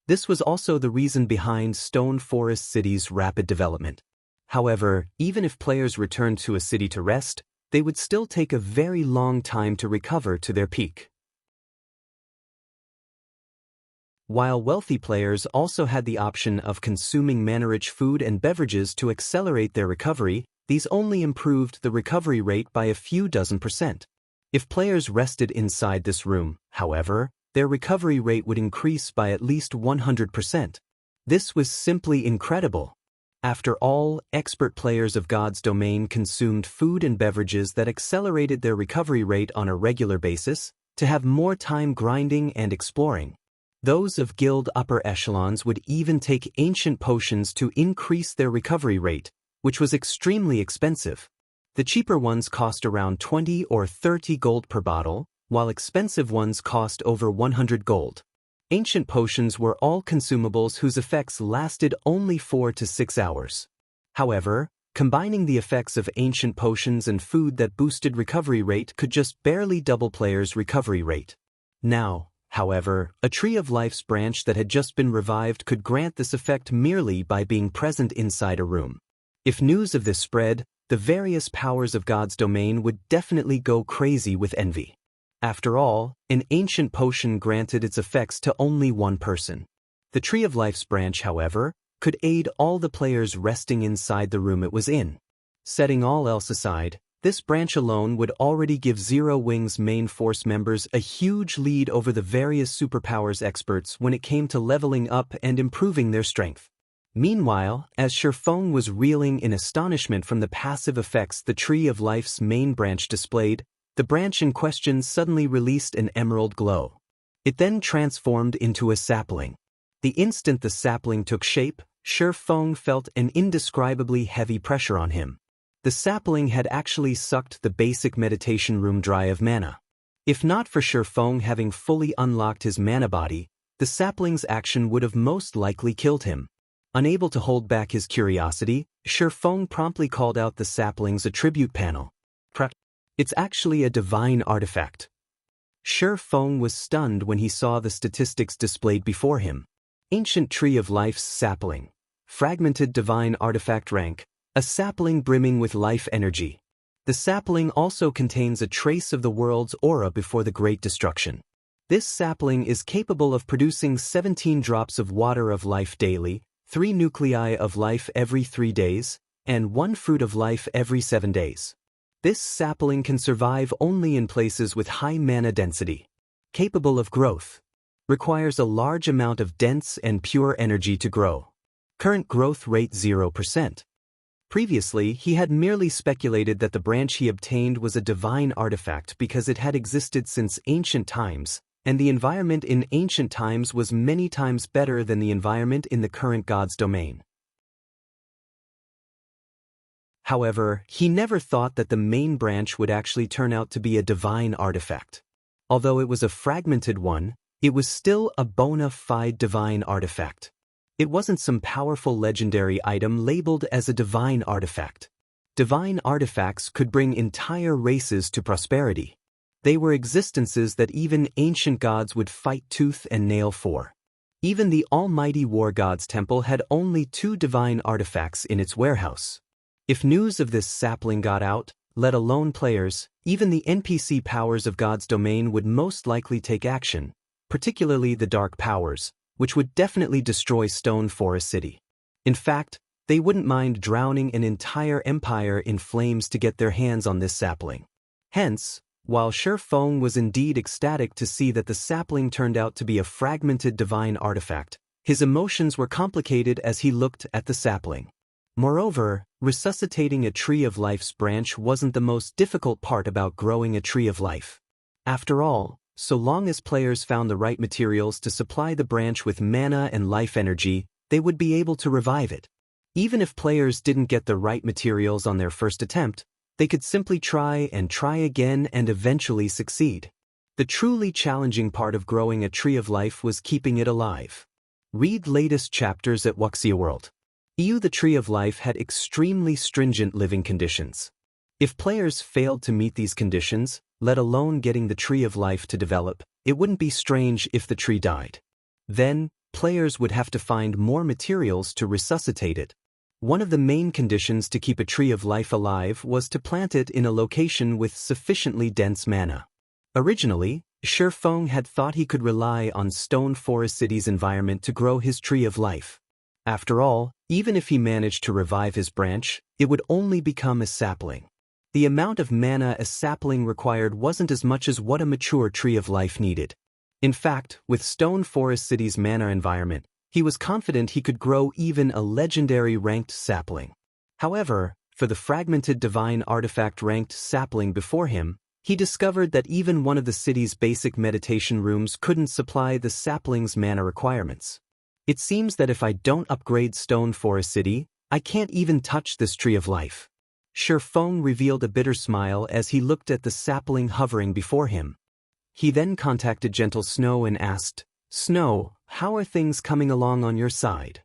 This was also the reason behind Stone Forest City's rapid development. However, even if players returned to a city to rest, they would still take a very long time to recover to their peak. While wealthy players also had the option of consuming mana-rich food and beverages to accelerate their recovery, these only improved the recovery rate by a few dozen%. If players rested inside this room, however, their recovery rate would increase by at least 100%. This was simply incredible. After all, expert players of God's domain consumed food and beverages that accelerated their recovery rate on a regular basis, to have more time grinding and exploring. Those of guild upper echelons would even take ancient potions to increase their recovery rate, which was extremely expensive. The cheaper ones cost around 20 or 30 gold per bottle, while expensive ones cost over 100 gold. Ancient potions were all consumables whose effects lasted only 4 to 6 hours. However, combining the effects of ancient potions and food that boosted recovery rate could just barely double players' recovery rate. Now, however, a Tree of Life's branch that had just been revived could grant this effect merely by being present inside a room. If news of this spread, the various powers of God's domain would definitely go crazy with envy. After all, an ancient potion granted its effects to only one person. The Tree of Life's branch, however, could aid all the players resting inside the room it was in. Setting all else aside, this branch alone would already give Zero Wing's main force members a huge lead over the various superpowers experts when it came to leveling up and improving their strength. Meanwhile, as Feng was reeling in astonishment from the passive effects the Tree of Life's main branch displayed, the branch in question suddenly released an emerald glow. It then transformed into a sapling. The instant the sapling took shape, Feng felt an indescribably heavy pressure on him. The sapling had actually sucked the basic meditation room dry of mana. If not for Feng having fully unlocked his mana body, the sapling's action would have most likely killed him. Unable to hold back his curiosity, Feng promptly called out the sapling's attribute panel. It's actually a divine artifact. Feng was stunned when he saw the statistics displayed before him. Ancient Tree of Life's sapling. Fragmented divine artifact rank. A sapling brimming with life energy. The sapling also contains a trace of the world's aura before the Great Destruction. This sapling is capable of producing 17 drops of water of life daily, 3 nuclei of life every 3 days, and 1 fruit of life every 7 days. This sapling can survive only in places with high mana density. Capable of growth. Requires a large amount of dense and pure energy to grow. Current growth rate 0%. Previously, he had merely speculated that the branch he obtained was a divine artifact because it had existed since ancient times, and the environment in ancient times was many times better than the environment in the current god's domain. However, he never thought that the main branch would actually turn out to be a divine artifact. Although it was a fragmented one, it was still a bona fide divine artifact. It wasn't some powerful legendary item labeled as a divine artifact. Divine artifacts could bring entire races to prosperity. They were existences that even ancient gods would fight tooth and nail for. Even the almighty war god's temple had only 2 divine artifacts in its warehouse. If news of this sapling got out, let alone players, even the NPC powers of God's domain would most likely take action, particularly the dark powers, which would definitely destroy Stone Forest City. In fact, they wouldn't mind drowning an entire empire in flames to get their hands on this sapling. Hence, while Feng was indeed ecstatic to see that the sapling turned out to be a fragmented divine artifact, his emotions were complicated as he looked at the sapling. Moreover, resuscitating a Tree of Life's branch wasn't the most difficult part about growing a Tree of Life. After all, so long as players found the right materials to supply the branch with mana and life energy, they would be able to revive it. Even if players didn't get the right materials on their first attempt, they could simply try again and eventually succeed. The truly challenging part of growing a Tree of Life was keeping it alive. Read latest chapters at Wuxia World. The Tree of Life had extremely stringent living conditions. If players failed to meet these conditions, let alone getting the Tree of Life to develop, it wouldn't be strange if the tree died. Then, players would have to find more materials to resuscitate it. One of the main conditions to keep a Tree of Life alive was to plant it in a location with sufficiently dense mana. Originally, Feng had thought he could rely on Stone Forest City's environment to grow his Tree of Life. After all, even if he managed to revive his branch, it would only become a sapling. The amount of mana a sapling required wasn't as much as what a mature Tree of Life needed. In fact, with Stone Forest City's mana environment, he was confident he could grow even a legendary ranked sapling. However, for the fragmented divine artifact ranked sapling before him, he discovered that even one of the city's basic meditation rooms couldn't supply the sapling's mana requirements. It seems that if I don't upgrade Stone Forest City, I can't even touch this Tree of Life. Feng revealed a bitter smile as he looked at the sapling hovering before him. He then contacted Gentle Snow and asked, "Snow, how are things coming along on your side?"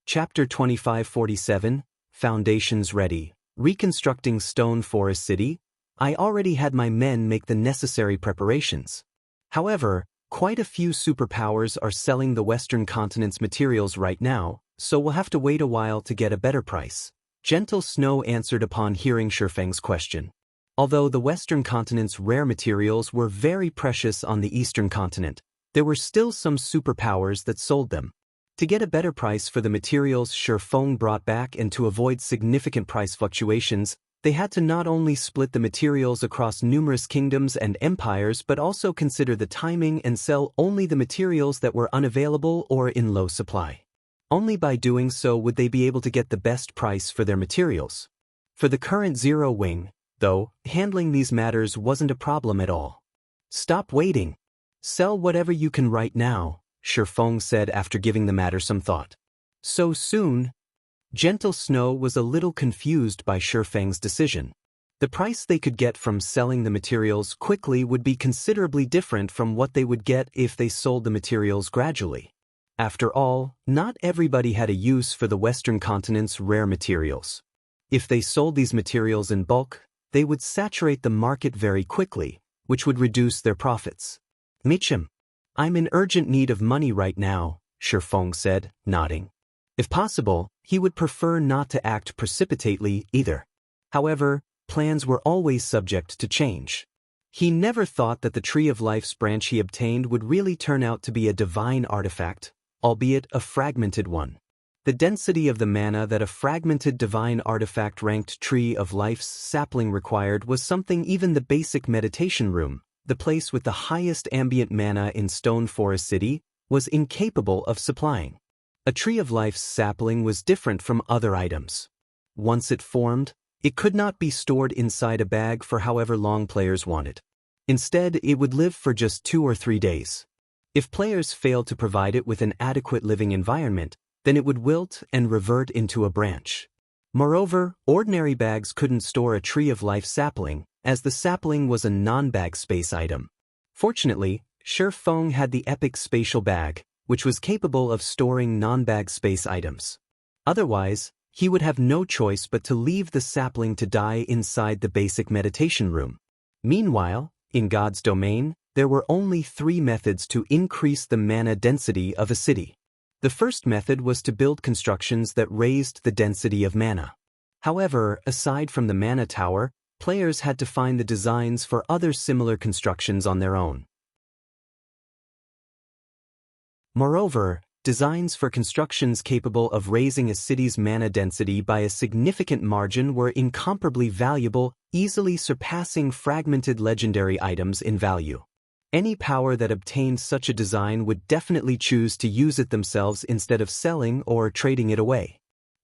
Chapter 2547, Foundations Ready. Reconstructing Stone Forest City. I already had my men make the necessary preparations. However, quite a few superpowers are selling the Western continent's materials right now, so we'll have to wait a while to get a better price. Gentle Snow answered upon hearing Feng's question. Although the Western continent's rare materials were very precious on the Eastern continent, there were still some superpowers that sold them. To get a better price for the materials Feng brought back and to avoid significant price fluctuations, they had to not only split the materials across numerous kingdoms and empires but also consider the timing and sell only the materials that were unavailable or in low supply. Only by doing so would they be able to get the best price for their materials. For the current Zero Wing, though, handling these matters wasn't a problem at all. "Stop waiting. Sell whatever you can right now," Feng said after giving the matter some thought. "So soon?" Gentle Snow was a little confused by Feng's decision. The price they could get from selling the materials quickly would be considerably different from what they would get if they sold the materials gradually. After all, not everybody had a use for the Western continent's rare materials. If they sold these materials in bulk, they would saturate the market very quickly, which would reduce their profits. Michim, I'm in urgent need of money right now, Shifeng said, nodding. If possible, he would prefer not to act precipitately either. However, plans were always subject to change. He never thought that the Tree of Life's branch he obtained would really turn out to be a divine artifact, albeit a fragmented one. The density of the mana that a fragmented divine artifact-ranked Tree of Life's sapling required was something even the basic meditation room, the place with the highest ambient mana in Stone Forest City, was incapable of supplying. A Tree of Life's sapling was different from other items. Once it formed, it could not be stored inside a bag for however long players wanted. Instead, it would live for just 2 or 3 days. If players failed to provide it with an adequate living environment, then it would wilt and revert into a branch. Moreover, ordinary bags couldn't store a Tree of Life sapling, as the sapling was a non-bag space item. Fortunately, Shifeng had the epic spatial bag, which was capable of storing non-bag space items. Otherwise, he would have no choice but to leave the sapling to die inside the basic meditation room. Meanwhile, in God's domain, there were only 3 methods to increase the mana density of a city. The first method was to build constructions that raised the density of mana. However, aside from the mana tower, players had to find the designs for other similar constructions on their own. Moreover, designs for constructions capable of raising a city's mana density by a significant margin were incomparably valuable, easily surpassing fragmented legendary items in value. Any power that obtained such a design would definitely choose to use it themselves instead of selling or trading it away.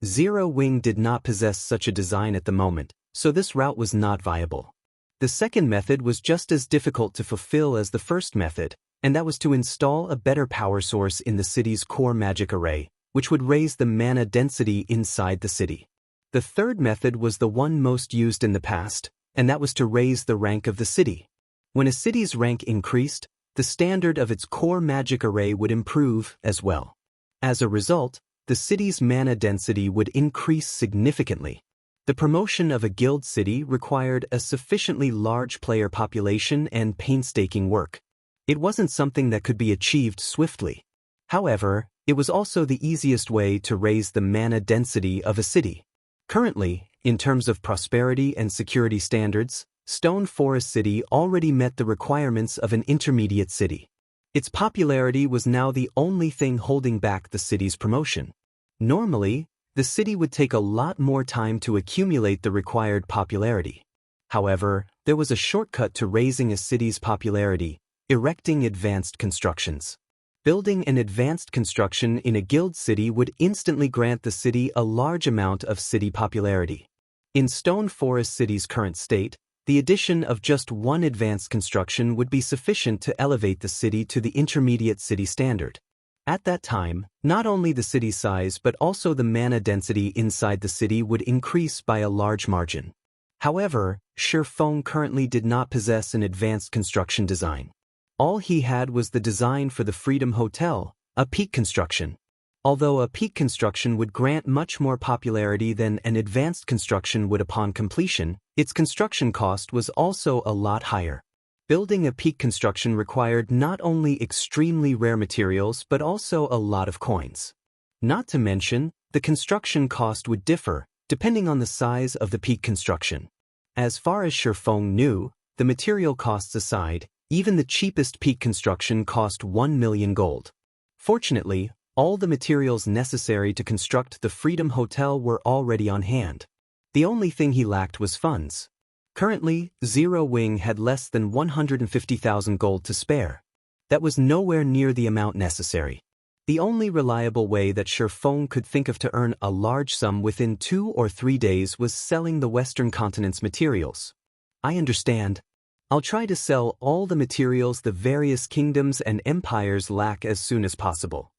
Zero Wing did not possess such a design at the moment, so this route was not viable. The second method was just as difficult to fulfill as the first method, and that was to install a better power source in the city's core magic array, which would raise the mana density inside the city. The third method was the one most used in the past, and that was to raise the rank of the city. When a city's rank increased, the standard of its core magic array would improve as well. As a result, the city's mana density would increase significantly. The promotion of a guild city required a sufficiently large player population and painstaking work. It wasn't something that could be achieved swiftly. However, it was also the easiest way to raise the mana density of a city. Currently, in terms of prosperity and security standards, Stone Forest City already met the requirements of an intermediate city. Its popularity was now the only thing holding back the city's promotion. Normally, the city would take a lot more time to accumulate the required popularity. However, there was a shortcut to raising a city's popularity: erecting advanced constructions. Building an advanced construction in a guild city would instantly grant the city a large amount of city popularity. In Stone Forest City's current state, the addition of just one advanced construction would be sufficient to elevate the city to the intermediate city standard. At that time, not only the city size but also the mana density inside the city would increase by a large margin. However, Shifeng currently did not possess an advanced construction design. All he had was the design for the Freedom Hotel, a peak construction. Although a peak construction would grant much more popularity than an advanced construction would upon completion, its construction cost was also a lot higher. Building a peak construction required not only extremely rare materials but also a lot of coins. Not to mention, the construction cost would differ, depending on the size of the peak construction. As far as Shifeng knew, the material costs aside, even the cheapest peak construction cost 1 million gold. Fortunately, all the materials necessary to construct the Freedom Hotel were already on hand. The only thing he lacked was funds. Currently, Zero Wing had less than 150,000 gold to spare. That was nowhere near the amount necessary. The only reliable way that Shifeng could think of to earn a large sum within 2 or 3 days was selling the Western continent's materials. I understand. I'll try to sell all the materials the various kingdoms and empires lack as soon as possible.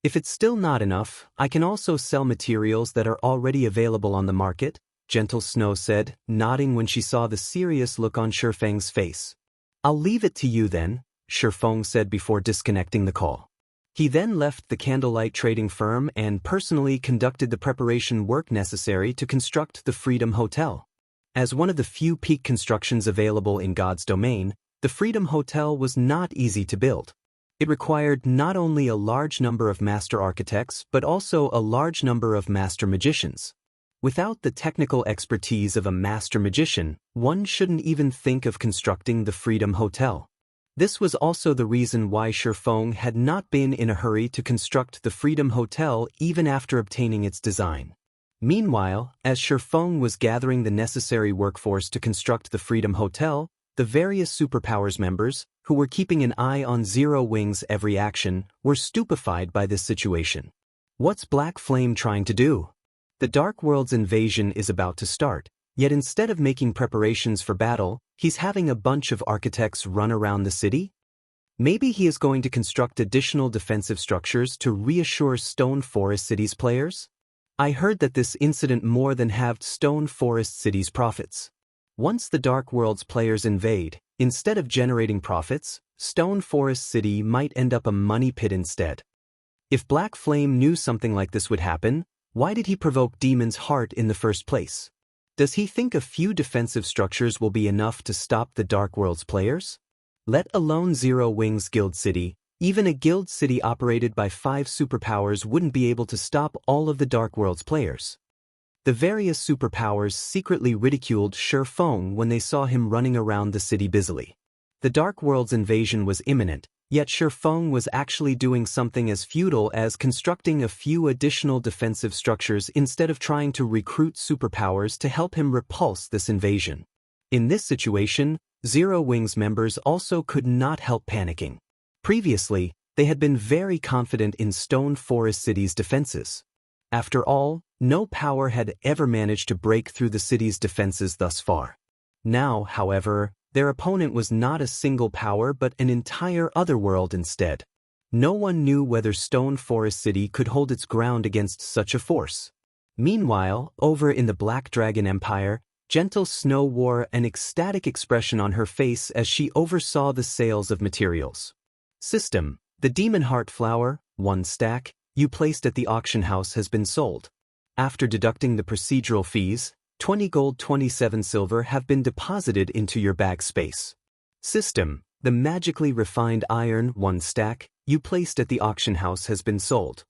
If it's still not enough, I can also sell materials that are already available on the market, Gentle Snow said, nodding when she saw the serious look on Shifeng's face. I'll leave it to you then, Shifeng said before disconnecting the call. He then left the candlelight trading firm and personally conducted the preparation work necessary to construct the Freedom Hotel. As one of the few peak constructions available in God's domain, the Freedom Hotel was not easy to build. It required not only a large number of master architects but also a large number of master magicians. Without the technical expertise of a master magician, one shouldn't even think of constructing the Freedom Hotel. This was also the reason why Shifeng had not been in a hurry to construct the Freedom Hotel even after obtaining its design. Meanwhile, as Shifeng was gathering the necessary workforce to construct the Freedom Hotel, the various superpowers members, who were keeping an eye on Zero Wing's every action, were stupefied by this situation. What's Black Flame trying to do? The Dark World's invasion is about to start, yet instead of making preparations for battle, he's having a bunch of architects run around the city? Maybe he is going to construct additional defensive structures to reassure Stone Forest City's players? I heard that this incident more than halved Stone Forest City's profits. Once the Dark World's players invade, instead of generating profits, Stone Forest City might end up a money pit instead. If Black Flame knew something like this would happen, why did he provoke Demon's Heart in the first place? Does he think a few defensive structures will be enough to stop the Dark World's players? Let alone Zero Wing's Guild City, even a guild city operated by 5 superpowers wouldn't be able to stop all of the Dark World's players. The various superpowers secretly ridiculed Shifeng when they saw him running around the city busily. The Dark World's invasion was imminent, yet Shifeng was actually doing something as futile as constructing a few additional defensive structures instead of trying to recruit superpowers to help him repulse this invasion. In this situation, Zero Wing's members also could not help panicking. Previously, they had been very confident in Stone Forest City's defenses. After all, no power had ever managed to break through the city's defenses thus far. Now, however, their opponent was not a single power but an entire other world instead. No one knew whether Stone Forest City could hold its ground against such a force. Meanwhile, over in the Black Dragon Empire, Gentle Snow wore an ecstatic expression on her face as she oversaw the sales of materials. System: the Demon Heart Flower, 1 stack, you placed at the auction house has been sold. After deducting the procedural fees, 20 gold 27 silver have been deposited into your bag space. System: the magically refined iron 1 stack, you placed at the auction house has been sold.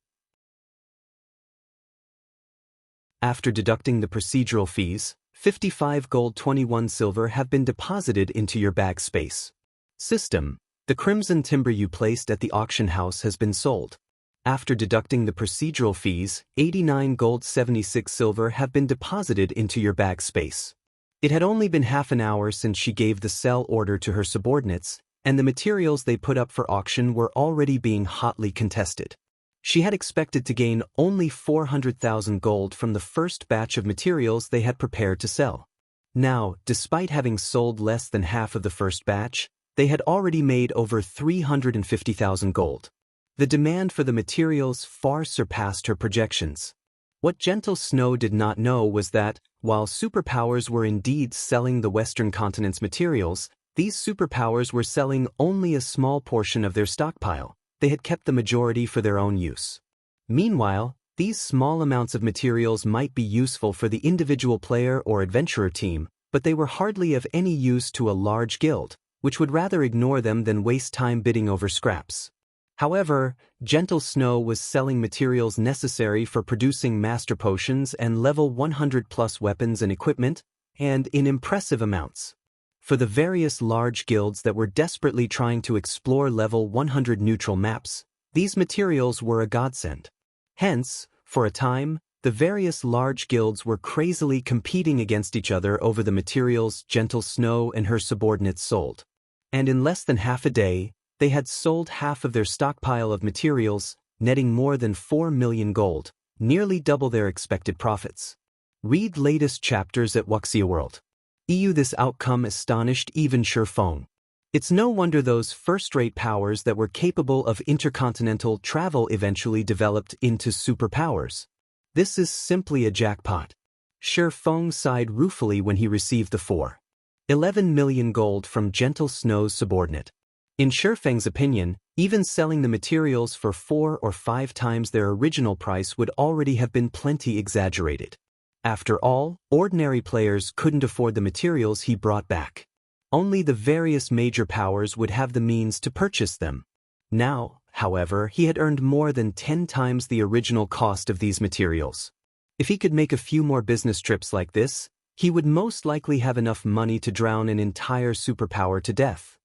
After deducting the procedural fees, 55 gold 21 silver have been deposited into your bag space. System: the crimson timber you placed at the auction house has been sold. After deducting the procedural fees, 89 gold 76 silver have been deposited into your bag space. It had only been half an hour since she gave the sell order to her subordinates, and the materials they put up for auction were already being hotly contested. She had expected to gain only 400,000 gold from the first batch of materials they had prepared to sell. Now, despite having sold less than half of the first batch, they had already made over 350,000 gold. The demand for the materials far surpassed her projections. What Gentle Snow did not know was that, while superpowers were indeed selling the Western continent's materials, these superpowers were selling only a small portion of their stockpile. They had kept the majority for their own use. Meanwhile, these small amounts of materials might be useful for the individual player or adventurer team, but they were hardly of any use to a large guild, which would rather ignore them than waste time bidding over scraps. However, Gentle Snow was selling materials necessary for producing master potions and level 100+ weapons and equipment, and in impressive amounts. For the various large guilds that were desperately trying to explore level 100 neutral maps, these materials were a godsend. Hence, for a time, the various large guilds were crazily competing against each other over the materials Gentle Snow and her subordinates sold. And in less than half a day, they had sold half of their stockpile of materials, netting more than 4 million gold, nearly double their expected profits. Read latest chapters at Wuxia World. This outcome astonished even Shifeng. It's no wonder those first-rate powers that were capable of intercontinental travel eventually developed into superpowers. This is simply a jackpot. Shifeng sighed ruefully when he received the 4.11 million gold from Gentle Snow's subordinate. In Shifeng's opinion, even selling the materials for 4 or 5 times their original price would already have been plenty exaggerated. After all, ordinary players couldn't afford the materials he brought back. Only the various major powers would have the means to purchase them. Now, however, he had earned more than 10 times the original cost of these materials. If he could make a few more business trips like this, he would most likely have enough money to drown an entire superpower to death.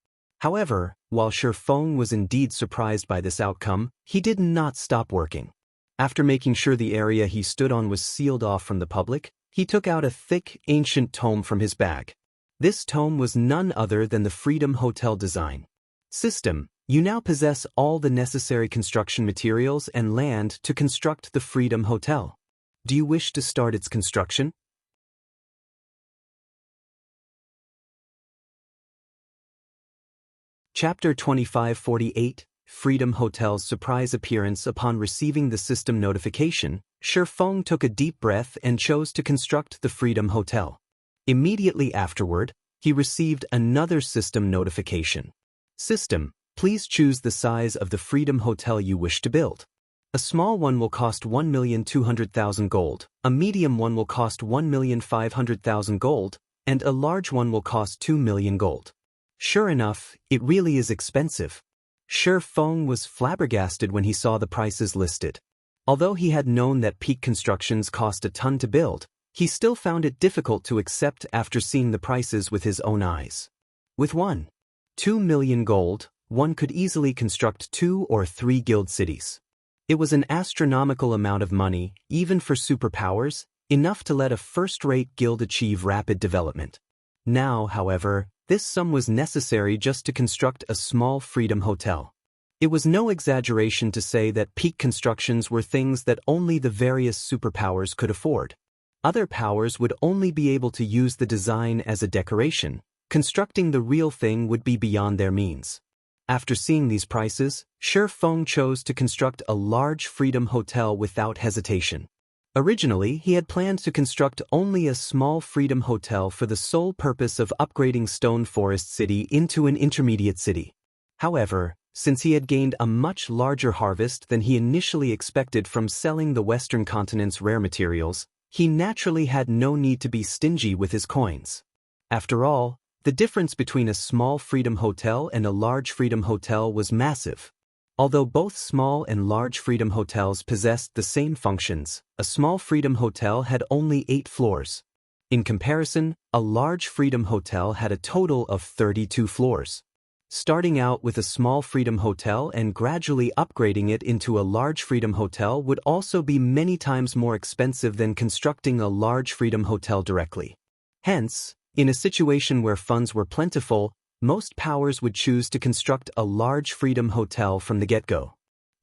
However, while Shi Feng was indeed surprised by this outcome, he did not stop working. After making sure the area he stood on was sealed off from the public, he took out a thick, ancient tome from his bag. This tome was none other than the Freedom Hotel design. System, you now possess all the necessary construction materials and land to construct the Freedom Hotel. Do you wish to start its construction? Chapter 2548, Freedom Hotel's surprise appearance. Upon receiving the system notification, Shi Feng took a deep breath and chose to construct the Freedom Hotel. Immediately afterward, he received another system notification. System, please choose the size of the Freedom Hotel you wish to build. A small one will cost 1,200,000 gold, a medium one will cost 1,500,000 gold, and a large one will cost 2 million gold. Sure enough, it really is expensive. Shi Feng was flabbergasted when he saw the prices listed. Although he had known that peak constructions cost a ton to build, he still found it difficult to accept after seeing the prices with his own eyes. With 2 million gold, one could easily construct 2 or 3 guild cities. It was an astronomical amount of money, even for superpowers, enough to let a first-rate guild achieve rapid development. Now, however, this sum was necessary just to construct a small Freedom Hotel. It was no exaggeration to say that peak constructions were things that only the various superpowers could afford. Other powers would only be able to use the design as a decoration. Constructing the real thing would be beyond their means. After seeing these prices, Shi Feng chose to construct a large Freedom Hotel without hesitation. Originally, he had planned to construct only a small Freedom Hotel for the sole purpose of upgrading Stone Forest City into an intermediate city. However, since he had gained a much larger harvest than he initially expected from selling the Western continent's rare materials, he naturally had no need to be stingy with his coins. After all, the difference between a small Freedom Hotel and a large Freedom Hotel was massive. Although both small and large Freedom Hotels possessed the same functions, a small Freedom Hotel had only 8 floors. In comparison, a large Freedom Hotel had a total of 32 floors. Starting out with a small Freedom Hotel and gradually upgrading it into a large Freedom Hotel would also be many times more expensive than constructing a large Freedom Hotel directly. Hence, in a situation where funds were plentiful, most powers would choose to construct a large Freedom Hotel from the get-go.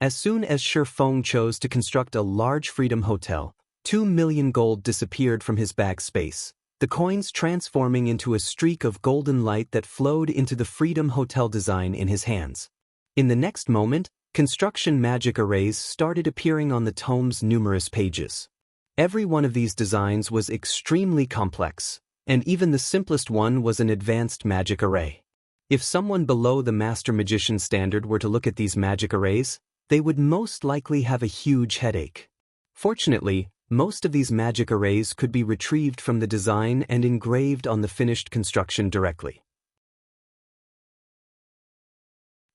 As soon as Shi Feng chose to construct a large Freedom Hotel, 2 million gold disappeared from his bag space, the coins transforming into a streak of golden light that flowed into the Freedom Hotel design in his hands. In the next moment, construction magic arrays started appearing on the tome's numerous pages. Every one of these designs was extremely complex, and even the simplest one was an advanced magic array. If someone below the Master Magician standard were to look at these magic arrays, they would most likely have a huge headache. Fortunately, most of these magic arrays could be retrieved from the design and engraved on the finished construction directly.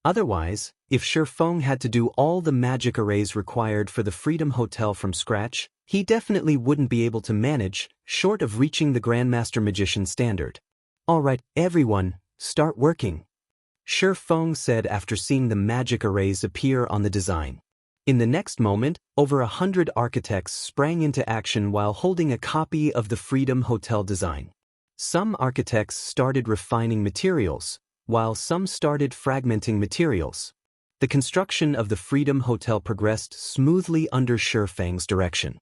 Otherwise, if Shi Feng had to do all the magic arrays required for the Freedom Hotel from scratch, he definitely wouldn't be able to manage, short of reaching the Grandmaster Magician standard. Alright, everyone, start working, Shi Feng said after seeing the magic arrays appear on the design. In the next moment, over 100 architects sprang into action while holding a copy of the Freedom Hotel design. Some architects started refining materials, while some started fragmenting materials. The construction of the Freedom Hotel progressed smoothly under Shi Feng's direction.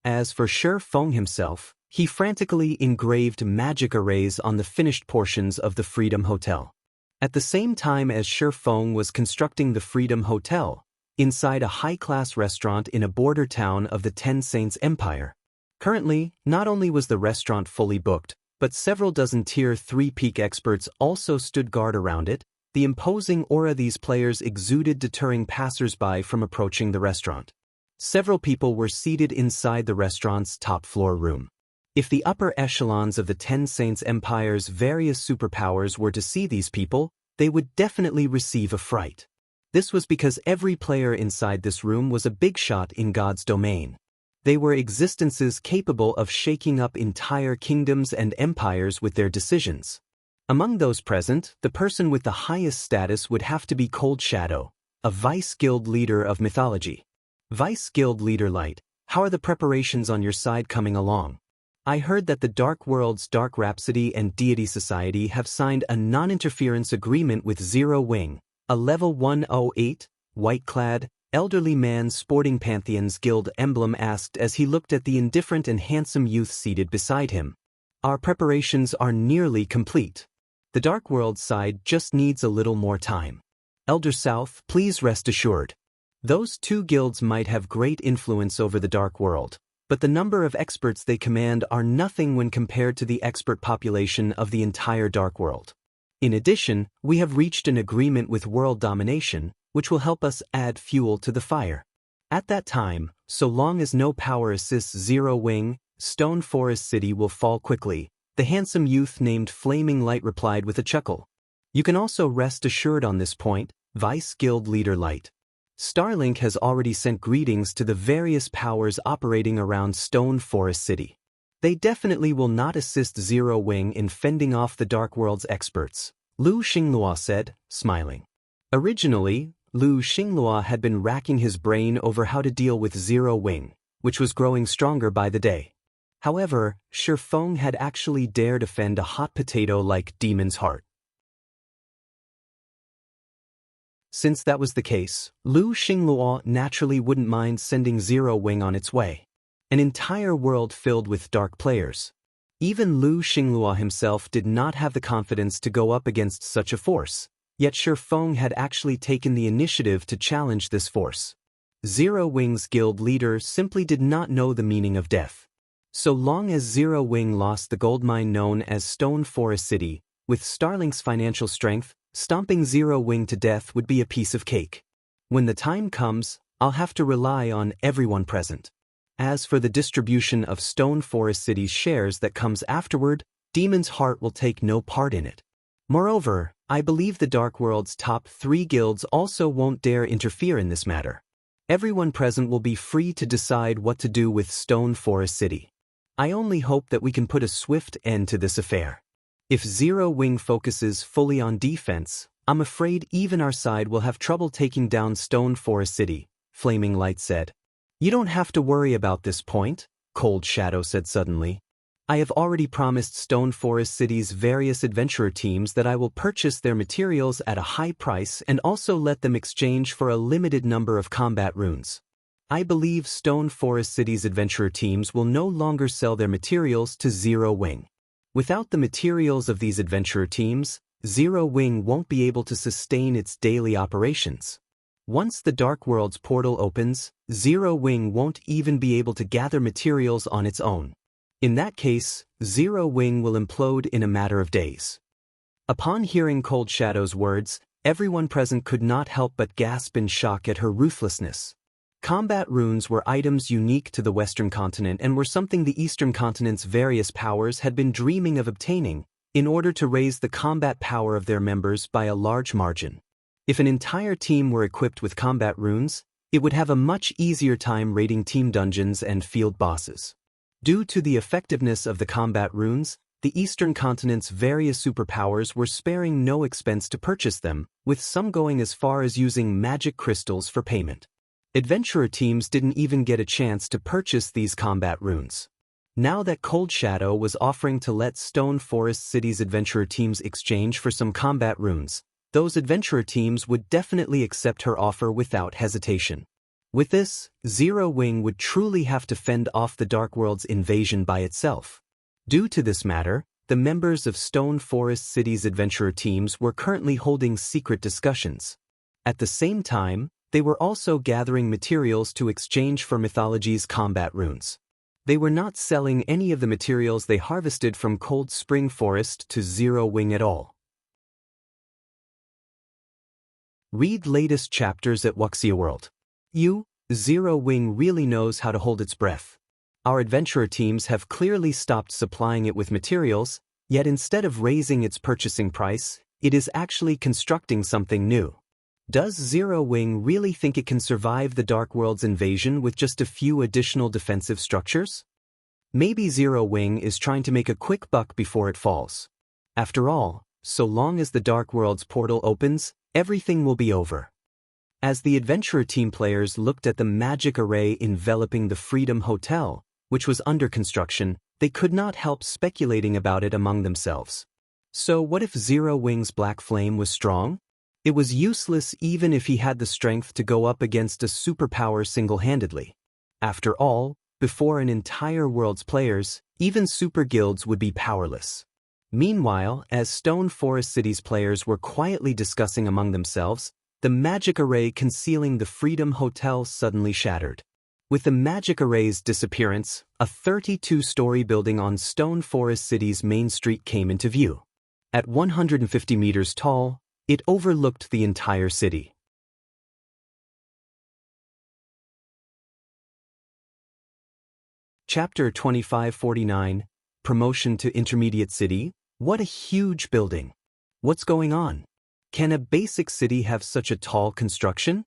As for Shi Feng himself, he frantically engraved magic arrays on the finished portions of the Freedom Hotel. At the same time as Shi Feng was constructing the Freedom Hotel, inside a high-class restaurant in a border town of the Ten Saints Empire. Currently, not only was the restaurant fully booked, but several dozen Tier 3 peak experts also stood guard around it. The imposing aura these players exuded deterring passers-by from approaching the restaurant. Several people were seated inside the restaurant's top-floor room. If the upper echelons of the Ten Saints Empire's various superpowers were to see these people, they would definitely receive a fright. This was because every player inside this room was a big shot in God's domain. They were existences capable of shaking up entire kingdoms and empires with their decisions. Among those present, the person with the highest status would have to be Cold Shadow, a Vice Guild leader of mythology. Vice Guild leader Light, how are the preparations on your side coming along? I heard that the Dark World's Dark Rhapsody and Deity Society have signed a non-interference agreement with Zero Wing, a level 108, white-clad, elderly man sporting Pantheon's guild emblem asked as he looked at the indifferent and handsome youth seated beside him. Our preparations are nearly complete. The Dark World side just needs a little more time. Elder South, please rest assured. Those two guilds might have great influence over the Dark World, but the number of experts they command are nothing when compared to the expert population of the entire Dark World. In addition, we have reached an agreement with World Domination, which will help us add fuel to the fire. At that time, so long as no power assists Zero Wing, Stone Forest City will fall quickly, the handsome youth named Flaming Light replied with a chuckle. You can also rest assured on this point, Vice Guild Leader Light. Starlink has already sent greetings to the various powers operating around Stone Forest City. They definitely will not assist Zero Wing in fending off the Dark World's experts, Lu Xinglua said, smiling. Originally, Lu Xinglua had been racking his brain over how to deal with Zero Wing, which was growing stronger by the day. However, Shifeng had actually dared offend a hot potato like Demon's Heart. Since that was the case, Lu Xinglua naturally wouldn't mind sending Zero Wing on its way. An entire world filled with dark players. Even Lu Xinglua himself did not have the confidence to go up against such a force, yet Shifeng had actually taken the initiative to challenge this force. Zero Wing's guild leader simply did not know the meaning of death. So long as Zero Wing lost the gold mine known as Stone Forest City, with Starlink's financial strength, stomping Zero Wing to death would be a piece of cake. When the time comes, I'll have to rely on everyone present. As for the distribution of Stone Forest City's shares that comes afterward, Demon's Heart will take no part in it. Moreover, I believe the Dark World's top 3 guilds also won't dare interfere in this matter. Everyone present will be free to decide what to do with Stone Forest City. I only hope that we can put a swift end to this affair. If Zero Wing focuses fully on defense, I'm afraid even our side will have trouble taking down Stone Forest City, Flaming Light said. You don't have to worry about this point, Cold Shadow said suddenly. I have already promised Stone Forest City's various adventurer teams that I will purchase their materials at a high price and also let them exchange for a limited number of combat runes. I believe Stone Forest City's adventurer teams will no longer sell their materials to Zero Wing. Without the materials of these adventurer teams, Zero Wing won't be able to sustain its daily operations. Once the Dark World's portal opens, Zero Wing won't even be able to gather materials on its own. In that case, Zero Wing will implode in a matter of days. Upon hearing Cold Shadow's words, everyone present could not help but gasp in shock at her ruthlessness. Combat runes were items unique to the Western continent and were something the Eastern continent's various powers had been dreaming of obtaining in order to raise the combat power of their members by a large margin. If an entire team were equipped with combat runes, it would have a much easier time raiding team dungeons and field bosses. Due to the effectiveness of the combat runes, the Eastern continent's various superpowers were sparing no expense to purchase them, with some going as far as using magic crystals for payment. Adventurer teams didn't even get a chance to purchase these combat runes. Now that Cold Shadow was offering to let Stone Forest City's adventurer teams exchange for some combat runes, those adventurer teams would definitely accept her offer without hesitation. With this, Zero Wing would truly have to fend off the Dark World's invasion by itself. Due to this matter, the members of Stone Forest City's adventurer teams were currently holding secret discussions. At the same time, they were also gathering materials to exchange for mythology's combat runes. They were not selling any of the materials they harvested from Cold Spring Forest to Zero Wing at all. Read latest chapters at Wuxia World. Zero Wing really knows how to hold its breath. Our adventurer teams have clearly stopped supplying it with materials, yet instead of raising its purchasing price, it is actually constructing something new. Does Zero Wing really think it can survive the Dark World's invasion with just a few additional defensive structures? Maybe Zero Wing is trying to make a quick buck before it falls. After all, so long as the Dark World's portal opens, everything will be over. As the adventurer team players looked at the magic array enveloping the Freedom Hotel, which was under construction, they could not help speculating about it among themselves. So what if Zero Wing's black flame was strong? It was useless even if he had the strength to go up against a superpower single-handedly. After all, before an entire world's players, even super guilds would be powerless. Meanwhile, as Stone Forest City's players were quietly discussing among themselves, the magic array concealing the Freedom Hotel suddenly shattered. With the magic array's disappearance, a 32-story building on Stone Forest City's main street came into view. At 150 meters tall, it overlooked the entire city. Chapter 2549, Promotion to Intermediate City. What a huge building! What's going on? Can a basic city have such a tall construction?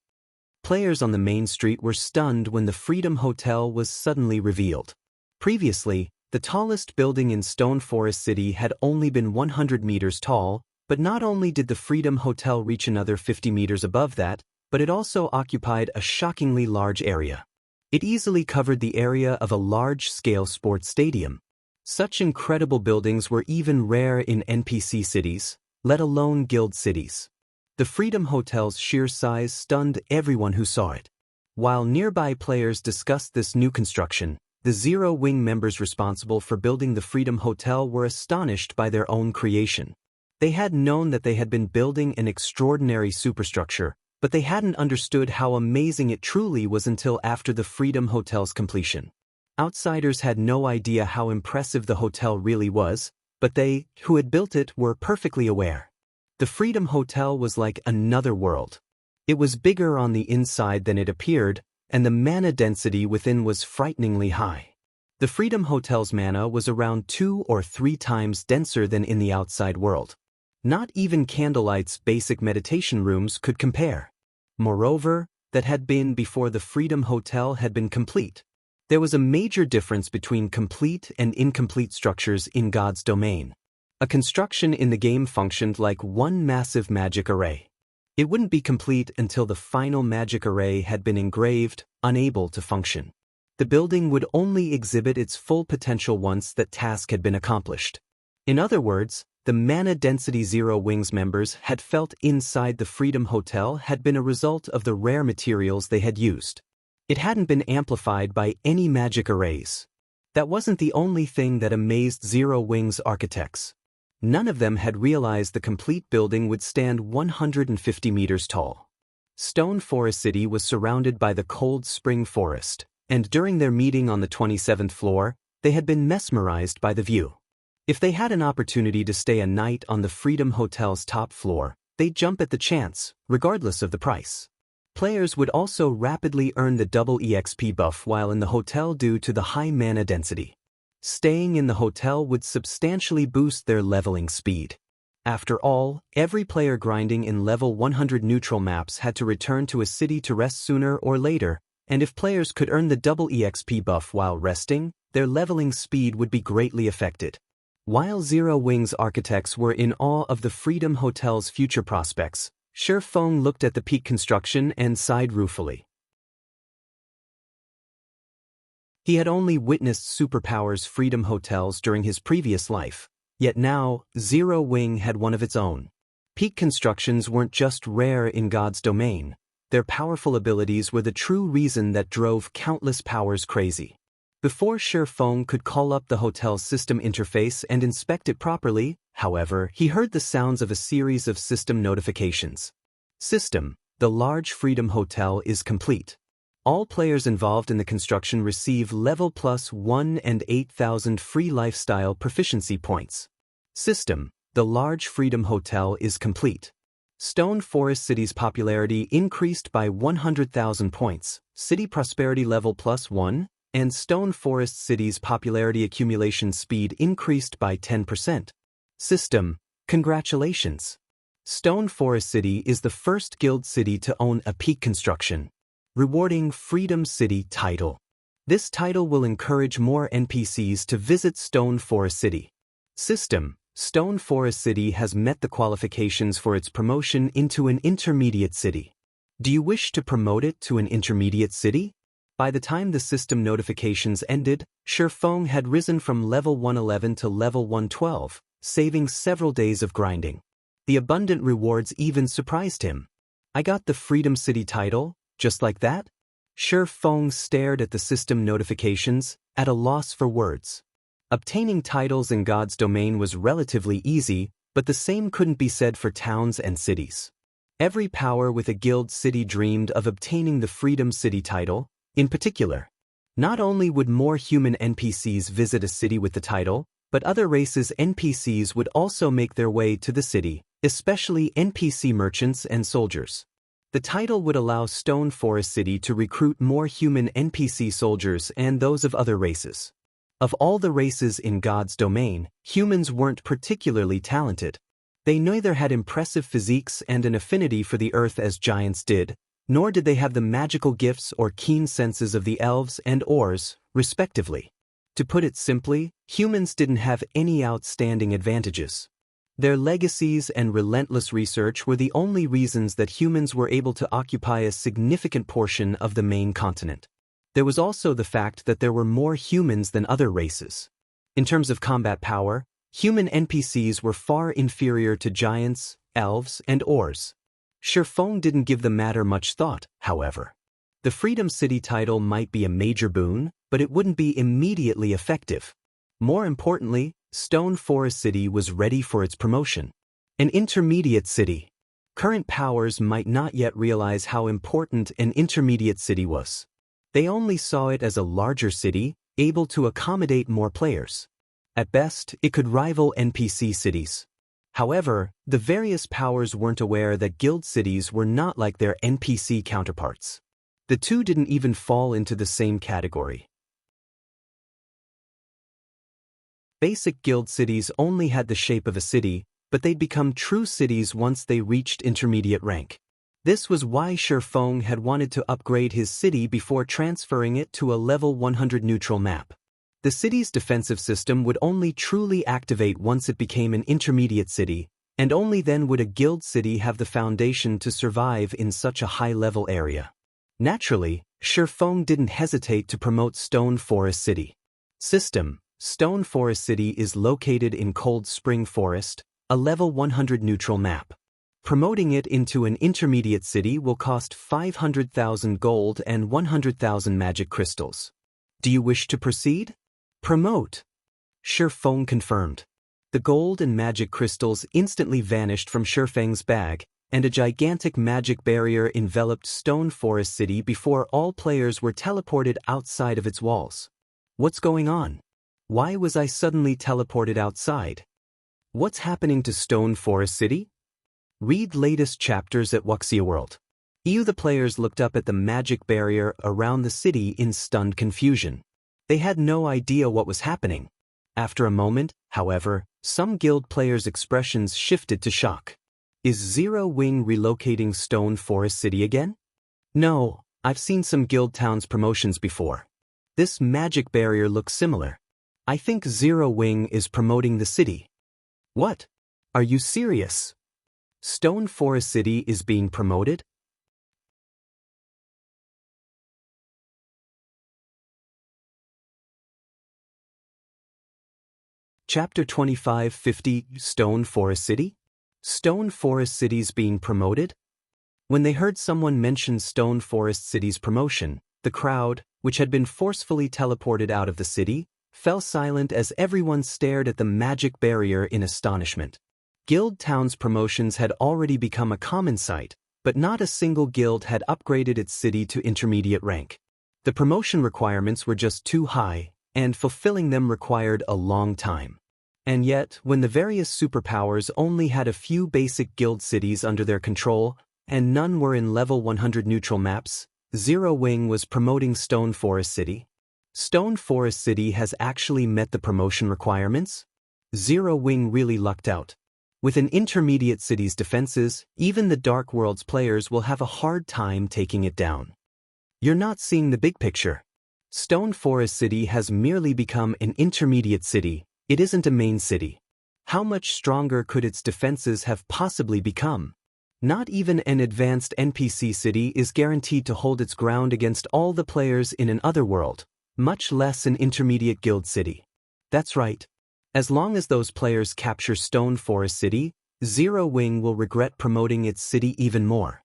Players on the main street were stunned when the Freedom Hotel was suddenly revealed. Previously, the tallest building in Stone Forest City had only been 100 meters tall, but not only did the Freedom Hotel reach another 50 meters above that, but it also occupied a shockingly large area. It easily covered the area of a large-scale sports stadium. Such incredible buildings were even rare in NPC cities, let alone guild cities. The Freedom Hotel's sheer size stunned everyone who saw it. While nearby players discussed this new construction, the Zero Wing members responsible for building the Freedom Hotel were astonished by their own creation. They had known that they had been building an extraordinary superstructure, but they hadn't understood how amazing it truly was until after the Freedom Hotel's completion. Outsiders had no idea how impressive the hotel really was, but they, who had built it, were perfectly aware. The Freedom Hotel was like another world. It was bigger on the inside than it appeared, and the mana density within was frighteningly high. The Freedom Hotel's mana was around 2 or 3 times denser than in the outside world. Not even Candlelight's basic meditation rooms could compare. Moreover, that had been before the Freedom Hotel had been complete. There was a major difference between complete and incomplete structures in God's domain. A construction in the game functioned like one massive magic array. It wouldn't be complete until the final magic array had been engraved, unable to function. The building would only exhibit its full potential once that task had been accomplished. In other words, the mana density Zero Wings members had felt inside the Freedom Hotel had been a result of the rare materials they had used. It hadn't been amplified by any magic arrays. That wasn't the only thing that amazed Zero Wings architects. None of them had realized the complete building would stand 150 meters tall. Stone Forest City was surrounded by the Cold Spring Forest, and during their meeting on the 27th floor, they had been mesmerized by the view. If they had an opportunity to stay a night on the Freedom Hotel's top floor, they'd jump at the chance, regardless of the price. Players would also rapidly earn the double EXP buff while in the hotel due to the high mana density. Staying in the hotel would substantially boost their leveling speed. After all, every player grinding in level 100 neutral maps had to return to a city to rest sooner or later, and if players could earn the double EXP buff while resting, their leveling speed would be greatly affected. While Zero Wings architects were in awe of the Freedom Hotel's future prospects, Sherfeng looked at the peak construction and sighed ruefully. He had only witnessed superpowers Freedom Hotels during his previous life, yet now, Zero Wing had one of its own. Peak constructions weren't just rare in God's domain. Their powerful abilities were the true reason that drove countless powers crazy. Before Sherfeng could call up the hotel's system interface and inspect it properly, however, he heard the sounds of a series of system notifications. System: the large Freedom Hotel is complete. All players involved in the construction receive level +1 and 8,000 free lifestyle proficiency points. System: the large Freedom Hotel is complete. Stone Forest City's popularity increased by 100,000 points. City prosperity level +1, and Stone Forest City's popularity accumulation speed increased by 10%. System, congratulations! Stone Forest City is the first guild city to own a peak construction, rewarding Freedom City title. This title will encourage more NPCs to visit Stone Forest City. System, Stone Forest City has met the qualifications for its promotion into an intermediate city. Do you wish to promote it to an intermediate city? By the time the system notifications ended, Shifeng had risen from level 111 to level 112, saving several days of grinding. The abundant rewards even surprised him. I got the Freedom City title, just like that? Shifeng stared at the system notifications, at a loss for words. Obtaining titles in God's domain was relatively easy, but the same couldn't be said for towns and cities. Every power with a guild city dreamed of obtaining the Freedom City title, in particular. Not only would more human NPCs visit a city with the title, but other races' NPCs would also make their way to the city, especially NPC merchants and soldiers. The title would allow Stone Forest City to recruit more human NPC soldiers and those of other races. Of all the races in God's domain, humans weren't particularly talented. They neither had impressive physiques and an affinity for the earth as giants did, nor did they have the magical gifts or keen senses of the elves and Ors, respectively. To put it simply, humans didn't have any outstanding advantages. Their legacies and relentless research were the only reasons that humans were able to occupy a significant portion of the main continent. There was also the fact that there were more humans than other races. In terms of combat power, human NPCs were far inferior to giants, elves, and Ors. Shifeng didn't give the matter much thought, however. The Freedom City title might be a major boon, but it wouldn't be immediately effective. More importantly, Stone Forest City was ready for its promotion. An intermediate city. Current powers might not yet realize how important an intermediate city was. They only saw it as a larger city, able to accommodate more players. At best, it could rival NPC cities. However, the various powers weren't aware that guild cities were not like their NPC counterparts. The two didn't even fall into the same category. Basic guild cities only had the shape of a city, but they'd become true cities once they reached intermediate rank. This was why Shifeng had wanted to upgrade his city before transferring it to a level 100 neutral map. The city's defensive system would only truly activate once it became an intermediate city, and only then would a guild city have the foundation to survive in such a high-level area. Naturally, Shifeng didn't hesitate to promote Stone Forest City. System: Stone Forest City is located in Cold Spring Forest, a level 100 neutral map. Promoting it into an intermediate city will cost 500,000 gold and 100,000 magic crystals. Do you wish to proceed? Promote. Shifeng confirmed. The gold and magic crystals instantly vanished from Shifeng's bag, and a gigantic magic barrier enveloped Stone Forest City before all players were teleported outside of its walls. What's going on? Why was I suddenly teleported outside? What's happening to Stone Forest City? Read latest chapters at Wuxia World. The players looked up at the magic barrier around the city in stunned confusion. They had no idea what was happening. After a moment, however, some guild players' expressions shifted to shock. Is Zero Wing relocating Stone Forest City again? No, I've seen some guild towns promotions before. This magic barrier looks similar. I think Zero Wing is promoting the city. What? Are you serious? Stone Forest City is being promoted? Chapter 2550 Stone Forest City? Stone Forest City's being promoted? When they heard someone mention Stone Forest City's promotion, the crowd, which had been forcefully teleported out of the city, fell silent as everyone stared at the magic barrier in astonishment. Guild towns' promotions had already become a common sight, but not a single guild had upgraded its city to intermediate rank. The promotion requirements were just too high, and fulfilling them required a long time. And yet, when the various superpowers only had a few basic guild cities under their control, and none were in level 100 neutral maps, Zero Wing was promoting Stone Forest City. Stone Forest City has actually met the promotion requirements? Zero Wing really lucked out. With an intermediate city's defenses, even the Dark World's players will have a hard time taking it down. You're not seeing the big picture. Stone Forest City has merely become an intermediate city, it isn't a main city. How much stronger could its defenses have possibly become? Not even an advanced NPC city is guaranteed to hold its ground against all the players in an otherworld, much less an intermediate guild city. That's right. As long as those players capture Stone Forest City, Zero Wing will regret promoting its city even more.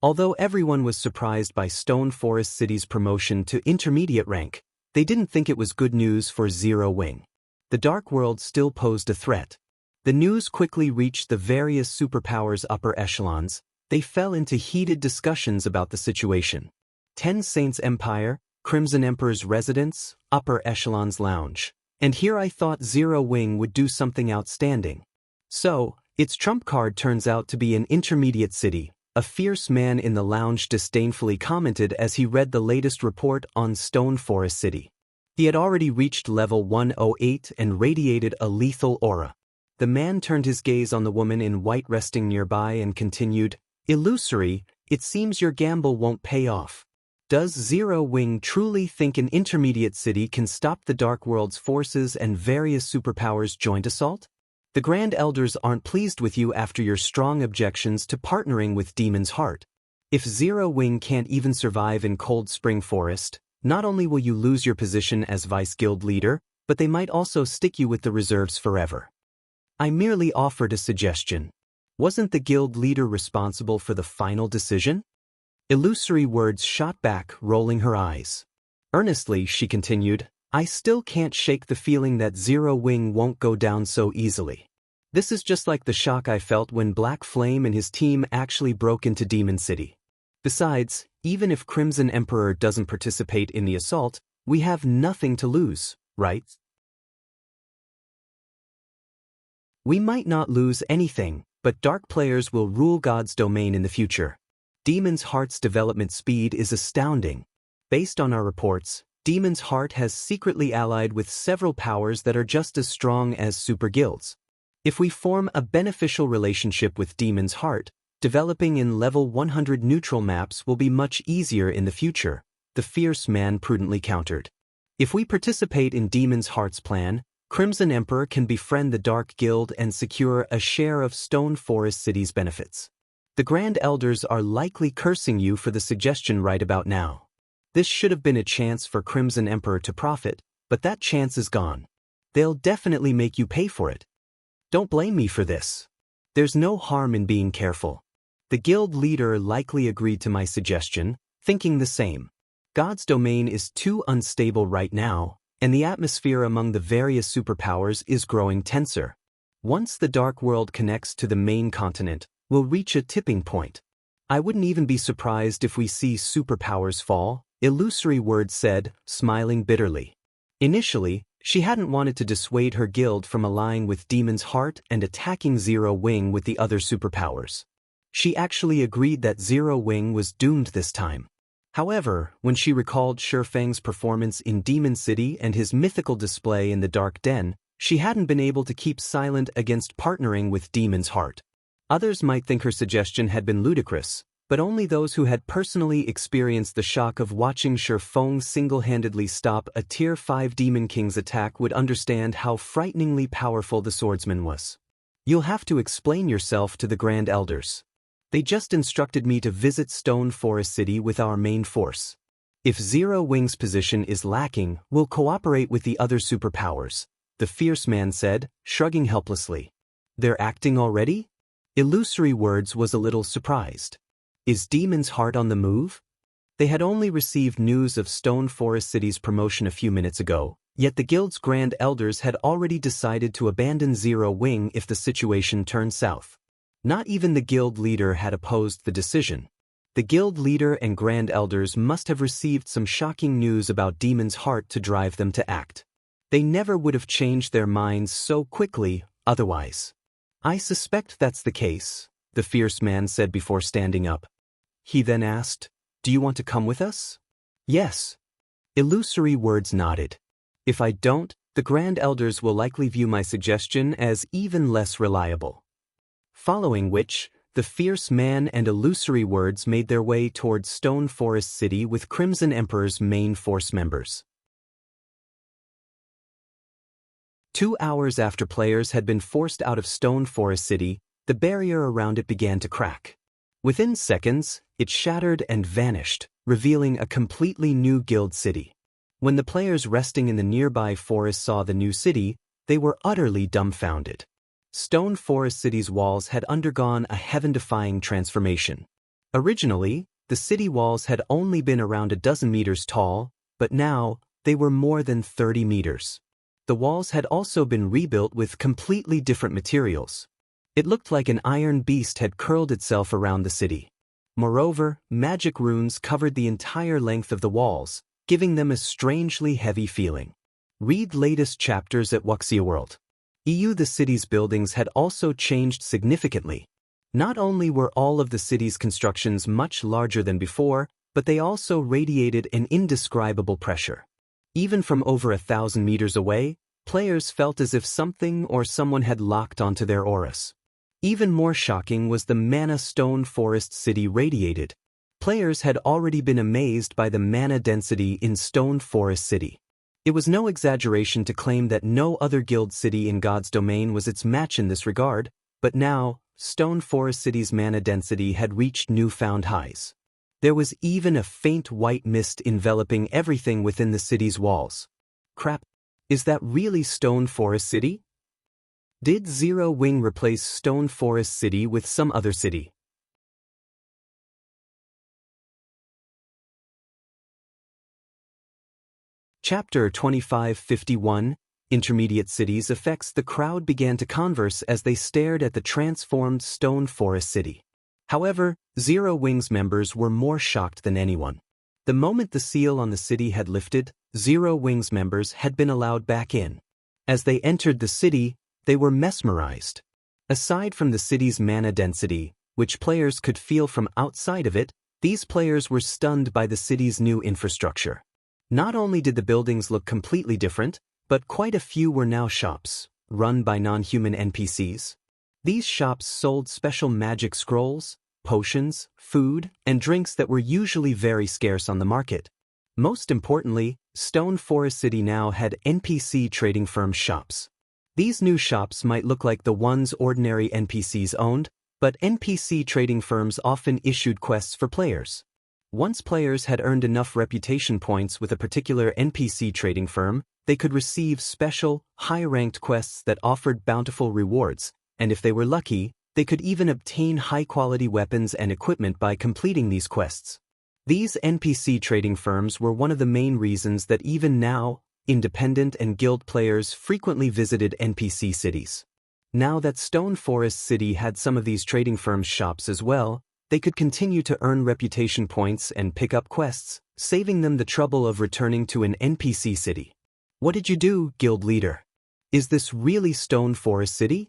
Although everyone was surprised by Stone Forest City's promotion to intermediate rank, they didn't think it was good news for Zero Wing. The Dark World still posed a threat. The news quickly reached the various superpowers' upper echelons. They fell into heated discussions about the situation. Ten Saints Empire, Crimson Emperor's residence, upper echelons lounge. And here I thought Zero Wing would do something outstanding. So, its trump card turns out to be an intermediate city, a fierce man in the lounge disdainfully commented as he read the latest report on Stone Forest City. He had already reached level 108 and radiated a lethal aura. The man turned his gaze on the woman in white resting nearby and continued, "Illusory, it seems your gamble won't pay off. Does Zero Wing truly think an intermediate city can stop the Dark World's forces and various superpowers' joint assault? The Grand Elders aren't pleased with you after your strong objections to partnering with Demon's Heart. If Zero Wing can't even survive in Cold Spring Forest, not only will you lose your position as Vice Guild Leader, but they might also stick you with the reserves forever. I merely offered a suggestion. Wasn't the Guild Leader responsible for the final decision?" Illusory words shot back, rolling her eyes. Earnestly, she continued, "I still can't shake the feeling that Zero Wing won't go down so easily. This is just like the shock I felt when Black Flame and his team actually broke into Demon City. Besides, even if Crimson Emperor doesn't participate in the assault, we have nothing to lose, right? We might not lose anything, but Dark players will rule God's domain in the future. Demon's Heart's development speed is astounding. Based on our reports, Demon's Heart has secretly allied with several powers that are just as strong as super guilds. If we form a beneficial relationship with Demon's Heart, developing in level 100 neutral maps will be much easier in the future, the fierce man prudently countered. If we participate in Demon's Heart's plan, Crimson Emperor can befriend the Dark Guild and secure a share of Stone Forest City's benefits. The Grand Elders are likely cursing you for the suggestion right about now. This should have been a chance for Crimson Emperor to profit, but that chance is gone. They'll definitely make you pay for it. Don't blame me for this. There's no harm in being careful. The guild leader likely agreed to my suggestion, thinking the same. God's domain is too unstable right now, and the atmosphere among the various superpowers is growing tenser. Once the Dark World connects to the main continent, we'll reach a tipping point. I wouldn't even be surprised if we see superpowers fall, Illusory words said, smiling bitterly. Initially, she hadn't wanted to dissuade her guild from allying with Demon's Heart and attacking Zero Wing with the other superpowers. She actually agreed that Zero Wing was doomed this time. However, when she recalled Shifeng's performance in Demon City and his mythical display in the Dark Den, she hadn't been able to keep silent against partnering with Demon's Heart. Others might think her suggestion had been ludicrous, but only those who had personally experienced the shock of watching Shifeng single-handedly stop a Tier 5 Demon King's attack would understand how frighteningly powerful the swordsman was. You'll have to explain yourself to the Grand Elders. They just instructed me to visit Stone Forest City with our main force. If Zero Wing's position is lacking, we'll cooperate with the other superpowers, the fierce man said, shrugging helplessly. They're acting already? Illusory words was a little surprised. Is Demon's Heart on the move? They had only received news of Stone Forest City's promotion a few minutes ago, yet the guild's Grand Elders had already decided to abandon Zero Wing if the situation turned south. Not even the guild leader had opposed the decision. The guild leader and Grand Elders must have received some shocking news about Demon's Heart to drive them to act. They never would have changed their minds so quickly, otherwise. I suspect that's the case, the fierce man said before standing up. He then asked, "Do you want to come with us?" "Yes." Illusory words nodded. If I don't, the Grand Elders will likely view my suggestion as even less reliable. Following which, the fierce man and illusory words made their way towards Stone Forest City with Crimson Emperor's main force members. 2 hours after players had been forced out of Stone Forest City, the barrier around it began to crack. Within seconds, it shattered and vanished, revealing a completely new guild city. When the players resting in the nearby forest saw the new city, they were utterly dumbfounded. Stone Forest City's walls had undergone a heaven-defying transformation. Originally, the city walls had only been around a dozen meters tall, but now, they were more than 30 meters. The walls had also been rebuilt with completely different materials. It looked like an iron beast had curled itself around the city. Moreover, magic runes covered the entire length of the walls, giving them a strangely heavy feeling. Read latest chapters at Wuxia World. The city's buildings had also changed significantly. Not only were all of the city's constructions much larger than before, but they also radiated an indescribable pressure. Even from over 1,000 meters away, players felt as if something or someone had locked onto their auras. Even more shocking was the mana Stone Forest City radiated. Players had already been amazed by the mana density in Stone Forest City. It was no exaggeration to claim that no other guild city in God's domain was its match in this regard, but now, Stone Forest City's mana density had reached newfound highs. There was even a faint white mist enveloping everything within the city's walls. Crap, is that really Stone Forest City? Did Zero Wing replace Stone Forest City with some other city? Chapter 2551, Intermediate Cities Effects. The crowd began to converse as they stared at the transformed Stone Forest City. However, Zero Wing's members were more shocked than anyone. The moment the seal on the city had lifted, Zero Wing's members had been allowed back in. As they entered the city, they were mesmerized. Aside from the city's mana density, which players could feel from outside of it, these players were stunned by the city's new infrastructure. Not only did the buildings look completely different, but quite a few were now shops, run by non-human NPCs. These shops sold special magic scrolls, potions, food, and drinks that were usually very scarce on the market. Most importantly, Stone Forest City now had NPC trading firm shops. These new shops might look like the ones ordinary NPCs owned, but NPC trading firms often issued quests for players. Once players had earned enough reputation points with a particular NPC trading firm, they could receive special, high-ranked quests that offered bountiful rewards, and if they were lucky, they could even obtain high-quality weapons and equipment by completing these quests. These NPC trading firms were one of the main reasons that even now, independent and guild players frequently visited NPC cities. Now that Stone Forest City had some of these trading firms' shops as well, they could continue to earn reputation points and pick up quests, saving them the trouble of returning to an NPC city. What did you do, guild leader? Is this really Stone Forest City?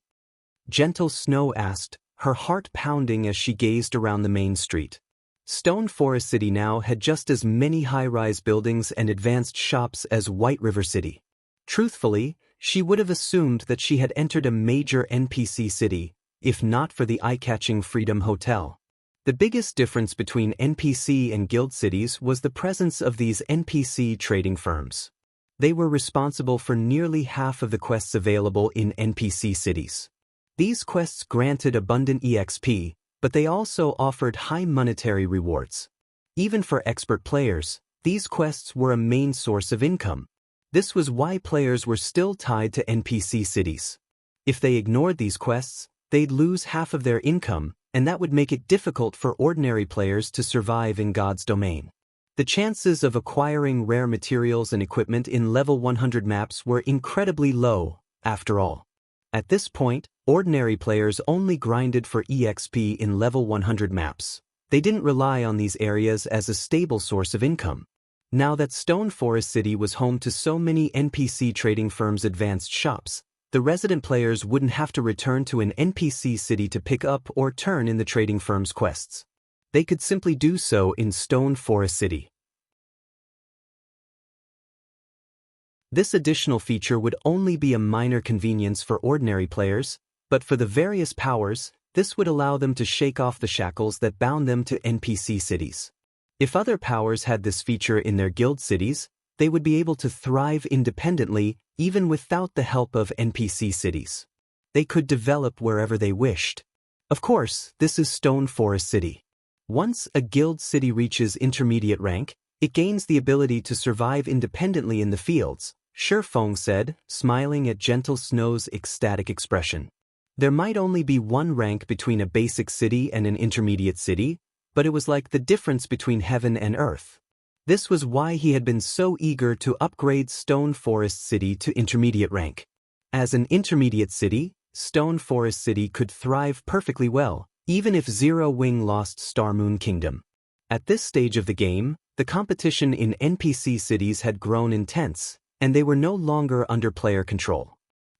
Gentle Snow asked, her heart pounding as she gazed around the main street. Stone Forest City now had just as many high-rise buildings and advanced shops as White River City. Truthfully, she would have assumed that she had entered a major NPC city, if not for the eye-catching Freedom Hotel. The biggest difference between NPC and guild cities was the presence of these NPC trading firms. They were responsible for nearly half of the quests available in NPC cities. These quests granted abundant EXP, but they also offered high monetary rewards. Even for expert players, these quests were a main source of income. This was why players were still tied to NPC cities. If they ignored these quests, they'd lose half of their income, and that would make it difficult for ordinary players to survive in God's domain. The chances of acquiring rare materials and equipment in level 100 maps were incredibly low, after all. At this point, ordinary players only grinded for EXP in level 100 maps. They didn't rely on these areas as a stable source of income. Now that Stone Forest City was home to so many NPC trading firms' advanced shops, the resident players wouldn't have to return to an NPC city to pick up or turn in the trading firm's quests. They could simply do so in Stone Forest City. This additional feature would only be a minor convenience for ordinary players, but for the various powers, this would allow them to shake off the shackles that bound them to NPC cities. If other powers had this feature in their guild cities, they would be able to thrive independently even without the help of NPC cities. They could develop wherever they wished. Of course, this is Stone Forest City. Once a guild city reaches intermediate rank, it gains the ability to survive independently in the fields, Shifeng said, smiling at Gentle Snow's ecstatic expression. There might only be one rank between a basic city and an intermediate city, but it was like the difference between heaven and earth. This was why he had been so eager to upgrade Stone Forest City to intermediate rank. As an intermediate city, Stone Forest City could thrive perfectly well, even if Zero Wing lost Star Moon Kingdom. At this stage of the game, the competition in NPC cities had grown intense, and they were no longer under player control.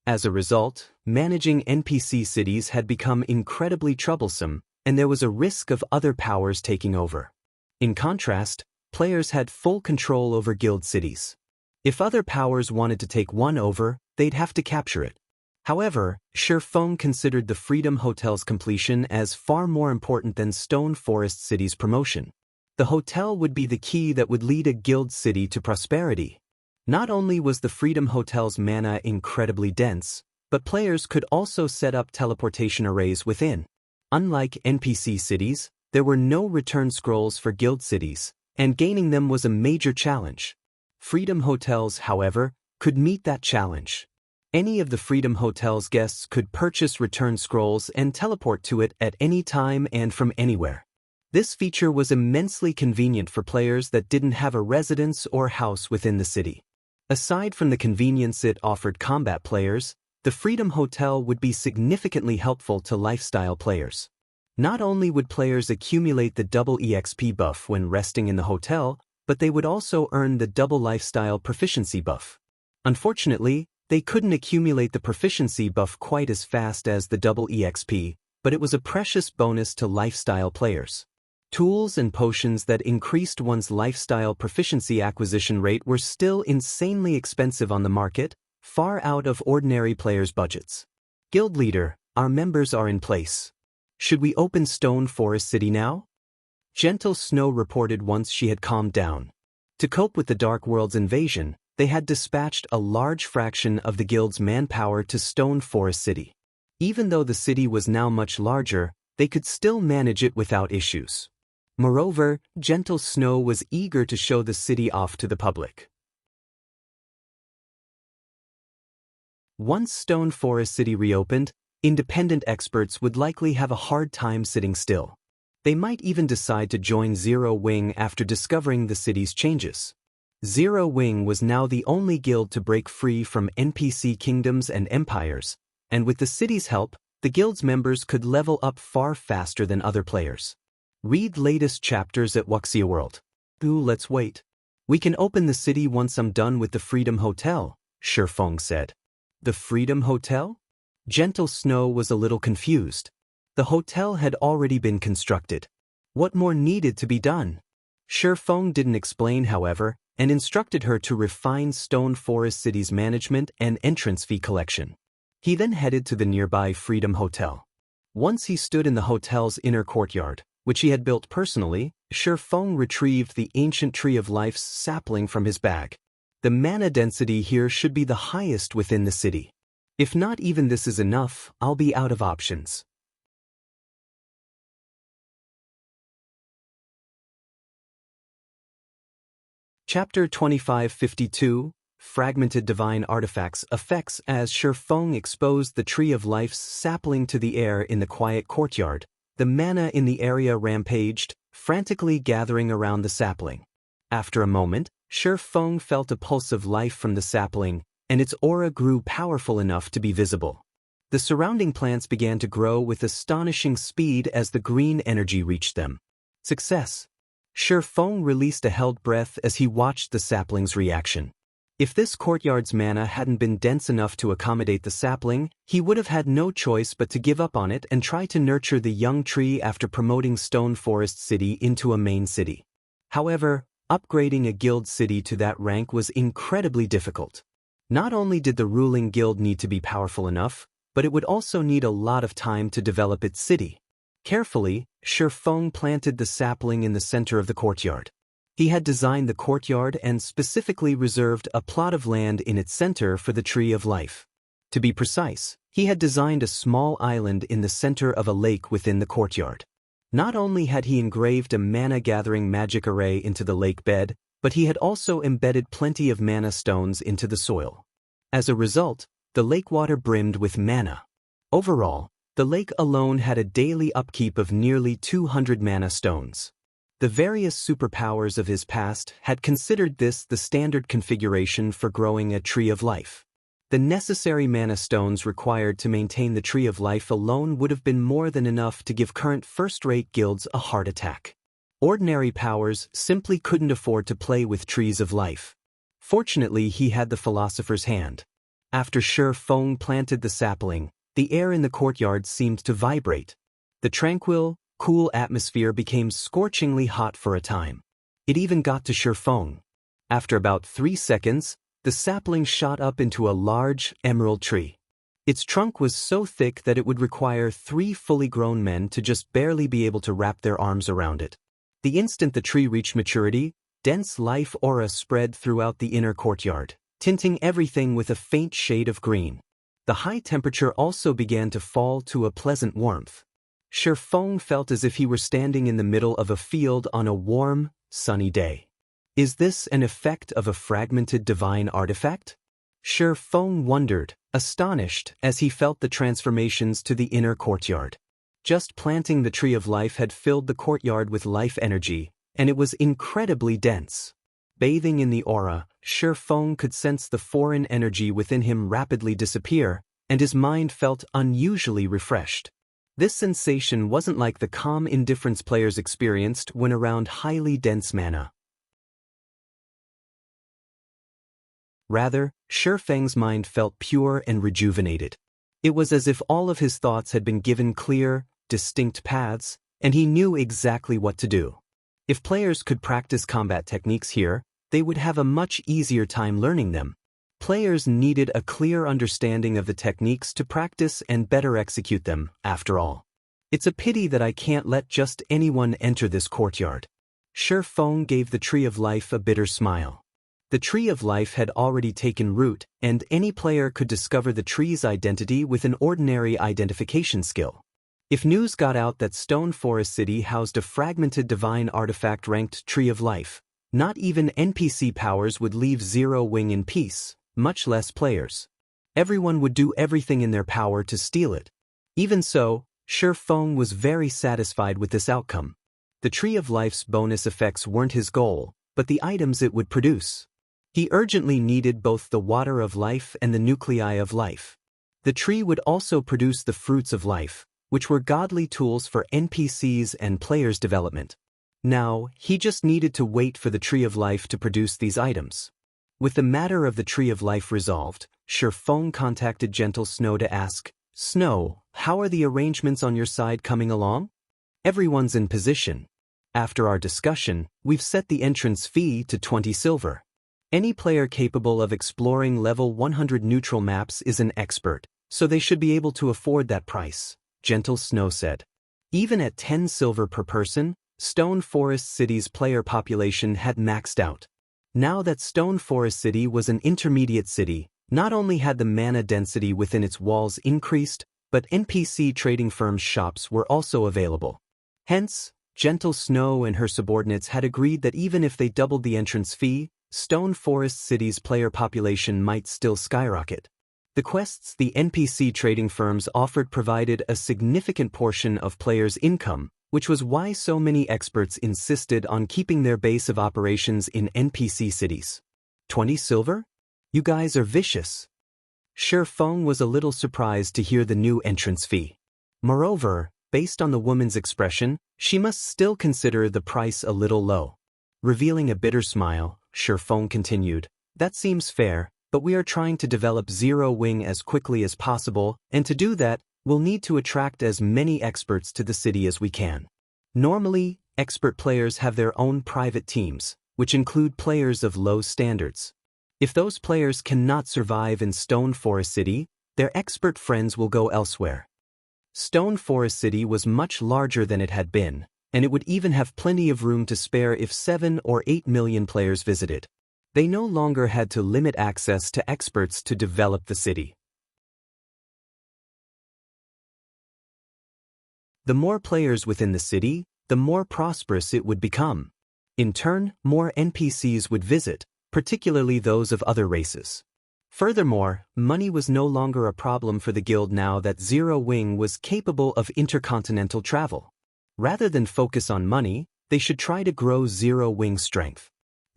As a result, managing NPC cities had become incredibly troublesome, and there was a risk of other powers taking over. In contrast, players had full control over guild cities. If other powers wanted to take one over, they'd have to capture it. However, Shifeng considered the Freedom Hotel's completion as far more important than Stone Forest City's promotion. The hotel would be the key that would lead a guild city to prosperity. Not only was the Freedom Hotel's mana incredibly dense, but players could also set up teleportation arrays within. Unlike NPC cities, there were no return scrolls for guild cities, and gaining them was a major challenge. Freedom Hotels, however, could meet that challenge. Any of the Freedom Hotel's guests could purchase return scrolls and teleport to it at any time and from anywhere. This feature was immensely convenient for players that didn't have a residence or house within the city. Aside from the convenience it offered combat players, the Freedom Hotel would be significantly helpful to lifestyle players. Not only would players accumulate the double EXP buff when resting in the hotel, but they would also earn the double lifestyle proficiency buff. Unfortunately, they couldn't accumulate the proficiency buff quite as fast as the double EXP, but it was a precious bonus to lifestyle players. Tools and potions that increased one's lifestyle proficiency acquisition rate were still insanely expensive on the market, far out of ordinary players' budgets. Guild leader, our members are in place. Should we open Stone Forest City now? Gentle Snow reported once she had calmed down. To cope with the Dark World's invasion, they had dispatched a large fraction of the guild's manpower to Stone Forest City. Even though the city was now much larger, they could still manage it without issues. Moreover, Gentle Snow was eager to show the city off to the public. Once Stone Forest City reopened, independent experts would likely have a hard time sitting still. They might even decide to join Zero Wing after discovering the city's changes. Zero Wing was now the only guild to break free from NPC kingdoms and empires, and with the city's help, the guild's members could level up far faster than other players. Read latest chapters at Wuxia World. Ooh, let's wait. We can open the city once I'm done with the Freedom Hotel, Shifeng said. The Freedom Hotel? Gentle Snow was a little confused. The hotel had already been constructed. What more needed to be done? Shifeng didn't explain, however, and instructed her to refine Stone Forest City's management and entrance fee collection. He then headed to the nearby Freedom Hotel. Once he stood in the hotel's inner courtyard, which he had built personally, Shifeng retrieved the ancient Tree of Life's sapling from his bag. The mana density here should be the highest within the city. If not even this is enough, I'll be out of options. Chapter 2552, Fragmented Divine Artifacts Effects. As Shifeng exposed the Tree of Life's sapling to the air in the quiet courtyard, the mana in the area rampaged, frantically gathering around the sapling. After a moment, Shifeng felt a pulse of life from the sapling, and its aura grew powerful enough to be visible. The surrounding plants began to grow with astonishing speed as the green energy reached them. Success! Shifeng released a held breath as he watched the sapling's reaction. If this courtyard's mana hadn't been dense enough to accommodate the sapling, he would have had no choice but to give up on it and try to nurture the young tree after promoting Stone Forest City into a main city. However, upgrading a guild city to that rank was incredibly difficult. Not only did the ruling guild need to be powerful enough, but it would also need a lot of time to develop its city. Carefully, Shi Feng planted the sapling in the center of the courtyard. He had designed the courtyard and specifically reserved a plot of land in its center for the Tree of Life. To be precise, he had designed a small island in the center of a lake within the courtyard. Not only had he engraved a mana-gathering magic array into the lake bed, but he had also embedded plenty of mana stones into the soil. As a result, the lake water brimmed with mana. Overall, the lake alone had a daily upkeep of nearly 200 mana stones. The various superpowers of his past had considered this the standard configuration for growing a Tree of Life. The necessary mana stones required to maintain the Tree of Life alone would have been more than enough to give current first-rate guilds a heart attack. Ordinary powers simply couldn't afford to play with Trees of Life. Fortunately, he had the Philosopher's Hand. After Shi Feng planted the sapling, the air in the courtyard seemed to vibrate. The tranquil, cool atmosphere became scorchingly hot for a time. It even got to Shi Feng. After about 3 seconds, the sapling shot up into a large, emerald tree. Its trunk was so thick that it would require 3 fully grown men to just barely be able to wrap their arms around it. The instant the tree reached maturity, dense life aura spread throughout the inner courtyard, tinting everything with a faint shade of green. The high temperature also began to fall to a pleasant warmth. Shi Feng felt as if he were standing in the middle of a field on a warm, sunny day. Is this an effect of a fragmented divine artifact? Shi Feng wondered, astonished as he felt the transformations to the inner courtyard. Just planting the Tree of Life had filled the courtyard with life energy, and it was incredibly dense. Bathing in the aura, Shi Feng could sense the foreign energy within him rapidly disappear, and his mind felt unusually refreshed. This sensation wasn't like the calm indifference players experienced when around highly dense mana. Rather, Shi Feng's mind felt pure and rejuvenated. It was as if all of his thoughts had been given clear, distinct paths, and he knew exactly what to do. If players could practice combat techniques here, they would have a much easier time learning them. Players needed a clear understanding of the techniques to practice and better execute them, after all. It's a pity that I can't let just anyone enter this courtyard. Shi Feng gave the Tree of Life a bitter smile. The Tree of Life had already taken root, and any player could discover the tree's identity with an ordinary identification skill. If news got out that Stone Forest City housed a fragmented divine artifact ranked Tree of Life, not even NPC powers would leave Zero Wing in peace, much less players. Everyone would do everything in their power to steal it. Even so, Shi Feng was very satisfied with this outcome. The Tree of Life's bonus effects weren't his goal, but the items it would produce. He urgently needed both the Water of Life and the Nuclei of Life. The tree would also produce the Fruits of Life, which were godly tools for NPCs and players' development. Now, he just needed to wait for the Tree of Life to produce these items. With the matter of the Tree of Life resolved, Shi Feng contacted Gentle Snow to ask, "Snow, how are the arrangements on your side coming along?" "Everyone's in position. After our discussion, we've set the entrance fee to 20 silver. Any player capable of exploring level 100 neutral maps is an expert, so they should be able to afford that price," Gentle Snow said. Even at 10 silver per person, Stone Forest City's player population had maxed out. Now that Stone Forest City was an intermediate city, not only had the mana density within its walls increased, but NPC trading firms' shops were also available. Hence, Gentle Snow and her subordinates had agreed that even if they doubled the entrance fee, Stone Forest City's player population might still skyrocket. The quests the NPC trading firms offered provided a significant portion of players' income, which was why so many experts insisted on keeping their base of operations in NPC cities. 20 silver? You guys are vicious. Shi Feng was a little surprised to hear the new entrance fee. Moreover, based on the woman's expression, she must still consider the price a little low. Revealing a bitter smile, Shi Feng continued, "That seems fair, but we are trying to develop Zero Wing as quickly as possible, and to do that, we'll need to attract as many experts to the city as we can. Normally, expert players have their own private teams, which include players of low standards. If those players cannot survive in Stone Forest City, their expert friends will go elsewhere. Stone Forest City was much larger than it had been, and it would even have plenty of room to spare if 7 or 8 million players visited. They no longer had to limit access to experts to develop the city. The more players within the city, the more prosperous it would become. In turn, more NPCs would visit, particularly those of other races. Furthermore, money was no longer a problem for the guild now that Zero Wing was capable of intercontinental travel. Rather than focus on money, they should try to grow Zero Wing's strength.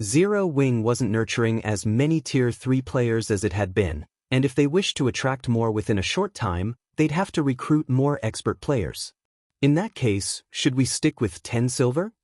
Zero Wing wasn't nurturing as many Tier 3 players as it had been, and if they wished to attract more within a short time, they'd have to recruit more expert players. In that case, should we stick with 10 silver?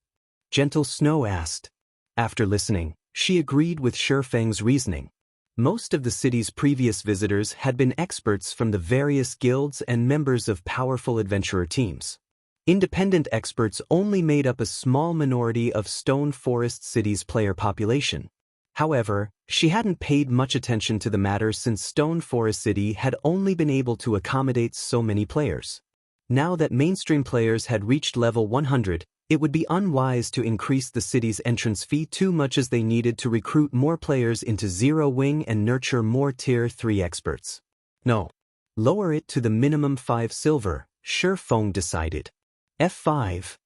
Gentle Snow asked. After listening, she agreed with Shifeng's reasoning. Most of the city's previous visitors had been experts from the various guilds and members of powerful adventurer teams. Independent experts only made up a small minority of Stone Forest City's player population. However, she hadn't paid much attention to the matter since Stone Forest City had only been able to accommodate so many players. Now that mainstream players had reached level 100, it would be unwise to increase the city's entrance fee too much as they needed to recruit more players into Zero Wing and nurture more Tier 3 experts. No. Lower it to the minimum 5 silver, Shifeng decided. F5.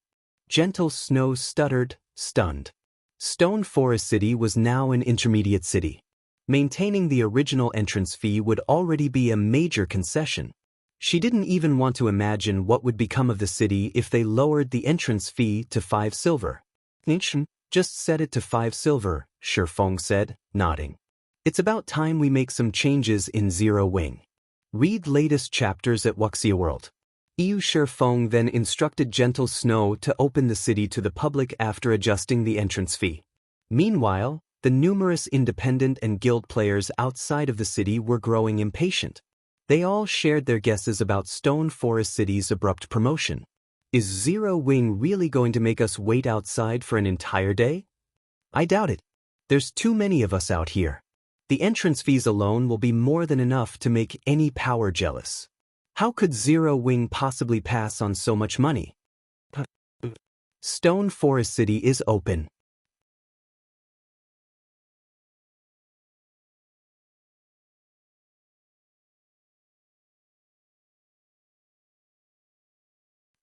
Gentle Snow stuttered, stunned. Stone Forest City was now an intermediate city. Maintaining the original entrance fee would already be a major concession. She didn't even want to imagine what would become of the city if they lowered the entrance fee to 5 silver. Just set it to 5 silver, Shifeng said, nodding. It's about time we make some changes in Zero Wing. Read latest chapters at Wuxia World. Shifeng then instructed Gentle Snow to open the city to the public after adjusting the entrance fee. Meanwhile, the numerous independent and guild players outside of the city were growing impatient. They all shared their guesses about Stone Forest City's abrupt promotion. Is Zero Wing really going to make us wait outside for an entire day? I doubt it. There's too many of us out here. The entrance fees alone will be more than enough to make any power jealous. How could Zero Wing possibly pass on so much money? Stone Forest City is open.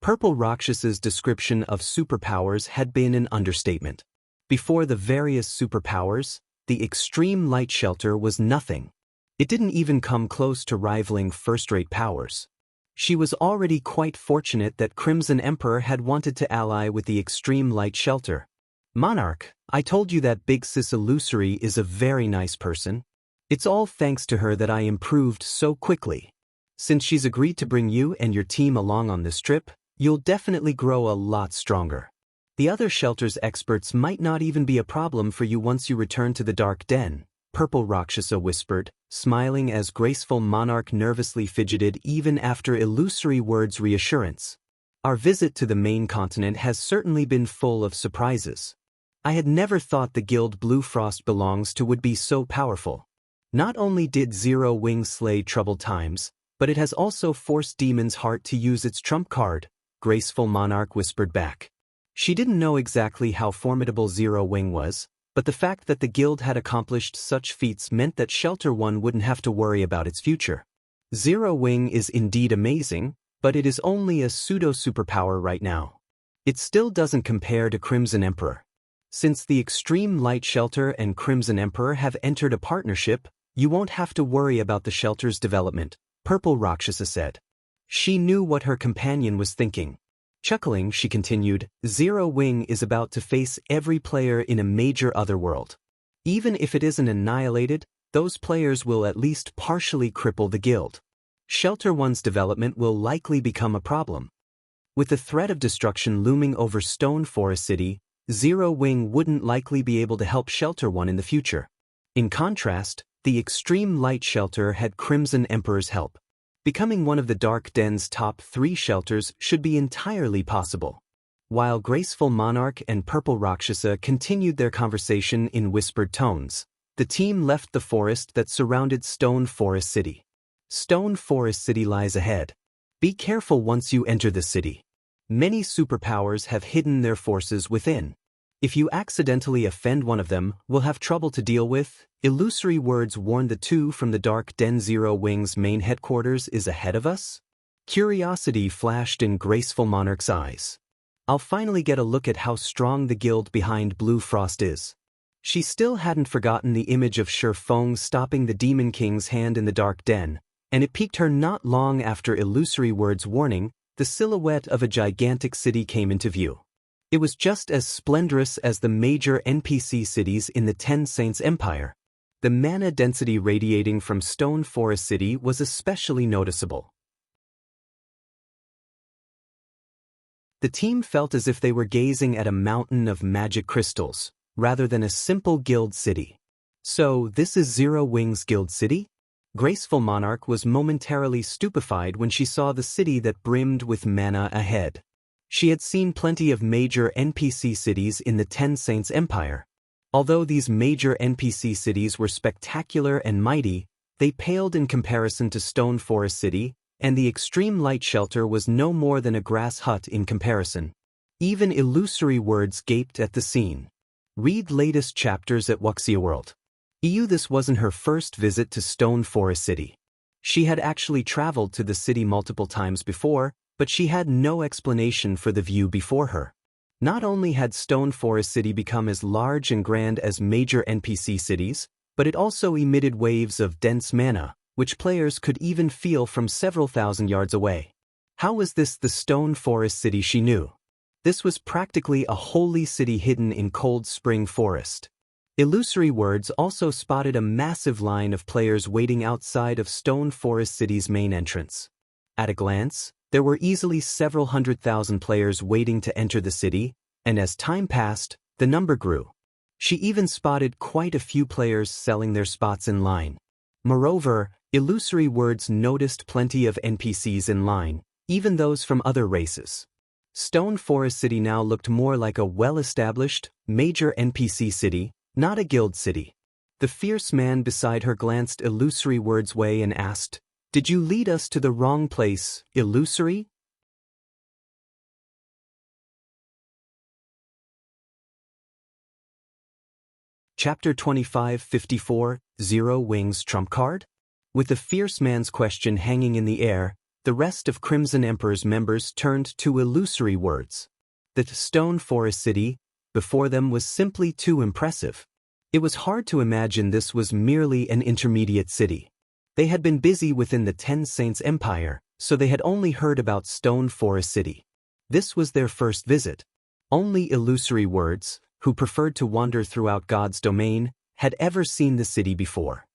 Purple Rakshasa's description of superpowers had been an understatement. Before the various superpowers, the extreme light shelter was nothing. It didn't even come close to rivaling first-rate powers. She was already quite fortunate that Crimson Emperor had wanted to ally with the extreme light shelter. Monarch, I told you that Big Sis Illusory is a very nice person. It's all thanks to her that I improved so quickly. Since she's agreed to bring you and your team along on this trip, you'll definitely grow a lot stronger. The other shelter's experts might not even be a problem for you once you return to the Dark Den, Purple Rakshasa whispered, smiling as Graceful Monarch nervously fidgeted even after Illusory Word's reassurance. Our visit to the main continent has certainly been full of surprises. I had never thought the guild Blue Frost belongs to would be so powerful. Not only did Zero Wing slay troubled times, but it has also forced Demon's Heart to use its trump card, Graceful Monarch whispered back. She didn't know exactly how formidable Zero Wing was, but the fact that the guild had accomplished such feats meant that Shelter One wouldn't have to worry about its future. Zero Wing is indeed amazing, but it is only a pseudo-superpower right now. It still doesn't compare to Crimson Emperor. Since the Extreme Light Shelter and Crimson Emperor have entered a partnership, you won't have to worry about the shelter's development, Purple Rakshasa said. She knew what her companion was thinking. Chuckling, she continued, Zero Wing is about to face every player in a major otherworld. Even if it isn't annihilated, those players will at least partially cripple the guild. Shelter One's development will likely become a problem. With the threat of destruction looming over Stone Forest City, Zero Wing wouldn't likely be able to help Shelter One in the future. In contrast, the Extreme Light Shelter had Crimson Emperor's help. Becoming one of the Dark Den's top 3 shelters should be entirely possible. While Graceful Monarch and Purple Rakshasa continued their conversation in whispered tones, The team left the forest that surrounded Stone Forest City. Stone Forest City lies ahead. Be careful once you enter the city. Many superpowers have hidden their forces within. If you accidentally offend one of them, we'll have trouble to deal with. Illusory words warn the two from the dark den. Zero Wing's main headquarters is ahead of us? Curiosity flashed in Graceful Monarch's eyes. I'll finally get a look at how strong the guild behind Blue Frost is. She still hadn't forgotten the image of Shi Feng stopping the Demon King's hand in the dark den, and it piqued her not long after Illusory Word's warning. The silhouette of a gigantic city came into view. It was just as splendorous as the major NPC cities in the Ten Saints Empire. The mana density radiating from Stone Forest City was especially noticeable. The team felt as if they were gazing at a mountain of magic crystals, rather than a simple guild city. So, this is Zero Wing's guild city? Graceful Monarch was momentarily stupefied when she saw the city that brimmed with mana ahead. She had seen plenty of major NPC cities in the Ten Saints Empire. Although these major NPC cities were spectacular and mighty, they paled in comparison to Stone Forest City, and the Extreme Light Shelter was no more than a grass hut in comparison. Even Illusory Words gaped at the scene. Read latest chapters at Wuxia World. This wasn't her first visit to Stone Forest City. She had actually traveled to the city multiple times before, but she had no explanation for the view before her. Not only had Stone Forest City become as large and grand as major NPC cities, but it also emitted waves of dense mana, which players could even feel from several thousand yards away. How was this the Stone Forest City she knew? This was practically a holy city hidden in Cold Spring Forest. Illusory Words also spotted a massive line of players waiting outside of Stone Forest City's main entrance. At a glance, there were easily several 100,000 players waiting to enter the city, and as time passed, the number grew. She even spotted quite a few players selling their spots in line. Moreover, Illusory Words noticed plenty of NPCs in line, even those from other races. Stone Forest City now looked more like a well-established, major NPC city, not a guild city. The fierce man beside her glanced Illusory Words' way and asked, "Did you lead us to the wrong place, Illusory?" Chapter 2554, Zero Wing's Trump Card? With the fierce man's question hanging in the air, the rest of Crimson Emperor's members turned to Illusory Words. The Stone Forest City, before them, was simply too impressive. It was hard to imagine this was merely an intermediate city. They had been busy within the Ten Saints Empire, so they had only heard about Stone Forest City. This was their first visit. Only Illusory Words, who preferred to wander throughout God's domain, had ever seen the city before.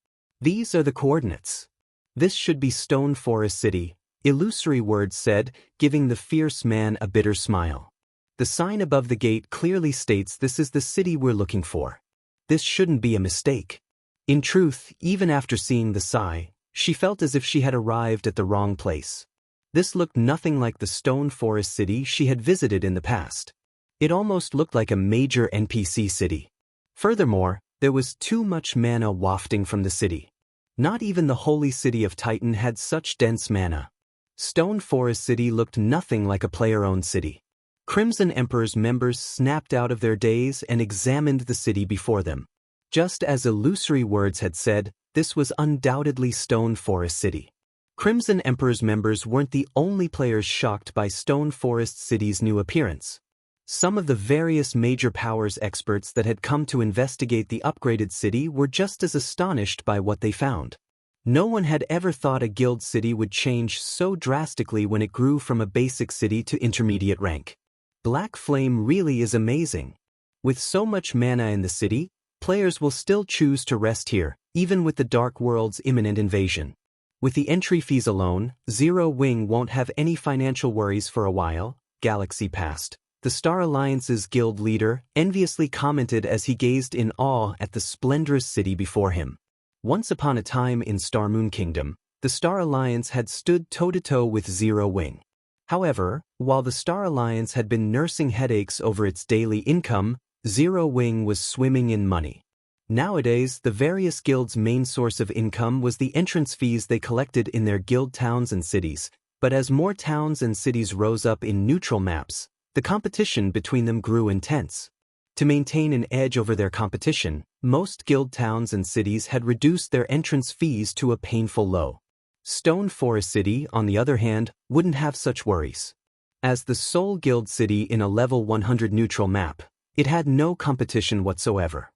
These are the coordinates. This should be Stone Forest City, Illusory Words said, giving the fierce man a bitter smile. The sign above the gate clearly states this is the city we're looking for. This shouldn't be a mistake. In truth, even after seeing the sign, she felt as if she had arrived at the wrong place. This looked nothing like the Stone Forest City she had visited in the past. It almost looked like a major NPC city. Furthermore, there was too much mana wafting from the city. Not even the holy city of Titan had such dense mana. Stone Forest City looked nothing like a player-owned city. Crimson Emperor's members snapped out of their daze and examined the city before them. Just as Illusory Words had said, this was undoubtedly Stone Forest City. Crimson Emperor's members weren't the only players shocked by Stone Forest City's new appearance. Some of the various major powers experts that had come to investigate the upgraded city were just as astonished by what they found. No one had ever thought a guild city would change so drastically when it grew from a basic city to intermediate rank. Black Flame really is amazing. With so much mana in the city, players will still choose to rest here, even with the Dark World's imminent invasion. With the entry fees alone, Zero Wing won't have any financial worries for a while. Galaxy Past. The Star Alliance's guild leader enviously commented as he gazed in awe at the splendorous city before him. Once upon a time in Star Moon Kingdom, the Star Alliance had stood toe-to-toe with Zero Wing. However, while the Star Alliance had been nursing headaches over its daily income, Zero Wing was swimming in money. Nowadays, the various guilds' main source of income was the entrance fees they collected in their guild towns and cities, but as more towns and cities rose up in neutral maps, the competition between them grew intense. To maintain an edge over their competition, most guild towns and cities had reduced their entrance fees to a painful low. Stone Forest City, on the other hand, wouldn't have such worries. As the sole guild city in a level 100 neutral map, it had no competition whatsoever.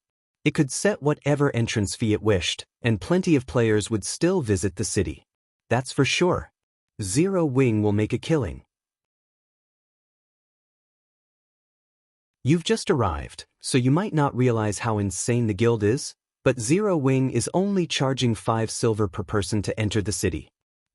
It could set whatever entrance fee it wished, and plenty of players would still visit the city. That's for sure. Zero Wing will make a killing. You've just arrived, so you might not realize how insane the guild is, but Zero Wing is only charging 5 silver per person to enter the city.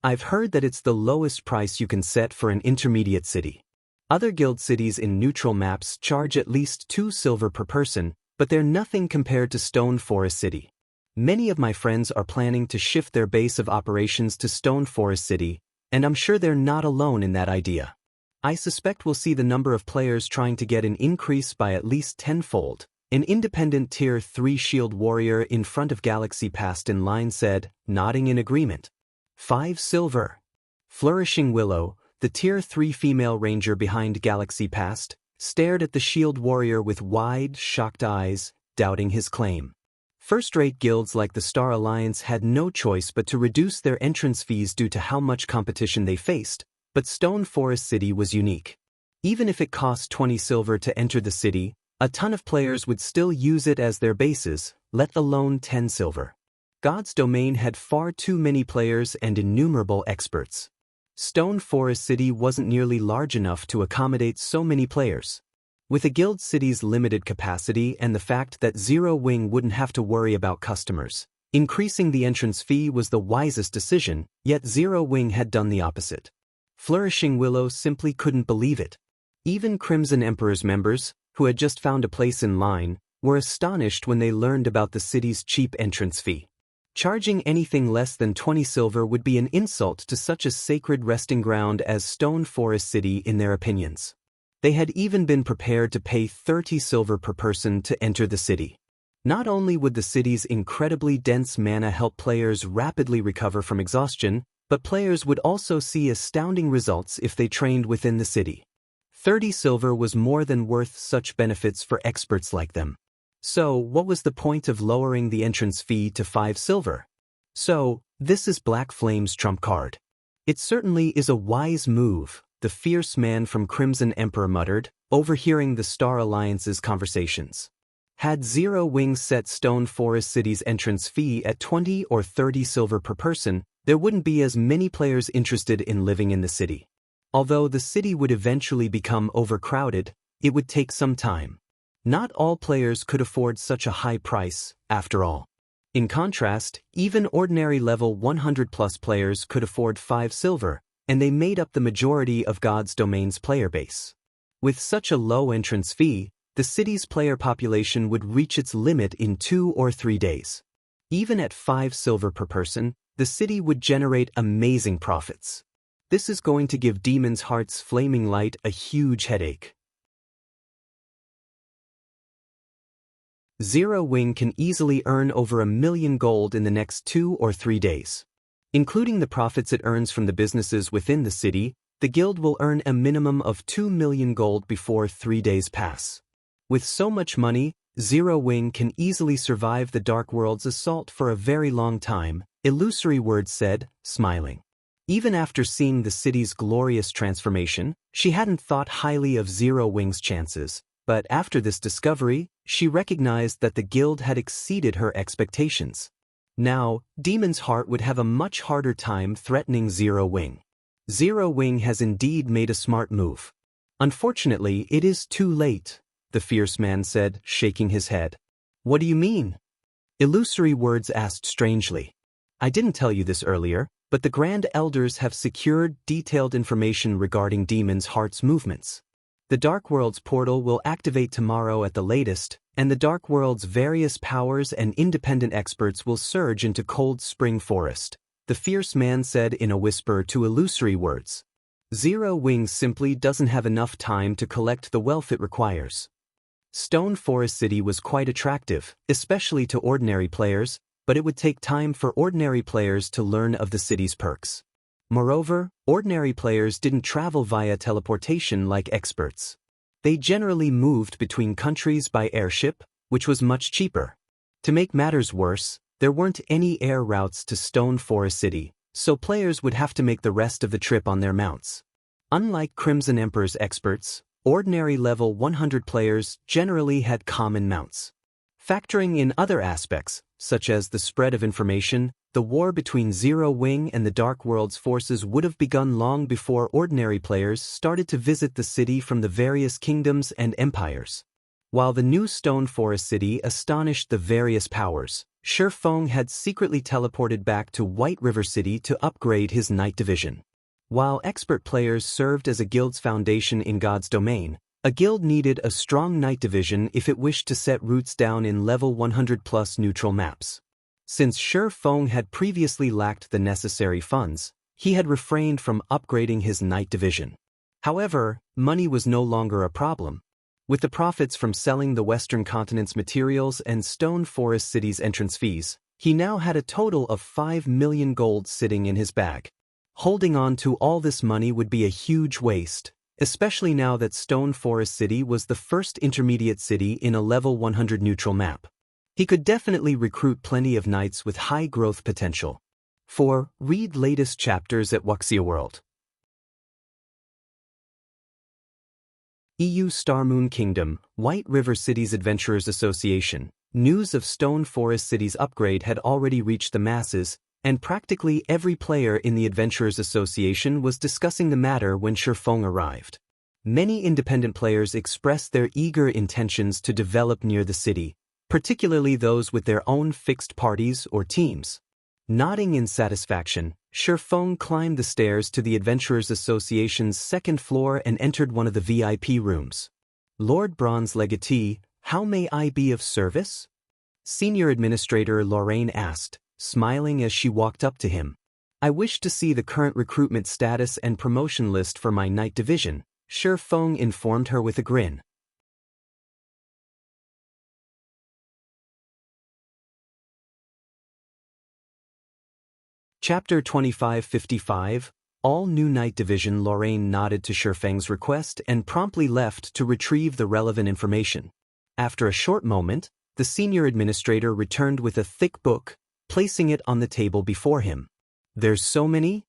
I've heard that it's the lowest price you can set for an intermediate city. Other guild cities in neutral maps charge at least 2 silver per person, but they're nothing compared to Stone Forest City. Many of my friends are planning to shift their base of operations to Stone Forest City, and I'm sure they're not alone in that idea. I suspect we'll see the number of players trying to get an increase by at least tenfold. An independent Tier 3 shield warrior in front of Galaxy Past in line said, nodding in agreement. 5 silver. Flourishing Willow, the Tier 3 female ranger behind Galaxy Past, stared at the shield warrior with wide, shocked eyes, doubting his claim. First-rate guilds like the Star Alliance had no choice but to reduce their entrance fees due to how much competition they faced, but Stone Forest City was unique. Even if it cost 20 silver to enter the city, a ton of players would still use it as their bases, let alone 10 silver. God's Domain had far too many players and innumerable experts. Stone Forest City wasn't nearly large enough to accommodate so many players. With a guild city's limited capacity and the fact that Zero Wing wouldn't have to worry about customers, increasing the entrance fee was the wisest decision, yet Zero Wing had done the opposite. Flourishing Willow simply couldn't believe it. Even Crimson Emperor's members, who had just found a place in line, were astonished when they learned about the city's cheap entrance fee. Charging anything less than 20 silver would be an insult to such a sacred resting ground as Stone Forest City in their opinions. They had even been prepared to pay 30 silver per person to enter the city. Not only would the city's incredibly dense mana help players rapidly recover from exhaustion, but players would also see astounding results if they trained within the city. 30 silver was more than worth such benefits for experts like them. So, what was the point of lowering the entrance fee to 5 silver? So, this is Black Flame's trump card. It certainly is a wise move, the fierce man from Crimson Emperor muttered, overhearing the Star Alliance's conversations. Had Zero Wing set Stone Forest City's entrance fee at 20 or 30 silver per person, there wouldn't be as many players interested in living in the city. Although the city would eventually become overcrowded, it would take some time. Not all players could afford such a high price, after all. In contrast, even ordinary level 100+ players could afford 5 silver, and they made up the majority of God's Domain's player base. With such a low entrance fee, the city's player population would reach its limit in 2 or 3 days. Even at 5 silver per person, the city would generate amazing profits. This is going to give Demon's Heart's Flaming Light a huge headache. Zero Wing can easily earn over 1 million gold in the next 2 or 3 days. Including the profits it earns from the businesses within the city, the guild will earn a minimum of 2 million gold before 3 days pass. With so much money, Zero Wing can easily survive the Dark World's assault for a very long time, Illusory Words said, smiling. Even after seeing the city's glorious transformation, she hadn't thought highly of Zero Wing's chances. But after this discovery, she recognized that the guild had exceeded her expectations. Now, Demon's Heart would have a much harder time threatening Zero Wing. Zero Wing has indeed made a smart move. Unfortunately, it is too late, the fierce man said, shaking his head. What do you mean? Illusory Words asked strangely. I didn't tell you this earlier, but the Grand Elders have secured detailed information regarding Demon's Heart's movements. The Dark World's portal will activate tomorrow at the latest, and the Dark World's various powers and independent experts will surge into Cold Spring Forest, the fierce man said in a whisper to Illusory Words. Zero Wing simply doesn't have enough time to collect the wealth it requires. Stone Forest City was quite attractive, especially to ordinary players, but it would take time for ordinary players to learn of the city's perks. Moreover, ordinary players didn't travel via teleportation like experts. They generally moved between countries by airship, which was much cheaper. To make matters worse, there weren't any air routes to Stone Forest City, so players would have to make the rest of the trip on their mounts. Unlike Crimson Emperor's experts, ordinary level 100 players generally had common mounts. Factoring in other aspects, such as the spread of information, the war between Zero Wing and the Dark World's forces would have begun long before ordinary players started to visit the city from the various kingdoms and empires. While the new Stone Forest City astonished the various powers, Shi Feng had secretly teleported back to White River City to upgrade his Night Division. While expert players served as a guild's foundation in God's domain, a guild needed a strong Night Division if it wished to set roots down in level 100+ neutral maps. Since Shi Feng had previously lacked the necessary funds, he had refrained from upgrading his Night Division. However, money was no longer a problem. With the profits from selling the Western Continent's materials and Stone Forest City's entrance fees, he now had a total of 5 million gold sitting in his bag. Holding on to all this money would be a huge waste, especially now that Stone Forest City was the first intermediate city in a level 100 neutral map. He could definitely recruit plenty of knights with high growth potential. 4. Read latest chapters at Wuxia World. EU Starmoon Kingdom, White River Cities Adventurers Association. News of Stone Forest City's upgrade had already reached the masses, and practically every player in the Adventurers Association was discussing the matter when Shi Feng arrived. Many independent players expressed their eager intentions to develop near the city, particularly those with their own fixed parties or teams. Nodding in satisfaction, Shi Feng climbed the stairs to the Adventurers Association's second floor and entered one of the VIP rooms. Lord Bronze Legatee, how may I be of service? Senior Administrator Lorraine asked, smiling as she walked up to him. I wish to see the current recruitment status and promotion list for my Night Division, Shi Feng informed her with a grin. Chapter 2555, All New Night Division. Lorraine nodded to Shi Feng's request and promptly left to retrieve the relevant information. After a short moment, the senior administrator returned with a thick book, placing it on the table before him. There's so many?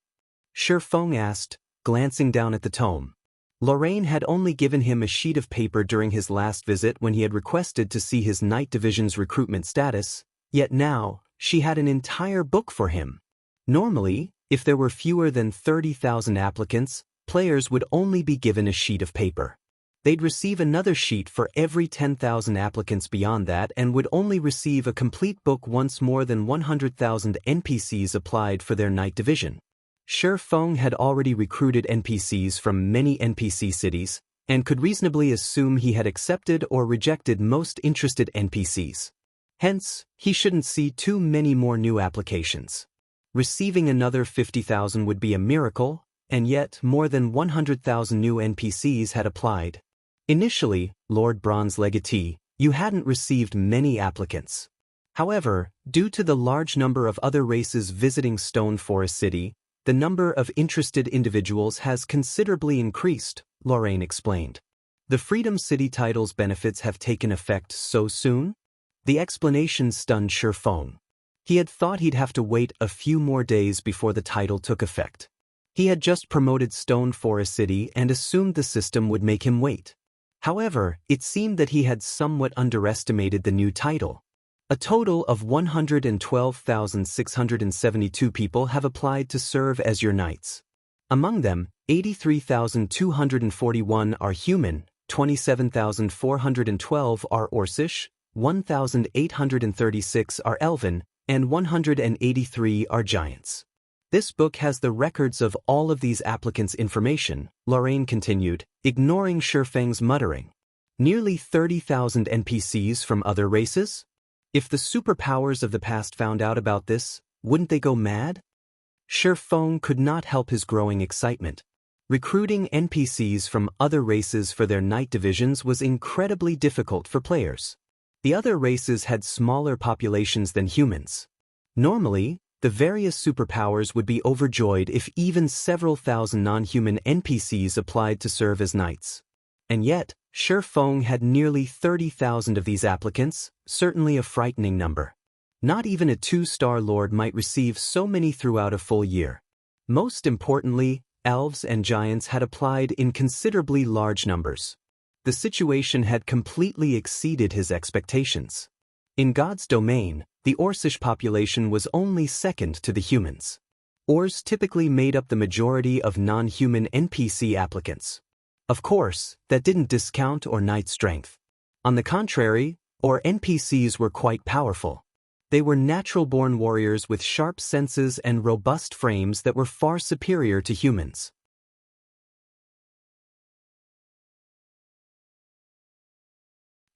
Shi Feng asked, glancing down at the tome. Lorraine had only given him a sheet of paper during his last visit when he had requested to see his Night Division's recruitment status, yet now, she had an entire book for him. Normally, if there were fewer than 30,000 applicants, players would only be given a sheet of paper. They'd receive another sheet for every 10,000 applicants beyond that and would only receive a complete book once more than 100,000 NPCs applied for their Night Division. Shi Feng had already recruited NPCs from many NPC cities, and could reasonably assume he had accepted or rejected most interested NPCs. Hence, he shouldn't see too many more new applications. Receiving another 50,000 would be a miracle, and yet more than 100,000 new NPCs had applied. Initially, Lord Bronze Legatee, you hadn't received many applicants. However, due to the large number of other races visiting Stone Forest City, the number of interested individuals has considerably increased, Lorraine explained. The Freedom City title's benefits have taken effect so soon? The explanation stunned Shi Feng. He had thought he'd have to wait a few more days before the title took effect. He had just promoted Stone Forest City and assumed the system would make him wait. However, it seemed that he had somewhat underestimated the new title. A total of 112,672 people have applied to serve as your knights. Among them, 83,241 are human, 27,412 are Orcish, 1,836 are Elven, and 183 are giants. This book has the records of all of these applicants' information, Lorraine continued, ignoring Shi Feng's muttering. Nearly 30,000 NPCs from other races? If the superpowers of the past found out about this, wouldn't they go mad? Shi Feng could not help his growing excitement. Recruiting NPCs from other races for their night divisions was incredibly difficult for players. The other races had smaller populations than humans. Normally, the various superpowers would be overjoyed if even several thousand non-human NPCs applied to serve as knights. And yet, Shifeng had nearly 30,000 of these applicants, certainly a frightening number. Not even a 2-star lord might receive so many throughout a full year. Most importantly, elves and giants had applied in considerably large numbers. The situation had completely exceeded his expectations. In God's domain, the Orcish population was only second to the humans. Ors typically made up the majority of non-human NPC applicants. Of course, that didn't discount Or knight strength. On the contrary, Or NPCs were quite powerful. They were natural-born warriors with sharp senses and robust frames that were far superior to humans.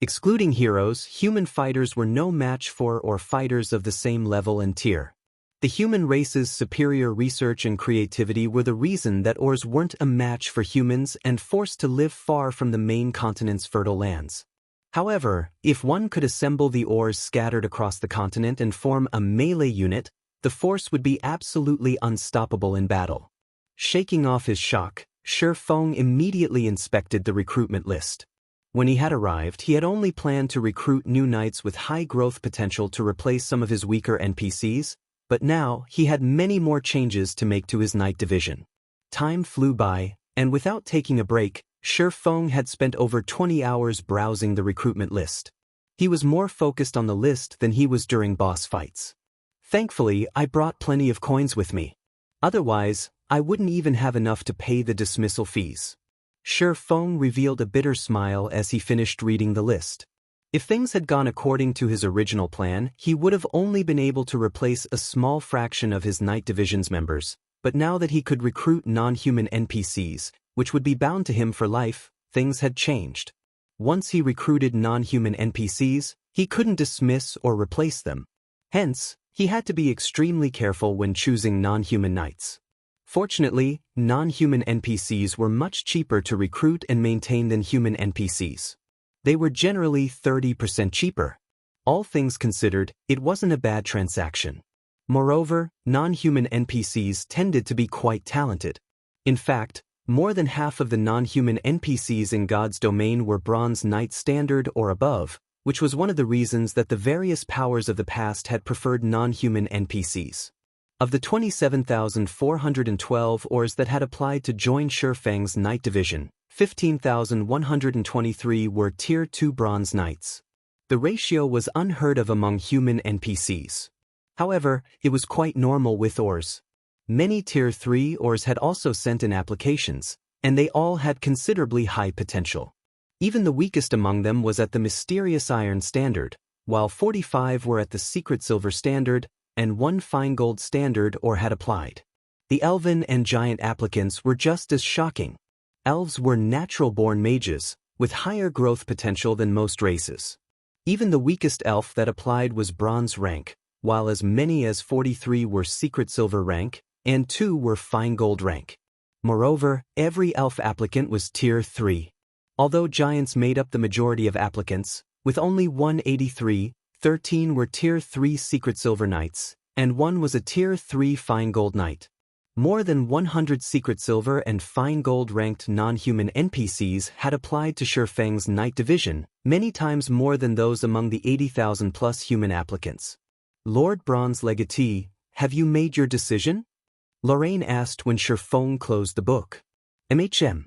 Excluding heroes, human fighters were no match for or fighters of the same level and tier. The human race's superior research and creativity were the reason that Ors weren't a match for humans and forced to live far from the main continent's fertile lands. However, if one could assemble the Ors scattered across the continent and form a melee unit, the force would be absolutely unstoppable in battle. Shaking off his shock, Shifeng immediately inspected the recruitment list. When he had arrived, he had only planned to recruit new knights with high growth potential to replace some of his weaker NPCs, but now he had many more changes to make to his knight division. Time flew by, and without taking a break, Shifeng had spent over 20 hours browsing the recruitment list. He was more focused on the list than he was during boss fights. Thankfully, I brought plenty of coins with me. Otherwise, I wouldn't even have enough to pay the dismissal fees. Shifeng revealed a bitter smile as he finished reading the list. If things had gone according to his original plan, he would have only been able to replace a small fraction of his Knight Division's members, but now that he could recruit non-human NPCs, which would be bound to him for life, things had changed. Once he recruited non-human NPCs, he couldn't dismiss or replace them. Hence, he had to be extremely careful when choosing non-human knights. Fortunately, non-human NPCs were much cheaper to recruit and maintain than human NPCs. They were generally 30% cheaper. All things considered, it wasn't a bad transaction. Moreover, non-human NPCs tended to be quite talented. In fact, more than half of the non-human NPCs in God's domain were Bronze Knight standard or above, which was one of the reasons that the various powers of the past had preferred non-human NPCs. Of the 27,412 Ors that had applied to join Shifeng's Knight Division, 15,123 were Tier 2 Bronze Knights. The ratio was unheard of among human NPCs. However, it was quite normal with Ors. Many Tier 3 Ors had also sent in applications, and they all had considerably high potential. Even the weakest among them was at the Mysterious Iron Standard, while 45 were at the Secret Silver Standard, and 1 Fine Gold Standard or had applied. The Elven and Giant applicants were just as shocking. Elves were natural-born mages, with higher growth potential than most races. Even the weakest elf that applied was Bronze rank, while as many as 43 were Secret Silver rank, and 2 were Fine Gold rank. Moreover, every elf applicant was Tier 3. Although giants made up the majority of applicants, with only 183, 13 were Tier 3 Secret Silver Knights, and 1 was a Tier 3 Fine Gold Knight. More than 100 Secret Silver and Fine Gold ranked non-human NPCs had applied to Shifeng's Knight Division, many times more than those among the 80,000 plus human applicants. Lord Bronze Legatee, have you made your decision? Lorraine asked when Shifeng closed the book. MHM.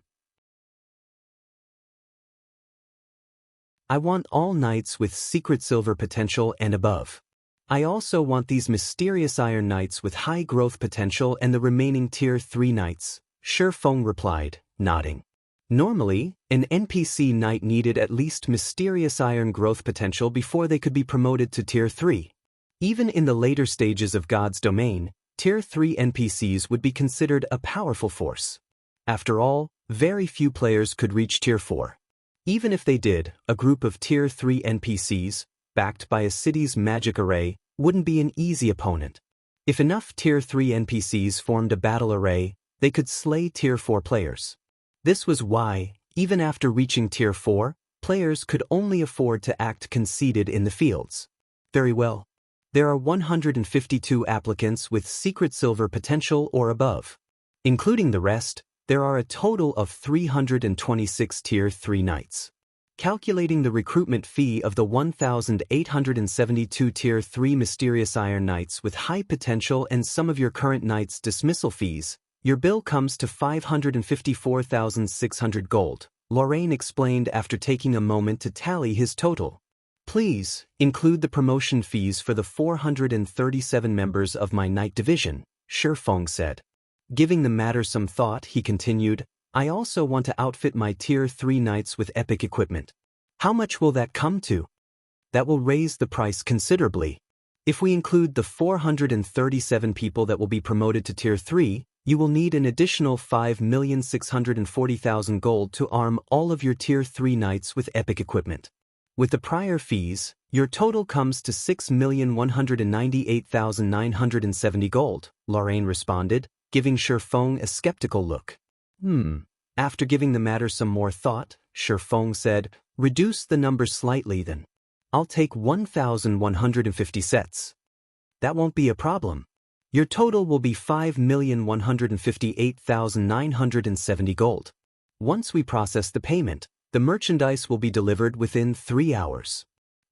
I want all knights with Secret Silver potential and above. I also want these Mysterious Iron Knights with high growth potential and the remaining Tier 3 Knights, Shifeng replied, nodding. Normally, an NPC knight needed at least Mysterious Iron growth potential before they could be promoted to Tier 3. Even in the later stages of God's domain, Tier 3 NPCs would be considered a powerful force. After all, very few players could reach Tier 4. Even if they did, a group of Tier 3 NPCs, backed by a city's magic array, wouldn't be an easy opponent. If enough Tier 3 NPCs formed a battle array, They could slay Tier 4 players. This was why, even after reaching Tier 4, players could only afford to act conceited in the fields. Very well. There are 152 applicants with secret silver potential or above. Including the rest, there are a total of 326 Tier 3 knights. Calculating the recruitment fee of the 1,872 Tier 3 mysterious Iron Knights with high potential and some of your current knights' dismissal fees, your bill comes to 554,600 gold, Lorraine explained after taking a moment to tally his total. Please, include the promotion fees for the 437 members of my knight division, Shifeng said. Giving the matter some thought, he continued, I also want to outfit my Tier 3 knights with epic equipment. How much will that come to? That will raise the price considerably. If we include the 437 people that will be promoted to Tier 3, you will need an additional 5,640,000 gold to arm all of your Tier 3 knights with epic equipment. With the prior fees, your total comes to 6,198,970 gold, Lorraine responded, giving Shifeng a skeptical look. After giving the matter some more thought, Shifeng said, reduce the number slightly then. I'll take 1,150 sets. That won't be a problem. Your total will be 5,158,970 gold. Once we process the payment, the merchandise will be delivered within 3 hours.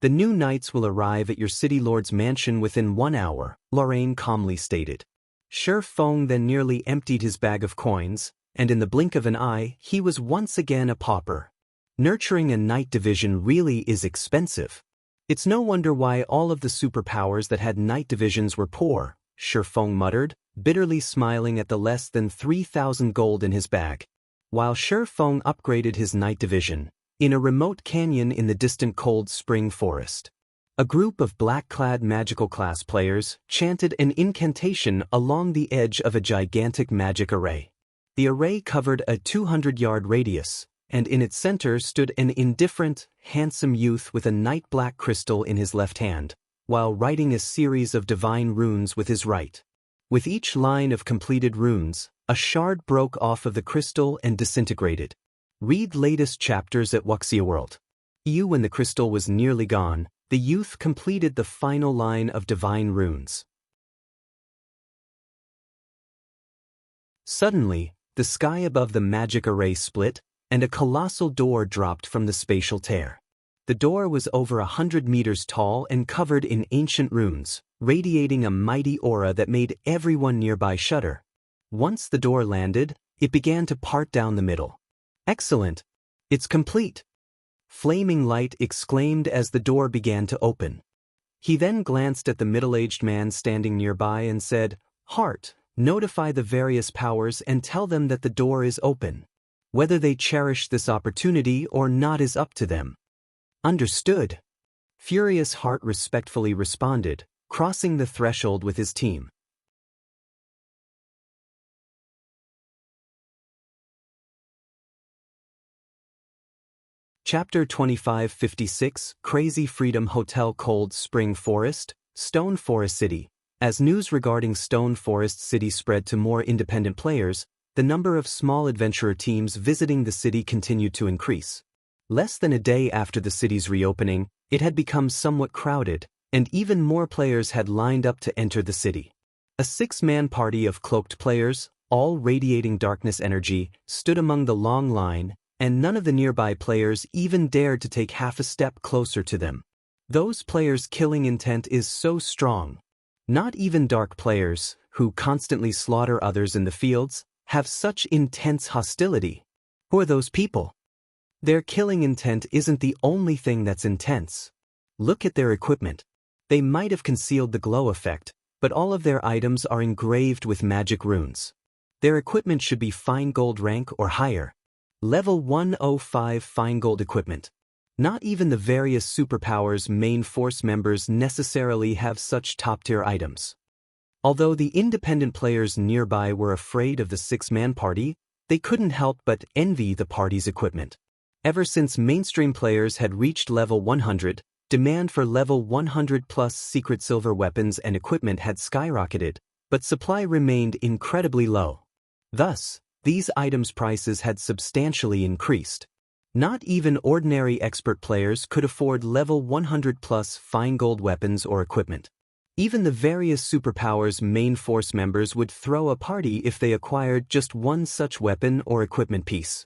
The new knights will arrive at your city lord's mansion within 1 hour, Lorraine calmly stated. Shifeng then nearly emptied his bag of coins, and in the blink of an eye, he was once again a pauper. Nurturing a knight division really is expensive. It's no wonder why all of the superpowers that had knight divisions were poor, Shifeng muttered, bitterly smiling at the less than 3,000 gold in his bag. While Shifeng upgraded his knight division, in a remote canyon in the distant Cold Spring Forest, a group of black-clad magical class players chanted an incantation along the edge of a gigantic magic array. The array covered a 200-yard radius, and in its center stood an indifferent, handsome youth with a night-black crystal in his left hand, while writing a series of divine runes with his right. With each line of completed runes, a shard broke off of the crystal and disintegrated. Read latest chapters at Wuxia World. When the crystal was nearly gone, the youth completed the final line of divine runes. Suddenly, the sky above the magic array split, and a colossal door dropped from the spatial tear. The door was over 100 meters tall and covered in ancient runes, radiating a mighty aura that made everyone nearby shudder. Once the door landed, it began to part down the middle. Excellent! It's complete! Flaming Light exclaimed as the door began to open. He then glanced at the middle-aged man standing nearby and said, Heart, notify the various powers and tell them that the door is open. Whether they cherish this opportunity or not is up to them. Understood. Furious Heart respectfully responded, crossing the threshold with his team. Chapter 2556, Crazy Freedom Hotel Cold Spring Forest, Stone Forest City. As news regarding Stone Forest City spread to more independent players, the number of small adventurer teams visiting the city continued to increase. Less than a day after the city's reopening, it had become somewhat crowded, and even more players had lined up to enter the city. A 6-man party of cloaked players, all radiating darkness energy, stood among the long line, and none of the nearby players even dared to take half a step closer to them. Those players' killing intent is so strong. Not even dark players, who constantly slaughter others in the fields, have such intense hostility. Who are those people? Their killing intent isn't the only thing that's intense. Look at their equipment. They might have concealed the glow effect, but all of their items are engraved with magic runes. Their equipment should be fine gold rank or higher. Level 105 fine gold equipment. Not even the various superpowers main force members necessarily have such top-tier items. Although the independent players nearby were afraid of the 6-man party, they couldn't help but envy the party's equipment. Ever since mainstream players had reached level 100, demand for level 100+ secret silver weapons and equipment had skyrocketed, but supply remained incredibly low. Thus, these items' prices had substantially increased. Not even ordinary expert players could afford level 100+ fine gold weapons or equipment. Even the various superpowers' main force members would throw a party if they acquired just one such weapon or equipment piece.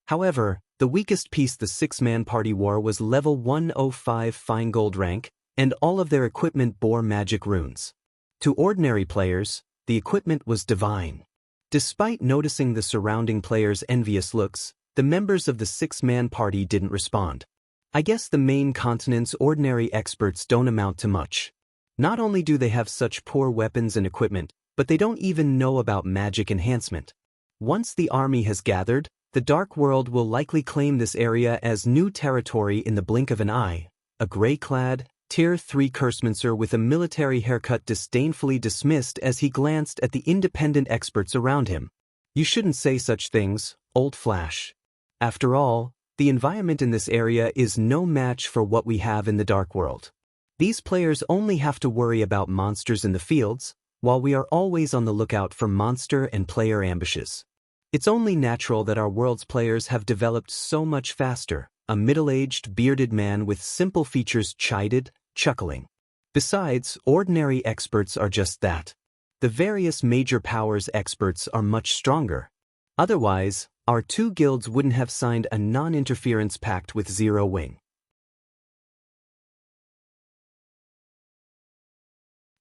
However, the weakest piece the six-man party wore was level 105 fine gold rank, and all of their equipment bore magic runes. To ordinary players, the equipment was divine. Despite noticing the surrounding players' envious looks, the members of the six-man party didn't respond. I guess the main continent's ordinary experts don't amount to much. Not only do they have such poor weapons and equipment, but they don't even know about magic enhancement. Once the army has gathered, the Dark World will likely claim this area as new territory in the blink of an eye. A gray-clad, Tier 3 cursemancer with a military haircut disdainfully dismissed as he glanced at the independent experts around him. You shouldn't say such things, old Flash. After all, the environment in this area is no match for what we have in the Dark World. These players only have to worry about monsters in the fields, while we are always on the lookout for monster and player ambushes. It's only natural that our world's players have developed so much faster, a middle-aged, bearded man with simple features chided, chuckling. Besides, ordinary experts are just that. The various major powers experts are much stronger. Otherwise, our two guilds wouldn't have signed a non-interference pact with Zero Wing.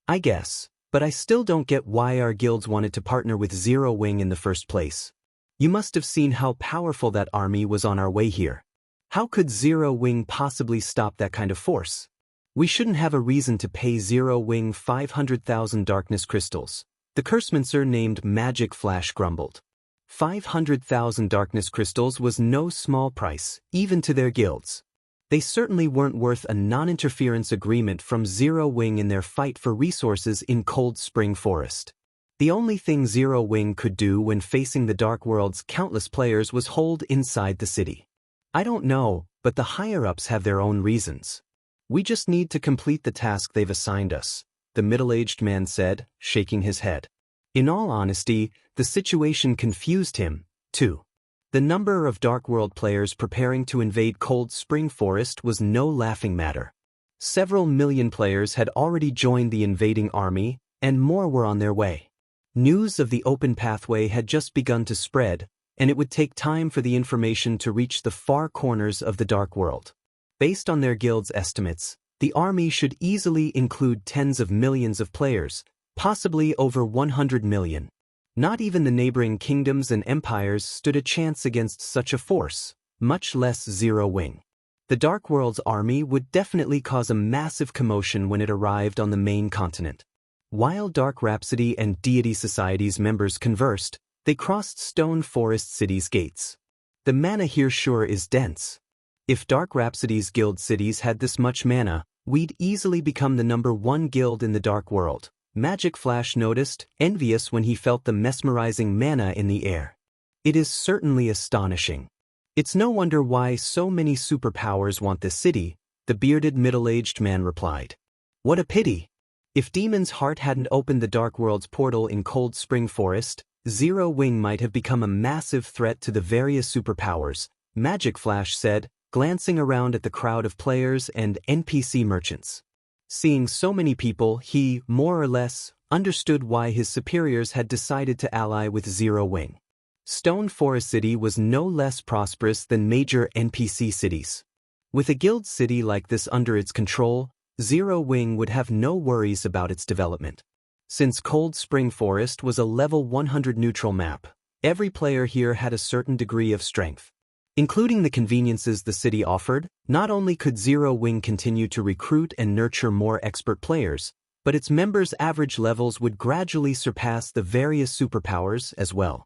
I guess, but I still don't get why our guilds wanted to partner with Zero Wing in the first place. You must have seen how powerful that army was on our way here. How could Zero Wing possibly stop that kind of force? We shouldn't have a reason to pay Zero Wing 500,000 darkness crystals. The cursemancer named Magic Flash grumbled. 500,000 darkness crystals was no small price, even to their guilds. They certainly weren't worth a non-interference agreement from Zero Wing in their fight for resources in Cold Spring Forest. The only thing Zero Wing could do when facing the Dark World's countless players was hold inside the city. I don't know, but the higher-ups have their own reasons. We just need to complete the task they've assigned us, the middle-aged man said, shaking his head. In all honesty, the situation confused him, too. The number of Dark World players preparing to invade Cold Spring Forest was no laughing matter. Several million players had already joined the invading army, and more were on their way. News of the open pathway had just begun to spread, and it would take time for the information to reach the far corners of the Dark World. Based on their guild's estimates, the army should easily include tens of millions of players, possibly over 100 million. Not even the neighboring kingdoms and empires stood a chance against such a force, much less Zero Wing. The Dark World's army would definitely cause a massive commotion when it arrived on the main continent. While Dark Rhapsody and Deity Society's members conversed, they crossed Stone Forest City's gates. The mana here sure is dense. If Dark Rhapsody's guild cities had this much mana, we'd easily become the #1 guild in the Dark World. Magic Flash noticed, envious when he felt the mesmerizing mana in the air. It is certainly astonishing. It's no wonder why so many superpowers want this city, the bearded middle-aged man replied. What a pity. If Demon's Heart hadn't opened the Dark World's portal in Cold Spring Forest, Zero Wing might have become a massive threat to the various superpowers, Magic Flash said, glancing around at the crowd of players and NPC merchants. Seeing so many people, he, more or less, understood why his superiors had decided to ally with Zero Wing. Stone Forest City was no less prosperous than major NPC cities. With a guild city like this under its control, Zero Wing would have no worries about its development. Since Cold Spring Forest was a level 100 neutral map, every player here had a certain degree of strength. Including the conveniences the city offered, not only could Zero Wing continue to recruit and nurture more expert players, but its members' average levels would gradually surpass the various superpowers as well.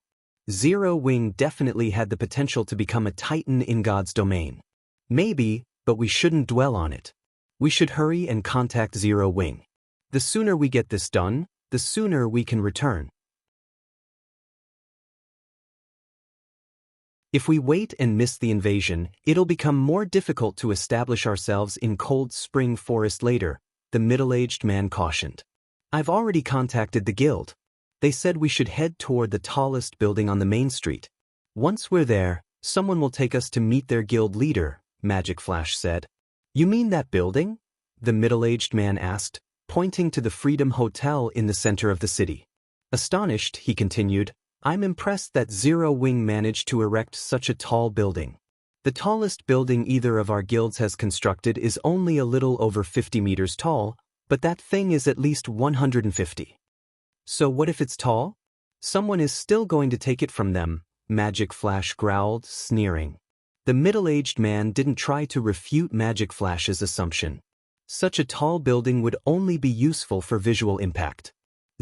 Zero Wing definitely had the potential to become a titan in God's domain. Maybe, but we shouldn't dwell on it. We should hurry and contact Zero Wing. The sooner we get this done, the sooner we can return. If we wait and miss the invasion, it'll become more difficult to establish ourselves in Cold Spring Forest later, the middle-aged man cautioned. I've already contacted the guild. They said we should head toward the tallest building on the main street. Once we're there, someone will take us to meet their guild leader, Magic Flash said. You mean that building? The middle-aged man asked, pointing to the Freedom Hotel in the center of the city. Astonished, he continued, I'm impressed that Zero Wing managed to erect such a tall building. The tallest building either of our guilds has constructed is only a little over 50 meters tall, but that thing is at least 150. So what if it's tall? Someone is still going to take it from them, Magic Flash growled, sneering. The middle-aged man didn't try to refute Magic Flash's assumption. Such a tall building would only be useful for visual impact.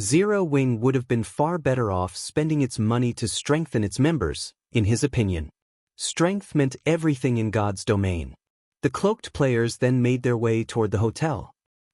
Zero Wing would have been far better off spending its money to strengthen its members, in his opinion. Strength meant everything in God's domain. The cloaked players then made their way toward the hotel.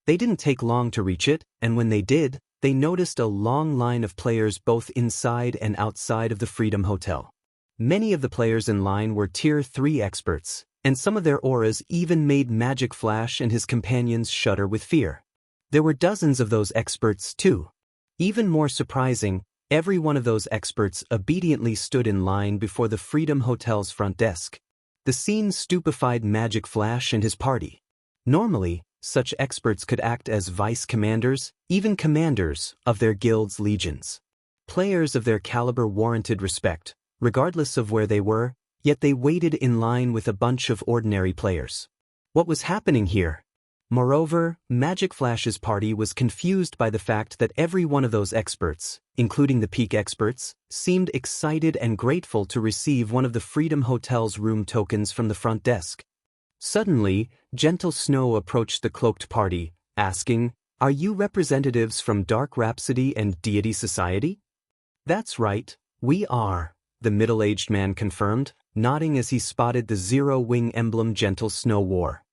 They didn't take long to reach it, and when they did, they noticed a long line of players both inside and outside of the Freedom Hotel. Many of the players in line were Tier 3 experts, and some of their auras even made Magic Flash and his companions shudder with fear. There were dozens of those experts too. Even more surprising, every one of those experts obediently stood in line before the Freedom Hotel's front desk. The scene stupefied Magic Flash and his party. Normally, such experts could act as vice-commanders, even commanders, of their guild's legions. Players of their caliber warranted respect, regardless of where they were, yet they waited in line with a bunch of ordinary players. What was happening here? Moreover, Magic Flash's party was confused by the fact that every one of those experts, including the peak experts, seemed excited and grateful to receive one of the Freedom Hotel's room tokens from the front desk. Suddenly, Gentle Snow approached the cloaked party, asking, Are you representatives from Dark Rhapsody and Deity Society? That's right, we are, the middle-aged man confirmed, nodding as he spotted the Zero Wing emblem Gentle Snow wore.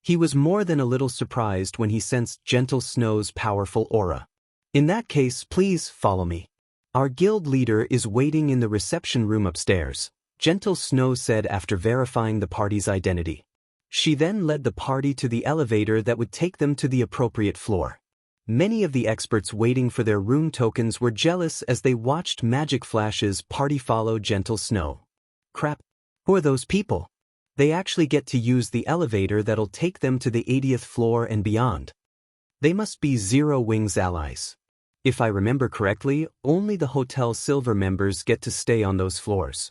He was more than a little surprised when he sensed Gentle Snow's powerful aura. In that case, please follow me. Our guild leader is waiting in the reception room upstairs, Gentle Snow said after verifying the party's identity. She then led the party to the elevator that would take them to the appropriate floor. Many of the experts waiting for their room tokens were jealous as they watched Magic Flash's party follow Gentle Snow. Crap, who are those people? They actually get to use the elevator that'll take them to the 80th floor and beyond. They must be Zero Wing's allies. If I remember correctly, only the Hotel Silver members get to stay on those floors.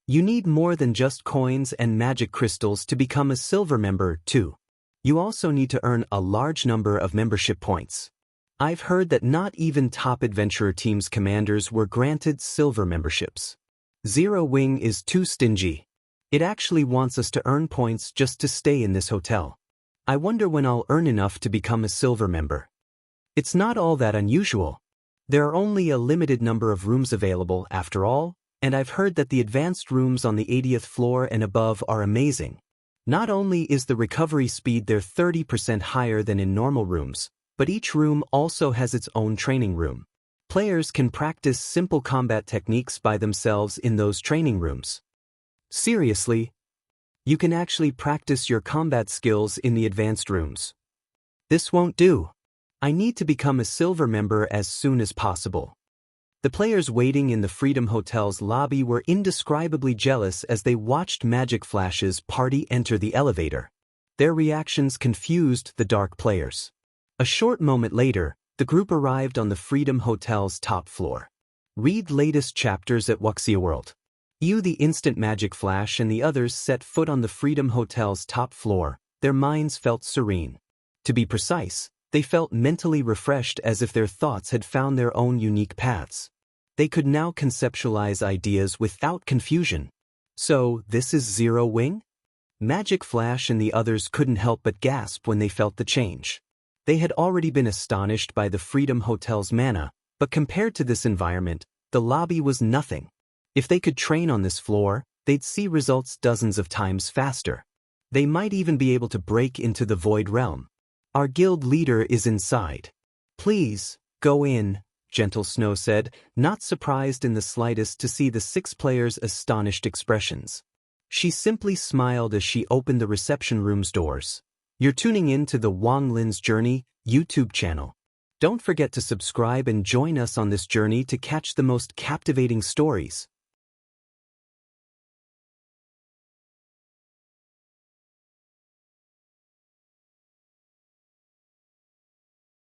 You need more than just coins and magic crystals to become a silver member, too. You also need to earn a large number of membership points. I've heard that not even top adventurer teams' commanders were granted silver memberships. Zero Wing is too stingy. It actually wants us to earn points just to stay in this hotel. I wonder when I'll earn enough to become a silver member. It's not all that unusual. There are only a limited number of rooms available, after all, and I've heard that the advanced rooms on the 80th floor and above are amazing. Not only is the recovery speed there 30% higher than in normal rooms, but each room also has its own training room. Players can practice simple combat techniques by themselves in those training rooms. Seriously, you can actually practice your combat skills in the advanced rooms. This won't do. I need to become a silver member as soon as possible. The players waiting in the Freedom Hotel's lobby were indescribably jealous as they watched Magic Flash's party enter the elevator. Their reactions confused the dark players. A short moment later, the group arrived on the Freedom Hotel's top floor. Read latest chapters at Wuxia World. You, the instant Magic Flash and the others set foot on the Freedom Hotel's top floor, their minds felt serene. To be precise, they felt mentally refreshed as if their thoughts had found their own unique paths. They could now conceptualize ideas without confusion. So, this is Zero Wing? Magic Flash and the others couldn't help but gasp when they felt the change. They had already been astonished by the Freedom Hotel's mana, but compared to this environment, the lobby was nothing. If they could train on this floor, they'd see results dozens of times faster. They might even be able to break into the Void Realm. Our guild leader is inside. Please, go in, Gentle Snow said, not surprised in the slightest to see the 6 players' astonished expressions. She simply smiled as she opened the reception room's doors. You're tuning in to the Wang Lin's Journey YouTube channel. Don't forget to subscribe and join us on this journey to catch the most captivating stories.